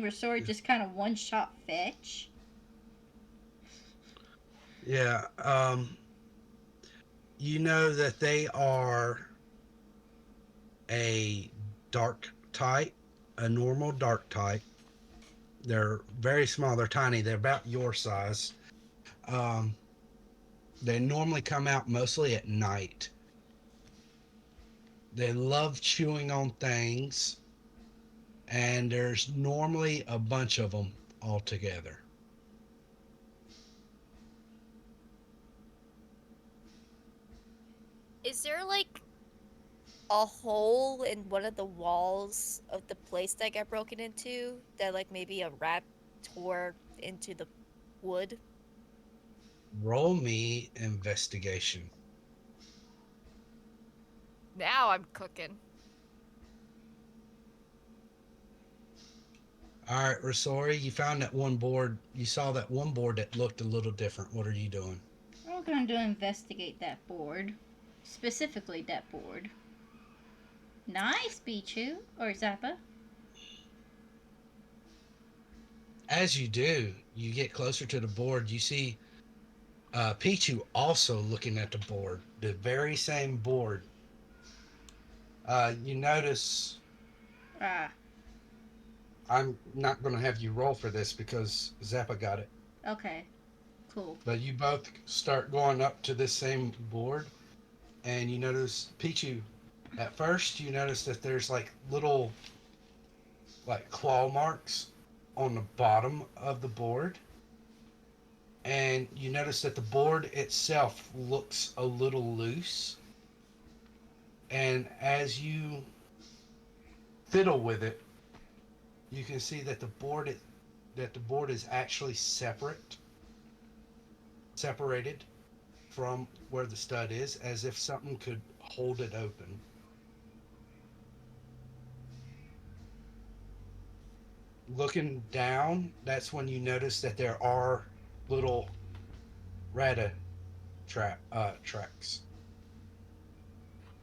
D: Rasori just kind of one shot fetch.
C: Yeah, you know that they are a dark type, a normal dark type. They're very small. They're tiny. They're about your size. Um, they normally come out mostly at night. They love chewing on things, and there's normally a bunch of them all together.
G: Is there like a hole in one of the walls of the place that got broken into that like maybe a rat tore into the wood?
C: Roll me investigation.
G: Now I'm cooking.
C: All right, Rasori, you found that one board. You saw that one board that looked a little different. What are you doing?
D: We're going to investigate that board. Specifically, that board. Nice, Pichu. Or Zappa.
C: As you do, you get closer to the board. You see Pichu also looking at the board, the very same board. You notice
D: Ah,
C: I'm not going to have you roll for this because Zappa got it.
D: okay. Cool.
C: But you both start going up to this same board, and you notice Pichu. At first, you notice that there's like little, like claw marks on the bottom of the board, and you notice that the board itself looks a little loose. And as you fiddle with it, you can see that the board is actually separated from where the stud is, as if something could hold it open. Looking down, that's when you notice that there are little rata tracks.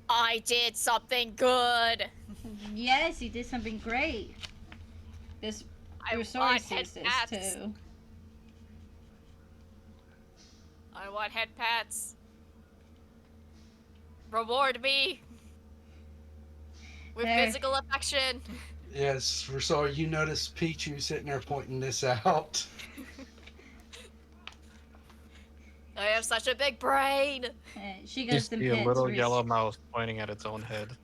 G: I did something good.
D: Yes, you did something great. This
G: I
D: Rasori
G: want
D: sees
G: head
D: this
G: pats.
D: too.
G: I want head pats. Reward me with
D: Hey.
G: physical affection.
C: Yes, so you notice Pichu sitting there pointing this out.
G: I have such a big brain.
D: She
E: you
D: goes them
E: see a
D: pets.
E: little yellow mouse pointing at its own head.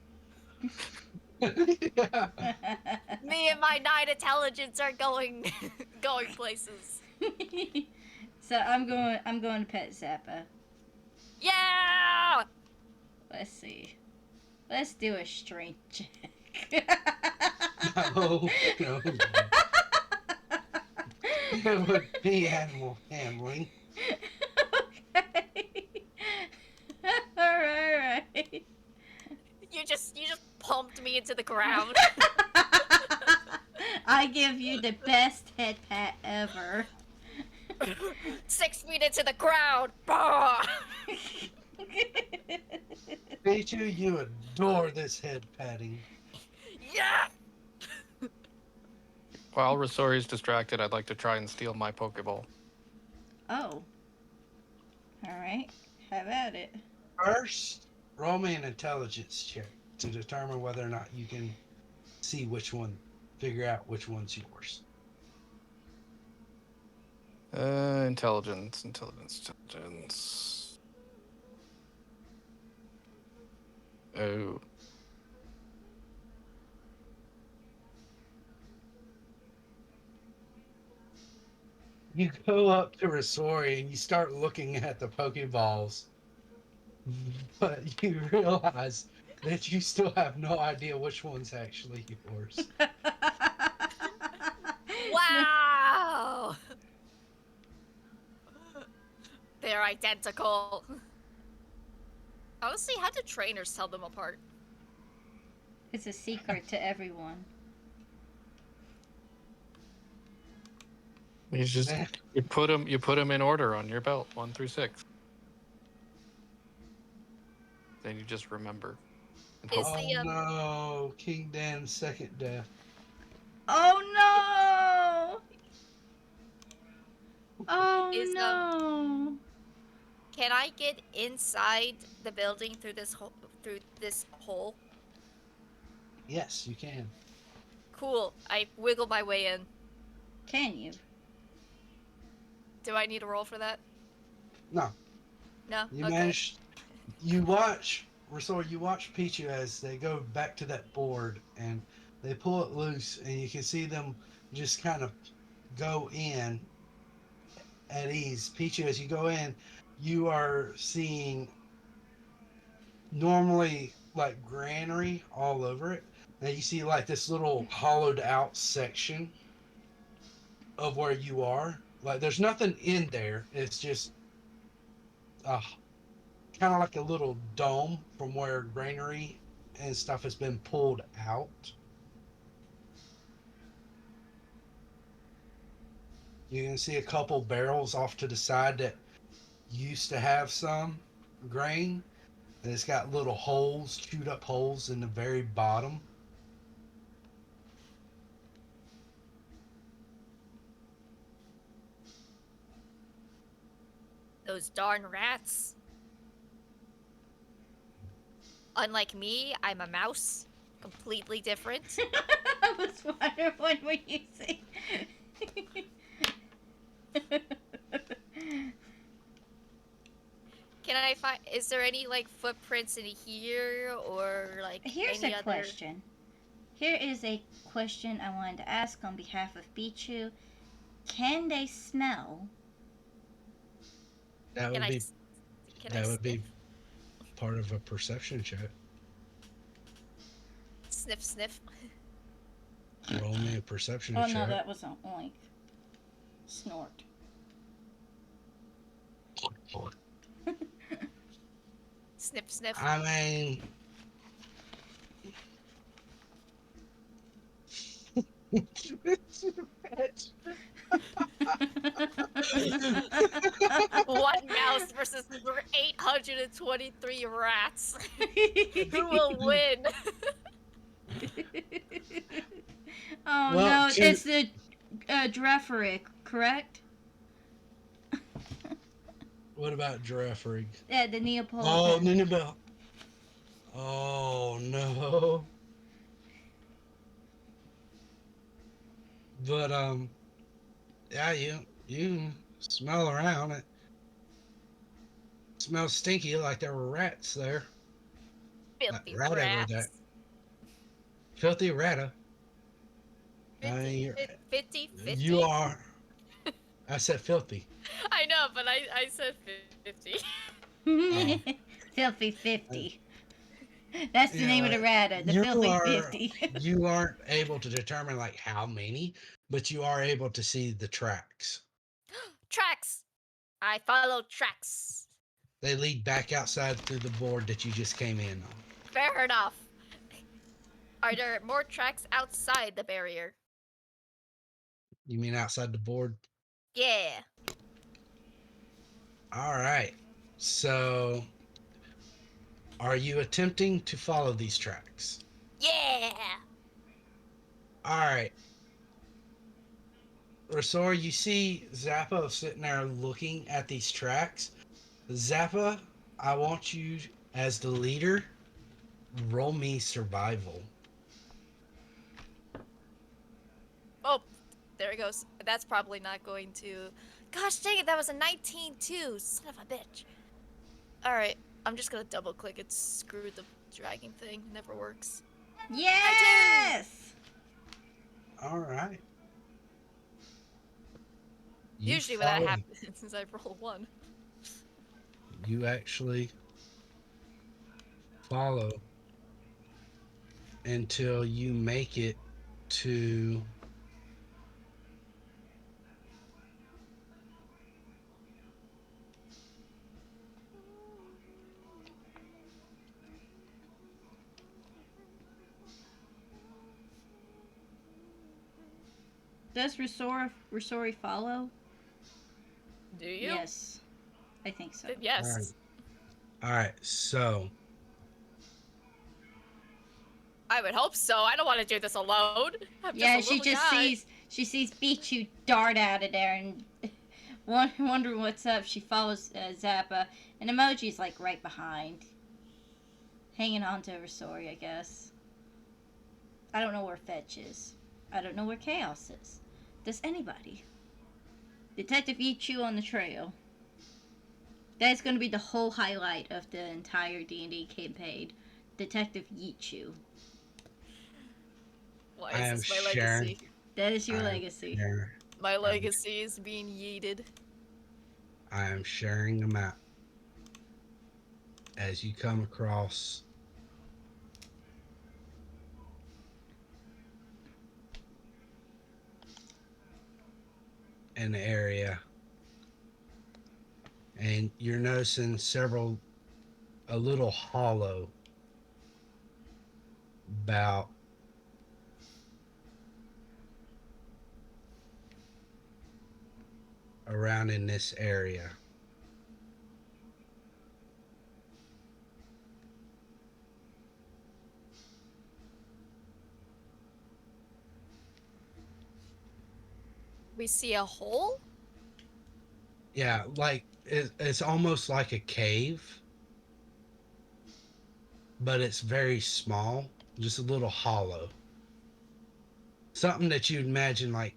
C: Yeah.
G: Me and my 9 intelligence are going places.
D: So I'm going to pet Zappa.
G: Yeah!
D: Let's see. Let's do a strength check.
C: No. It would be animal handling.
D: Okay. All
G: sexed me into the ground.
D: I give you the best head pat ever.
G: 6 feet into the ground. Bah!
C: Pichu, you adore this head patting.
G: Yeah.
E: While Rosori's distracted, I'd like to try and steal my Pokeball.
D: Oh. Alright. Have at it.
C: First, roll me an intelligence check to determine whether or not you can see which one, figure out which one's yours.
E: Intelligence. Oh.
C: You go up to Rosori and you start looking at the Pokeballs, but you realize that you still have no idea which one's actually yours.
G: Wow. They're identical. Honestly, how do trainers tell them apart?
D: It's a secret to everyone.
E: You just you put them in order on your belt, 1 through 6. Then you just remember. And
G: Is
E: hope.
G: the
C: No, King Dan's second death.
D: Oh no! Oh
G: Is,
D: no!
G: can I get inside the building through this hole?
C: Yes, you can.
G: Cool. I wiggle my way in.
D: Can you?
G: Do I need a roll for that?
C: No,
G: No.
C: you
G: Okay.
C: managed. You watch, Rosori, you watch Pichu as they go back to that board and they pull it loose, and you can see them just kind of go in at ease. Pichu, as you go in, you are seeing normally like granary all over it. Now you see like this little hollowed out section of where you are. Like there's nothing in there. It's just kind of like a little dome from where granary and stuff has been pulled out. You can see a couple barrels off to the side that used to have some grain. And it's got little holes, chewed up holes in the very bottom.
G: Those darn rats. Unlike me, I'm a mouse. Completely different.
D: I was wondering what were you saying.
G: Can I find? Is there any like footprints in here or like
D: Here's
G: any
D: a
G: other?
D: question. Here is a question I wanted to ask on behalf of Pichu. Can they smell?
C: That
G: Can
C: would
G: I?
C: be
G: s- Can I
C: that would
G: sniff?
C: be part of a perception check.
G: Sniff, sniff.
C: Roll me a perception
D: Oh
C: check.
D: no, that was an oink. Snort.
G: Sniff, sniff.
C: I mean,
G: One mouse versus 823 rats. Who will win?
D: Oh
C: Well,
D: no,
C: to-
D: it's the Dreferic, correct?
C: what about giraffe rig?
D: Yeah, the
C: Oh,
D: Neapolitan.
C: Nineveh. Oh no. But yeah, you smell around it. Smells stinky, like there were rats there.
G: Filthy
C: Rat over there.
G: rats.
C: Filthy rata. I
G: 50,
C: mean, you're,
G: 50, 50?
C: you are. I said filthy.
G: I know, but I said 50.
D: Filthy 50. That's the name of the rata, the
C: you
D: Filthy
C: are
D: 50.
C: you aren't able to determine like how many, but you are able to see the tracks.
G: Tracks. I follow tracks.
C: They lead back outside through the board that you just came in on.
G: Fair enough. Are there more tracks outside the barrier?
C: You mean outside the board?
G: Yeah.
C: All right. So, are you attempting to follow these tracks?
G: Yeah.
C: All right. Rosor, you see Zappa sitting there looking at these tracks. Zappa, I want you, as the leader, roll me survival.
G: Oh, there it goes. That's probably not going to. Gosh dang it, that was a 19 too. Son of a bitch. All right, I'm just gonna double click it. Screw the dragging thing. Never works.
D: Yes!
C: All right. You
G: Usually when that
C: follow.
G: happens, I roll one.
C: You actually follow until you make it to
D: Does Risori follow?
G: Do you?
D: Yes. I think so.
G: Yes.
C: all right. All right. So,
G: I would hope so. I don't want to do this alone. I'm
D: Yeah,
G: just a
D: she
G: little
D: just
G: guy.
D: sees Pichu dart out of there and wondering what's up. She follows Zappa, and Emoji's like right behind, hanging on to Risori, I guess. I don't know where Fetch is. I don't know where Chaos is. Does anybody? Detective Ichu on the trail. That's going to be the whole highlight of the entire D&D campaign. Detective Yichu.
G: Why
C: I
G: is
C: am
G: this my
C: sharing.
G: legacy?
D: That is your
C: I am
D: legacy.
C: sharing.
G: My legacy is being yeeted.
C: I am sharing a map. As you come across an area, and you're noticing a little hollow about around in this area.
G: We see a hole?
C: Yeah, like it's almost like a cave, but it's very small, just a little hollow. Something that you'd imagine like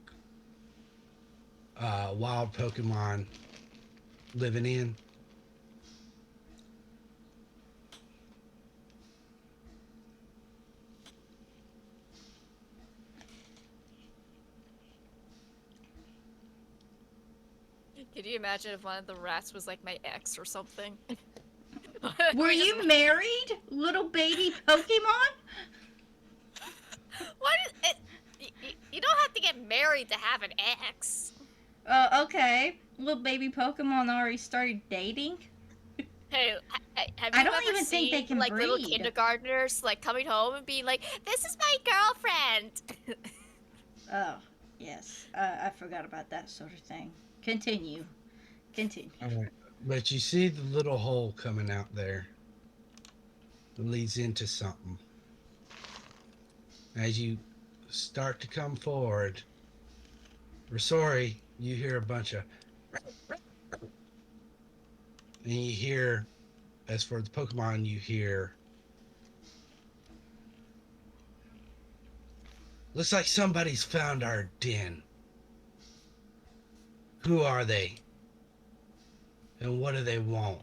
C: wild Pokemon living in.
G: Could you imagine if one of the rats was like my ex or something?
D: Were
G: We
D: you
G: just-
D: married, little baby Pokemon?
G: What is it? You don't have to get married to have an ex.
D: Okay. Little baby Pokemon already started dating?
G: Hey, have
D: I
G: you
D: don't
G: ever
D: even think
G: seen
D: they can
G: like little
D: breed.
G: kindergartners like coming home and being like, "This is my girlfriend."
D: Oh, yes. I forgot about that sort of thing. Continue. Continue.
C: All right. But you see the little hole coming out there. It leads into something. As you start to come forward, we're sorry, you hear a bunch of and you hear as for the Pokemon you hear looks like somebody's found our den. Who are they? And what do they want?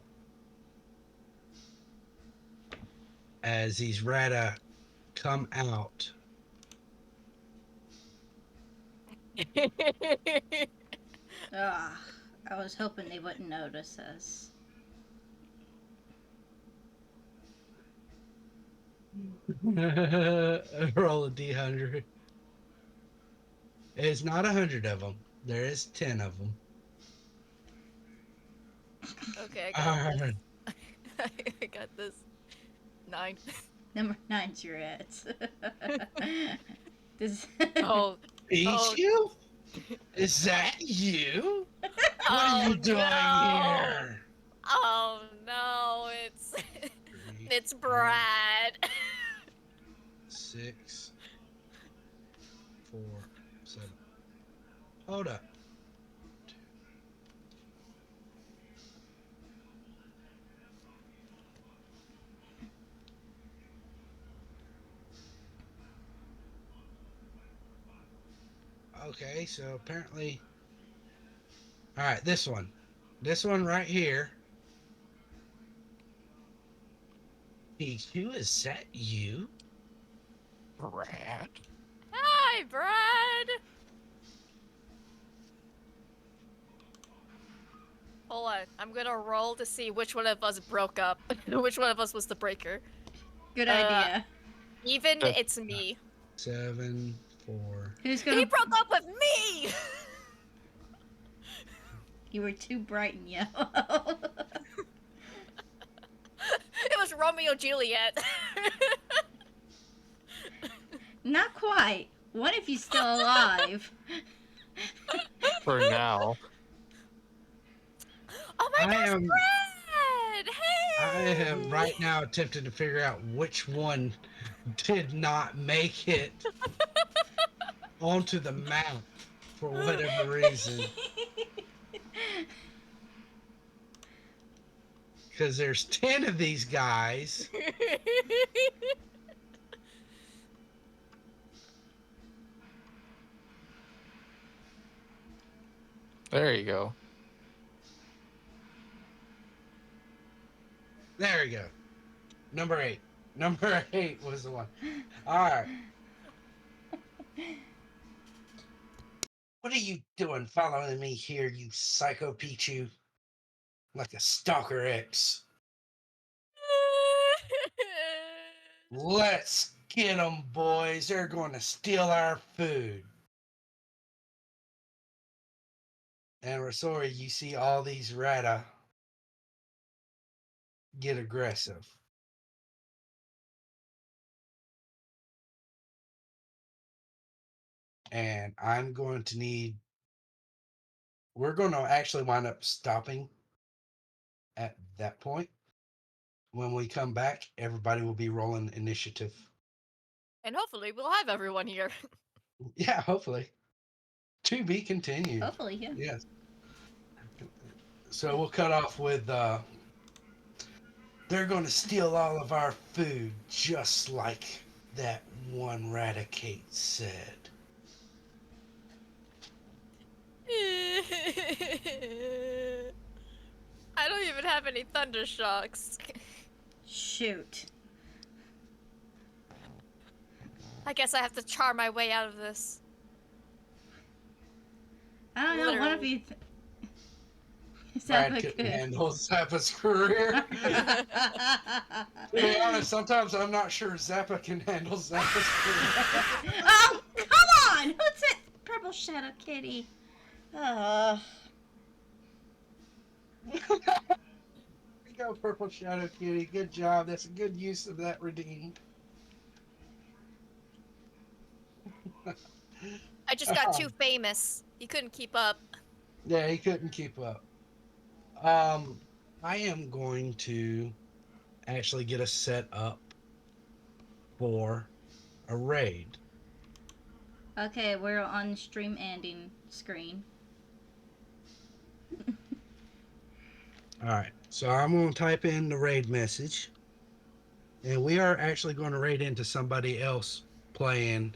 C: As these Rata come out,
D: Ah, I was hoping they wouldn't notice us.
C: roll a D100. It's not 100 of them. There is 10 of them.
G: Okay, I
C: All
G: got
C: right.
G: this. I got this. 9.
D: Number 9's your ass. This.
G: Oh, oh,
C: Pichu? Is that you? What are you doing
G: no.
C: here?
G: Oh no, it's
C: Three,
G: it's
C: five,
G: Brad.
C: 6, 4, 7. Hold up. Okay, so apparently. All right, this one. This one right here. Pichu, is that you?
H: Brad.
G: Hi, Brad. Hold on, I'm gonna roll to see which one of us broke up. Which one of us was the breaker.
D: Good
G: Uh,
D: idea.
G: Even it's me.
C: 7, 4.
D: Who's
G: He
D: gonna?
G: broke up with me.
D: You were too bright and yellow.
G: It was Romeo Juliet.
D: Not quite. One of you's still alive.
E: For now.
G: Oh my
C: I
G: gosh,
C: am
G: Brad!
C: I
G: Hey!
C: am right now attempting to figure out which one did not make it onto the map for whatever reason. Because there's 10 of these guys.
E: There you go.
C: There we go. Number 8. Number 8 was the one. All right. What are you doing following me here, you psycho Pichu? Like a stalker X. Let's get them, boys. They're going to steal our food. And we're sorry you see all these rata get aggressive. And I'm going to need. We're going to actually wind up stopping at that point. When we come back, everybody will be rolling initiative.
G: And hopefully we'll have everyone here.
C: Yeah, hopefully. To be continued.
D: Hopefully, yeah.
C: Yes. So we'll cut off with they're going to steal all of our food, just like that one Radicate said.
G: I don't even have any thunder shocks.
D: Shoot.
G: I guess I have to charm my way out of this.
D: I don't know. One of
G: Literally.
D: you.
C: Brad
D: Zappa
C: couldn't
D: could.
C: handle Zappa's career. To be honest, sometimes I'm not sure Zappa can handle Zappa's career.
D: Oh, come on! Who's it? Purple Shadow Kitty.
C: There you go, Purple Shadow Kitty. Good job. That's a good use of that redeemed.
G: I just got too famous. He couldn't keep up.
C: Yeah, he couldn't keep up. I am going to actually get us set up for a raid.
D: Okay, we're on stream ending screen.
C: All right, so I'm going to type in the raid message, and we are actually going to raid into somebody else playing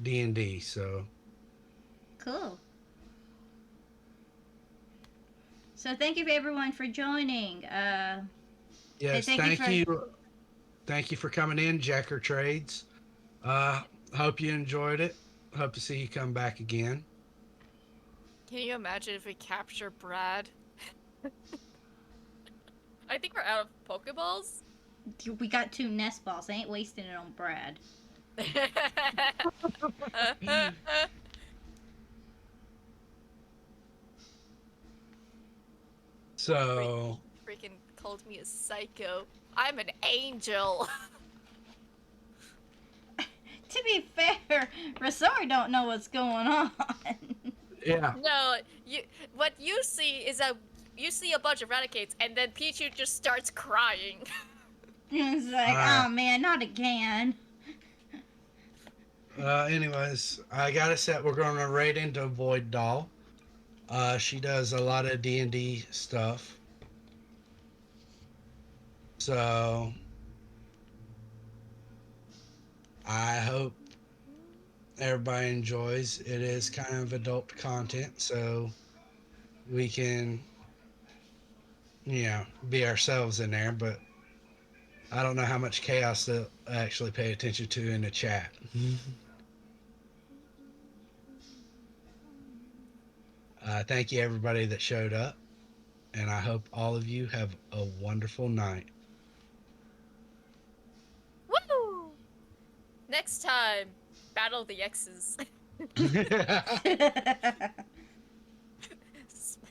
C: D&D. So
D: Cool. So thank you everyone for joining.
C: yes, thank you for coming in, Jacker Trades. Hope you enjoyed it. Hope to see you come back again.
G: Can you imagine if we capture Brad? I think we're out of Pokeballs.
D: We got 2 nest balls. I ain't wasting it on Brad.
C: So
G: Freaking called me a psycho. I'm an angel.
D: to be fair, Rosari don't know what's going on.
C: Yeah.
G: No, what you see is you see a bunch of renegades, and then Pichu just starts crying.
D: It's like, oh man, not again.
C: Anyways, I got it set. We're going to raid into Void Doll. She does a lot of D&D stuff. So I hope everybody enjoys. It is kind of adult content, so we can, be ourselves in there. But I don't know how much chaos to actually pay attention to in the chat. Thank you, everybody that showed up, and I hope all of you have a wonderful night.
G: Woo! Next time, battle the X's.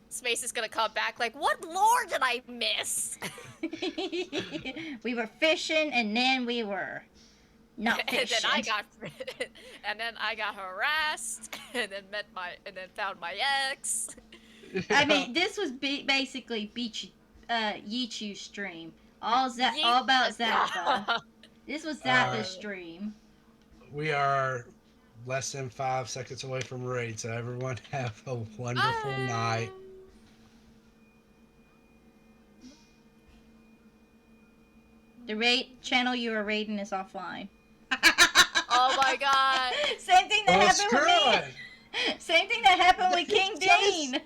G: Space is gonna come back like, what lore did I miss?
D: We were fishing, and then we were not
G: and
D: fishing.
G: then I got harassed, and then found my ex.
D: I mean, this was basically Yichu stream. All about Zappa. This was Zappa's stream.
C: We are less than 5 seconds away from raid, so everyone have a wonderful night.
D: The raid channel you are raiding is offline.
G: Oh my god.
D: Same thing that happened with me.
C: It.
D: Same thing that happened with King Dean.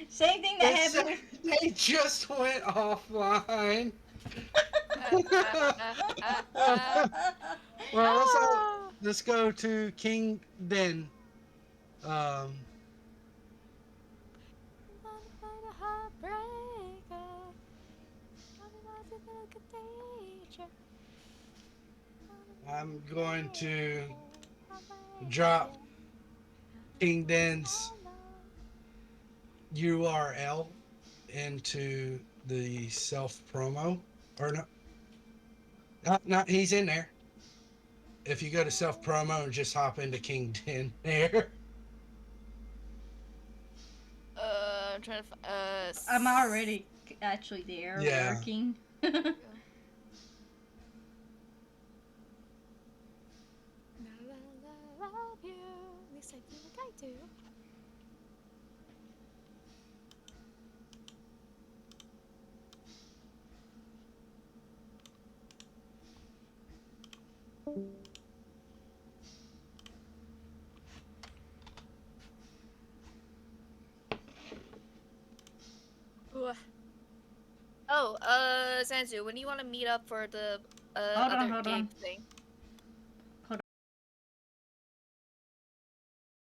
D: Same thing that happened with...
C: They just went offline. Well, let's go to King Den. I'm going to drop King Den's URL into the self promo, or no, he's in there. If you go to self promo and just hop into King Den there.
G: I'm trying to.
D: I'm already actually there working.
G: Love you. At least I feel like I do. Oh, Sanzu, when do you want to meet up for the other game thing?